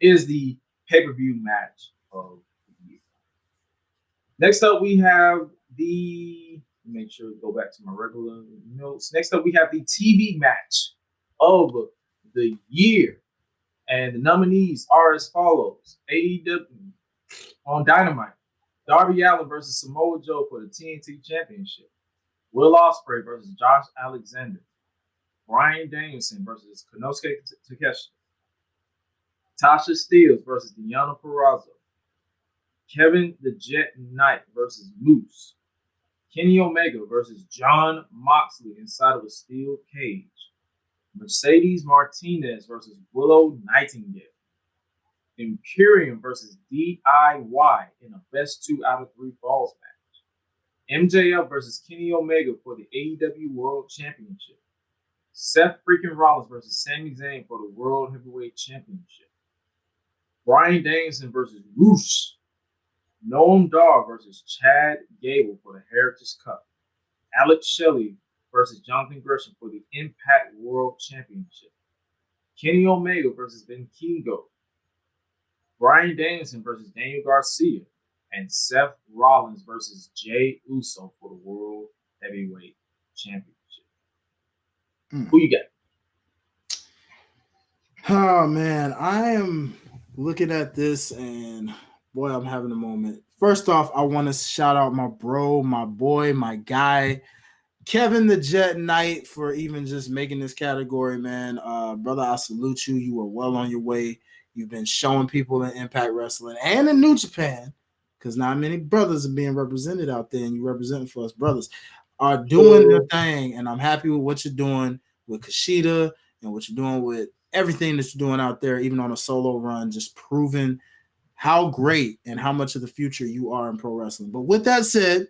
is the pay-per-view match of the year. Next up, we have make sure to go back to my regular notes. Next up, we have the TV match of the year. And the nominees are as follows. AEW on Dynamite, Darby Allin versus Samoa Joe for the TNT Championship. Will Ospreay versus Josh Alexander. Bryan Danielson versus Konosuke Takeshita. Tasha Steelz versus Deonna Purrazzo. Kevin the Jet Knight versus Moose. Kenny Omega versus Jon Moxley inside of a steel cage. Mercedes Martinez versus Willow Nightingale. Imperium versus DIY in a best 2 out of 3 falls match. MJF versus Kenny Omega for the AEW World Championship. Seth freaking Rollins versus Sami Zayn for the World Heavyweight Championship. Bryan Danielson versus Roosh. Noam Dar versus Chad Gable for the Heritage Cup. Alex Shelley versus Jonathan Gresham for the Impact World Championship. Kenny Omega versus Ben Kingo. Bryan Danielson versus Daniel Garcia. And Seth Rollins versus Jey Uso for the World Heavyweight Championship. Who you got? Oh, man. I am looking at this and, boy, I'm having a moment. First off, I want to shout out my bro, my boy, my guy, Kevin the Jet Knight, for even just making this category, man. Brother, I salute you. You are well on your way. You've been showing people in Impact Wrestling and in New Japan, because not many brothers are being represented out there, and you representing for us brothers, are doing their thing, and I'm happy with what you're doing with Kushida and what you're doing with everything that you're doing out there, even on a solo run, just proving how great and how much of the future you are in pro wrestling. But with that said,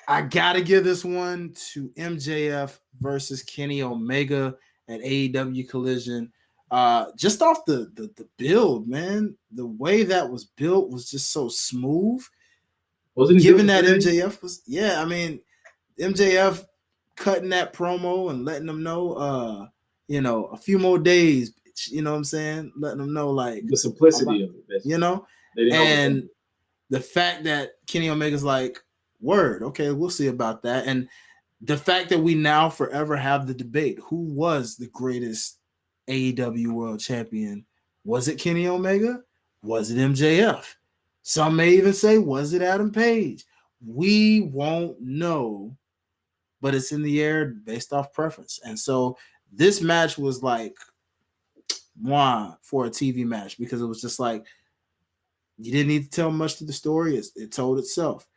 I got to give this one to MJF versus Kenny Omega at AEW Collision. Just off the build, man. The way that was built was just so smooth. Wasn't he given that MJF was, I mean, MJF cutting that promo and letting them know, a few more days, you know what I'm saying? Letting them know, like, the simplicity of it, basically. You know? And the fact that Kenny Omega's like, word, okay, we'll see about that. And the fact that we now forever have the debate, who was the greatest AEW World Champion? Was it Kenny Omega? Was it MJF? Some may even say, was it Adam Page? We won't know, but it's in the air based off preference. And so this match was like, mwah, for a TV match, because it was just like, you didn't need to tell much to the story. It told itself.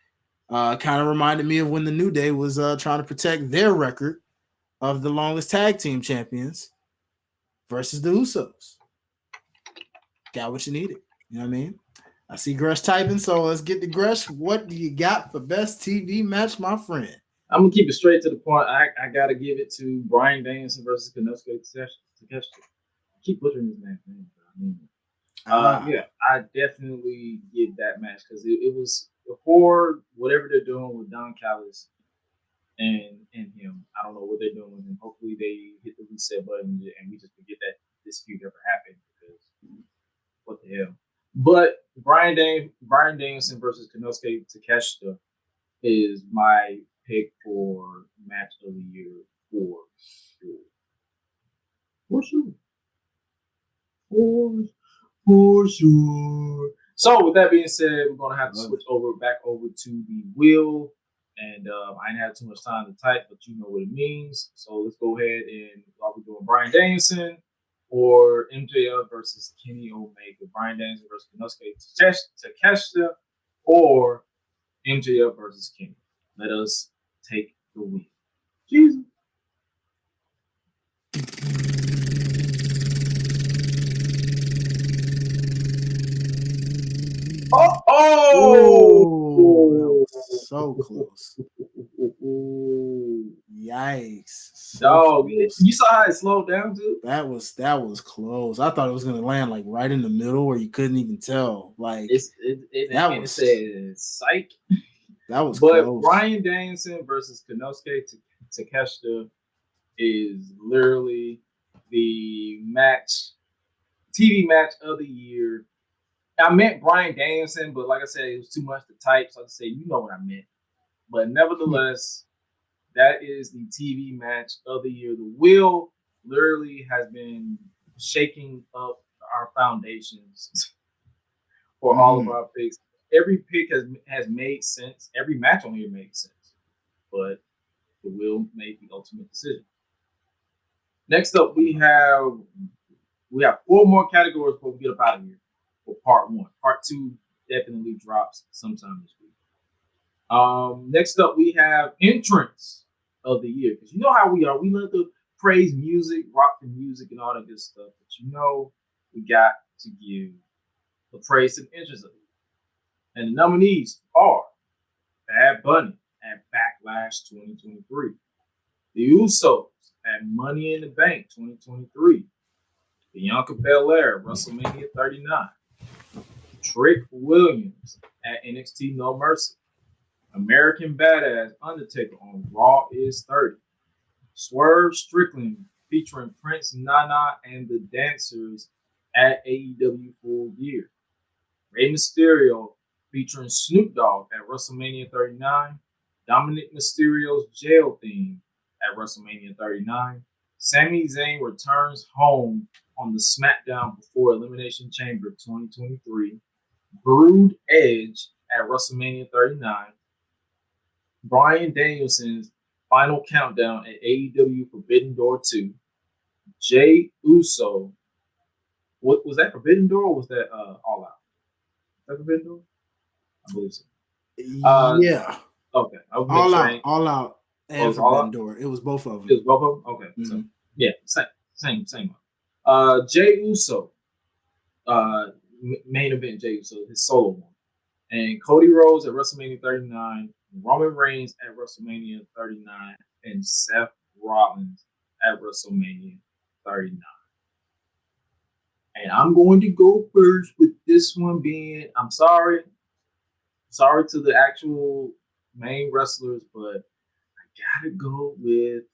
Kind of reminded me of when the New Day was trying to protect their record of the longest tag team champions versus the Usos. Got what you needed. You know what I mean? I see Gresh typing, so let's get to Gresh. What do you got for best TV match, my friend? I'm gonna keep it straight to the point. I gotta give it to Bryan Danielson versus Konosuke Takeshita. Keep butchering his name. Yeah, I definitely get that match because it was before whatever they're doing with Don Callis and him. I don't know what they're doing with him. Hopefully they hit the reset button and we just forget that this feud ever happened, because what the hell. But Bryan Danielson versus Konosuke Takeshita is my pick for match of the year for sure. For sure. So with that being said, we're gonna have to switch back over to the wheel. And I didn't have too much time to type, but you know what it means. So let's go ahead and are we doing Bryan Danielson or MJF versus Kenny Omega? Bryan Danielson versus Konosuke Takeshita or MJF versus Kenny? Let us take the wheel. Jesus. Oh, so close. Yikes. So you saw how it slowed down, dude? That was close. I thought it was gonna land like right in the middle where you couldn't even tell. Like it says psych. That was close. Bryan Danielson versus Konosuke Takeshita is literally the TV match of the year. I meant Bryan Danielson, but like I said, it was too much to type, so I just say, you know what I meant. But nevertheless, that is the TV match of the year. The wheel literally has been shaking up our foundations for all of our picks. Every pick has made sense. Every match on here made sense. But the wheel made the ultimate decision. Next up, we have 4 more categories before we get up out of here. For part 1. Part 2 definitely drops sometime this week. Next up, we have entrance of the year. Because you know how we are. We love to praise music, rock the music, and all that good stuff. But you know, we got to give the praise to the entrance of the year. And the nominees are Bad Bunny at Backlash 2023. The Usos at Money in the Bank 2023. Bianca Belair at WrestleMania 39. Trick Williams at NXT No Mercy. American Badass Undertaker on Raw is 30. Swerve Strickland featuring Prince Nana and the Dancers at AEW Full Gear. Rey Mysterio featuring Snoop Dogg at WrestleMania 39. Dominic Mysterio's jail theme at WrestleMania 39. Sami Zayn returns home on the SmackDown Before Elimination Chamber 2023. Brood Edge at WrestleMania 39. Bryan Danielson's final countdown at AEW Forbidden Door 2. Jey Uso. What was that, Forbidden Door, or was that All Out? Was that Forbidden Door? I believe so. Yeah. Okay. All Out and Forbidden Door. It was both of them. It was both of them? Okay. Mm-hmm. So yeah, same. Jey Uso. Main event Jey Uso, his solo one. And Cody Rhodes at WrestleMania 39, Roman Reigns at WrestleMania 39, and Seth Rollins at WrestleMania 39. And I'm going to go first with this one being, I'm sorry to the actual main wrestlers, but I gotta go with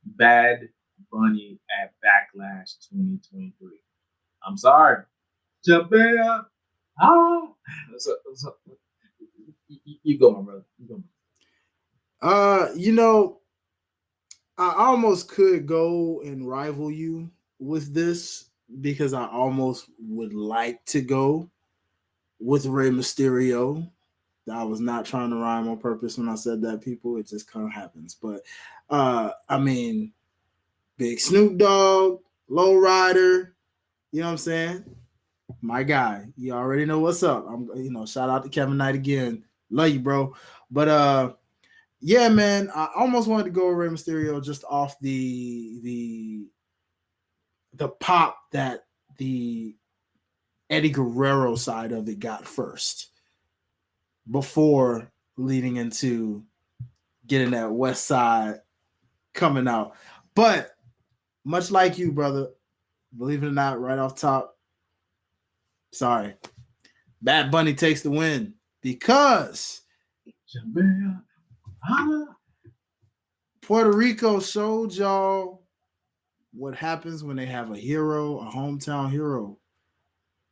Bad Bunny at Backlash 2023. I'm sorry. Jabea. You go, my brother. You go. You know, I almost could go and rival you with this because I almost would like to go with Rey Mysterio. I was not trying to rhyme on purpose when I said that, people. It just kind of happens. But I mean, Big Snoop Dogg, Low Rider, you know what I'm saying? My guy. You already know what's up. I'm shout out to Kevin Knight again. Love you, bro. But yeah, man, I almost wanted to go with Rey Mysterio just off the pop that the Eddie Guerrero side of it got first before leading into getting that West Side coming out. But much like you, brother, believe it or not, right off top, sorry, Bad Bunny takes the win because Puerto Rico showed y'all what happens when they have a hero, a hometown hero,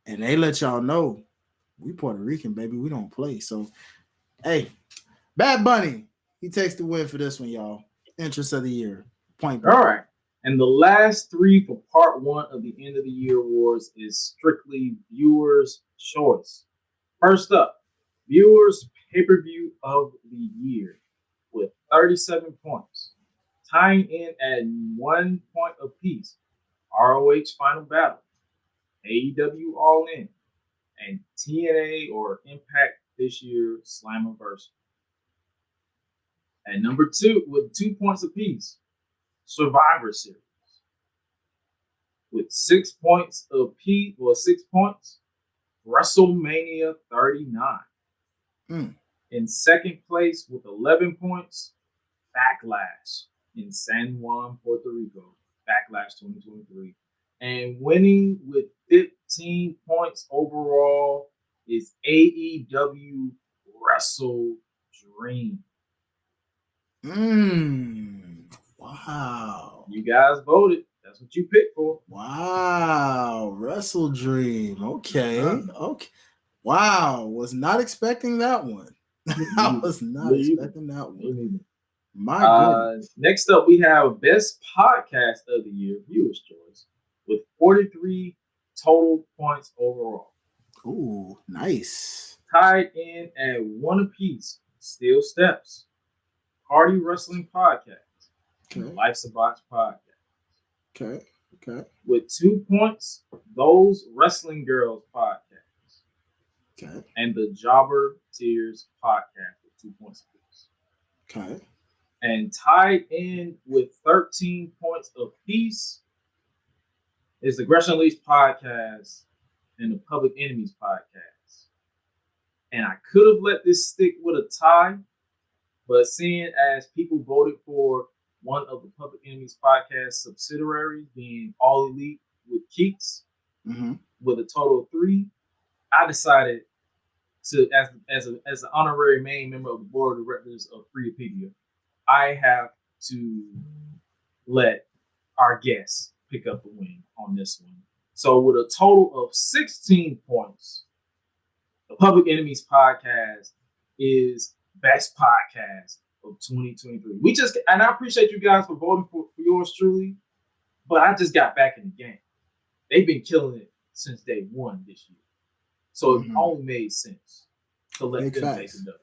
and they let y'all know we Puerto Rican, baby. We don't play. So, hey, Bad Bunny, he takes the win for this one, y'all. Interest of the year. Point blank. All right. And the last three for part one of the end of the year awards is strictly viewers' choice. First up, viewers' pay-per-view of the year with 37 points, tying in at 1 point apiece. ROH Final Battle, AEW All In, and TNA or Impact this year Slammiversary. At number two, with 2 points apiece, Survivor Series. With 6 points apiece, 6 points, WrestleMania 39. In second place with 11 points, Backlash in San Juan, Puerto Rico. Backlash 2023. And winning with 15 points overall is AEW Wrestle Dream. Wow. You guys voted. That's what you picked for. Wow. Wrestle Dream. Okay. Okay. Wow. Was not expecting that one. I was not expecting that one. My goodness. Next up, we have Best Podcast of the Year, Viewers' Choice, with 43 total points overall. Ooh, nice. Tied in at 1 apiece, Steel Steps, Party Wrestling Podcast, and Life's a Botch Podcast. Okay. With 2 points, Those Wrestling Girls Podcast. Okay. And the Jobber Tears Podcast with 2 points apiece. Okay. And tied in with 13 points apiece is the Gresh and Hi-Lite Podcast and the Public Enemies Podcast. And I could have let this stick with a tie, but seeing as people voted for one of the Public Enemies Podcast subsidiaries being All Elite with Keats with a total of 3, I decided to, as an honorary main member of the board of directors of Freepedia, I have to let our guests pick up the win on this one. So with a total of 16 points, the Public Enemies Podcast is best podcast of 2023. And I appreciate you guys for voting for yours truly, but I just got back in the game. They've been killing it since day one this year. So it only made sense to let them take the dub.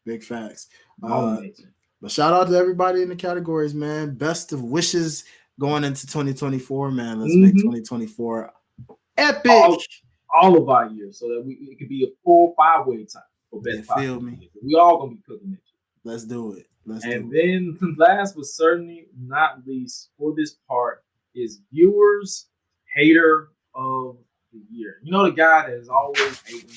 Big facts. But shout out to everybody in the categories, man. Best of wishes going into 2024, man. Let's make 2024 epic. All of our years, so that it could be a 4-5-way tie for best podcast. Feel me? We all gonna be cooking it. Let's do it. And then last but certainly not least for this part is viewers hater of the year. You know, the guy that is always hating.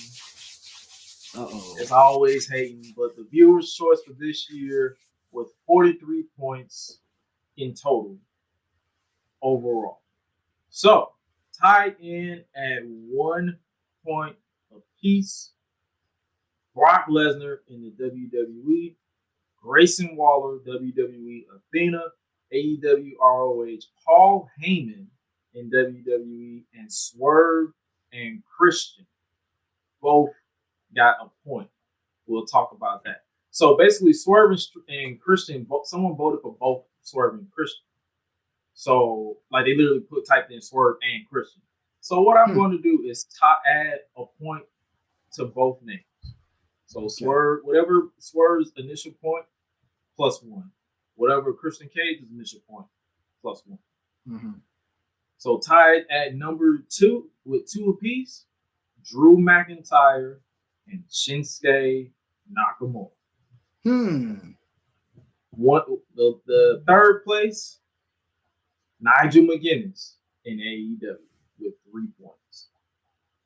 It's always hating, but the viewers' choice for this year with 43 points in total overall. So tied in at 1 point apiece, Brock Lesnar in the WWE, Grayson Waller, WWE, Athena, AEW, ROH, Paul Heyman in WWE, and Swerve and Christian both got a point. We'll talk about that. So basically, Swerve and Christian, someone voted for both Swerve and Christian. So like they literally typed in Swerve and Christian. So what I'm going to do is add a point to both names. So Swerve, whatever Swerve's initial point, +1. Whatever Christian Cage's initial point, +1. Mm-hmm. So tied at number 2 with 2 apiece, Drew McIntyre and Shinsuke Nakamura. The third place, Nigel McGuinness in AEW with 3 points.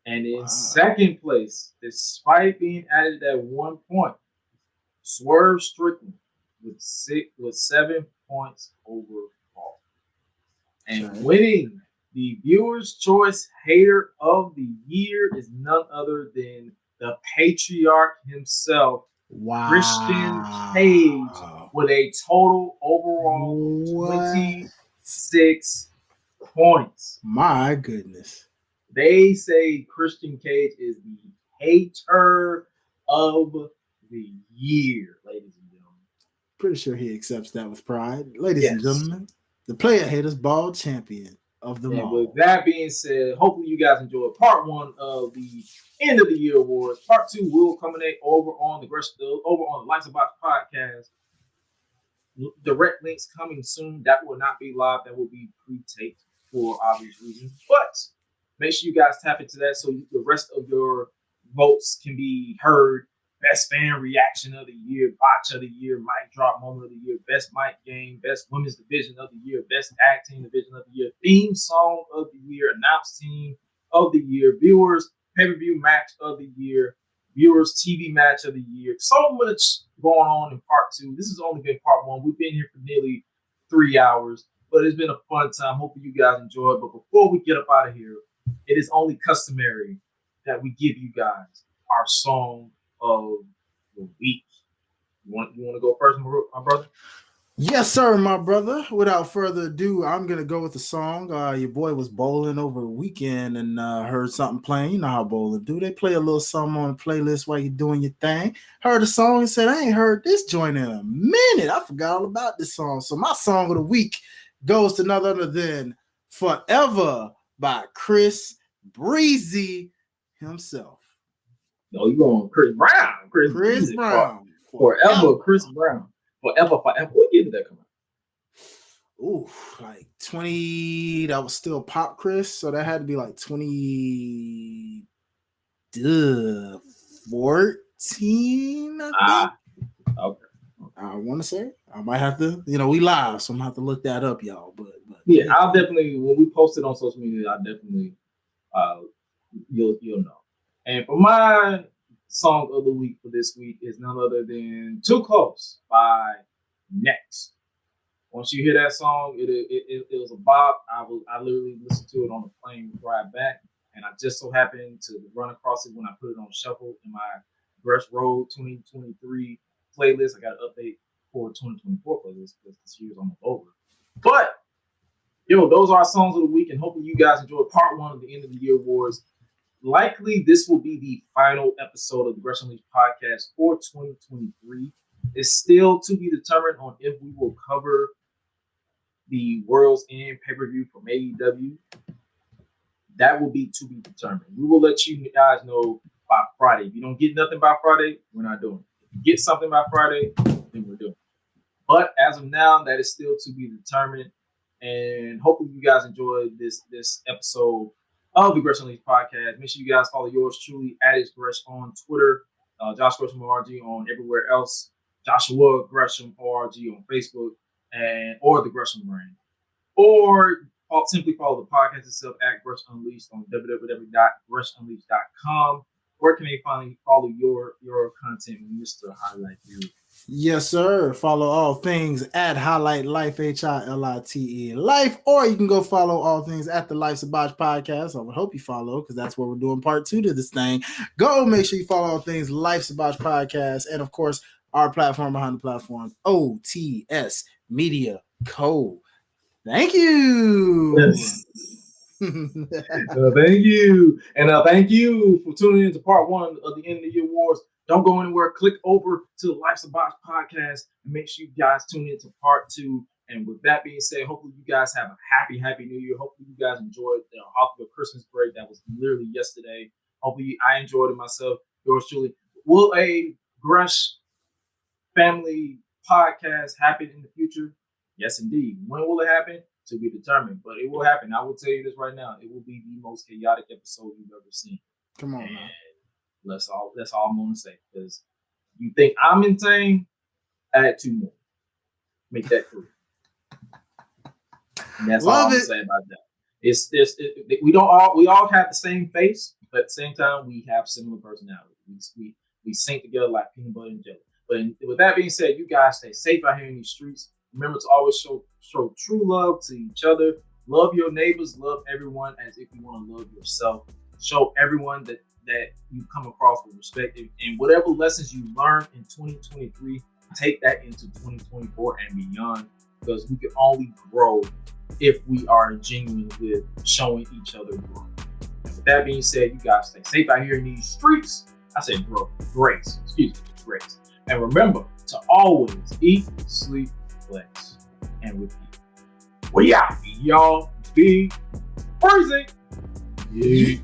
And in second place, despite being added at 1 point, Swerve Strickland with 7 points overall. And winning the Viewer's Choice Hater of the Year is none other than the patriarch himself, Christian Cage, with a total overall of 26 points. My goodness. They say Christian Cage is the hater of the year, ladies and gentlemen. Pretty sure he accepts that with pride. Ladies and gentlemen, the Player Haters Ball Champion of them all. With that being said, hopefully you guys enjoyed part 1 of the end of the year awards. Part 2 will culminate over on the Lights of Botch podcast. Direct links coming soon. That will not be live. That will be pre-taped for obvious reasons. But make sure you guys tap into that so the rest of your votes can be heard. Best fan reaction of the year, botch of the year, mic drop moment of the year, best mic game, best women's division of the year, best tag team division of the year, theme song of the year, announced team of the year, viewers pay-per-view match of the year, viewers TV match of the year. So much going on in part 2. This has only been part 1. We've been here for nearly 3 hours, but it's been a fun time. Hopefully you guys enjoyed. But before we get up out of here, it is only customary that we give you guys our song of the week. You want to go first, my brother? Yes, sir, my brother. Without further ado, I'm gonna go with the song. Your boy was bowling over the weekend and heard something playing. You know how bowling do. They play a little something on the playlist while you're doing your thing. Heard the song and said, I ain't heard this joint in a minute. I forgot all about this song. So my song of the week goes to none other than Forever by Chris Breezy himself. No, you going Chris Brown. Chris Brown. Forever Chris Brown. Forever. What year did that come out? Ooh, like 20. That was still Pop Chris, so that had to be like 2014. I think. Okay. I want to say I might have to. We live, so I'm gonna have to look that up, y'all. But yeah, I'll definitely when we post it on social media, I'll definitely you'll know. And for my song of the week for this week is none other than Too Close by Next. Once you hear that song, it was a bop. I literally listened to it on the plane ride back, and I just so happened to run across it when I put it on shuffle in my Gresh Road 2023 playlist. I got an update for 2024 playlist because this year's almost over. But those are our songs of the week, and hopefully you guys enjoyed part 1 of the end of the year awards. Likely, this will be the final episode of the Gresh and Hi-Lite podcast for 2023. It's still to be determined on if we will cover the World's End pay-per-view from AEW. That will be to be determined. We will let you guys know by Friday. If you don't get nothing by Friday, we're not doing it. If you get something by Friday, then we're doing it. But as of now, that is still to be determined. And hopefully you guys enjoyed this episode of the Gresh and Hi-Lite podcast. Make sure you guys follow yours truly at Gresh on Twitter, Josh Gresham RG on everywhere else, Joshua Gresham RG on Facebook, or the Gresham brand, or simply follow the podcast itself at Gresh Unleashed on www.greshunleashed.com. Where can they finally follow your content, Mr. Hi-Lite Real? Yes, sir. Follow all things at Hi-Lite Life, HILITE Life, or you can go follow all things at the Life's a Botch podcast. I would hope you follow because that's where we're doing part 2 to this thing. Go make sure you follow all things Life's a Botch podcast, and of course, our platform behind the platform, OTS Media Co. Thank you. Yes. Thank you. And thank you for tuning in to part 1 of the End of the Year Awards. Don't go anywhere. Click over to the Life's a Botch podcast and make sure you guys tune in to part 2. And with that being said, hopefully you guys have a happy New Year. Hopefully you guys enjoyed the Hawkville Christmas break that was literally yesterday. Hopefully I enjoyed it myself. Yours truly. Will a Gresh family podcast happen in the future? Yes, indeed. When will it happen? To be determined, but it will happen. I will tell you this right now. It will be the most chaotic episode you've ever seen. Come on, man. That's all I'm gonna say. Because you think I'm insane, add 2 more. Make that 3. And that's all I'm gonna say about that. We all have the same face, but at the same time we have similar personalities. We sync together like peanut butter and jelly. But with that being said, you guys stay safe out here in these streets. Remember to always show true love to each other. Love your neighbors. Love everyone as if you want to love yourself. Show everyone that you come across with respect. And whatever lessons you learned in 2023, take that into 2024 and beyond. Because we can only grow if we are genuine with showing each other growth. And with that being said, you guys stay safe out here in these streets. I said growth. Grace. Grace. And remember to always eat, sleep, flex, and repeat. We out, y'all. Be crazy. Yeah.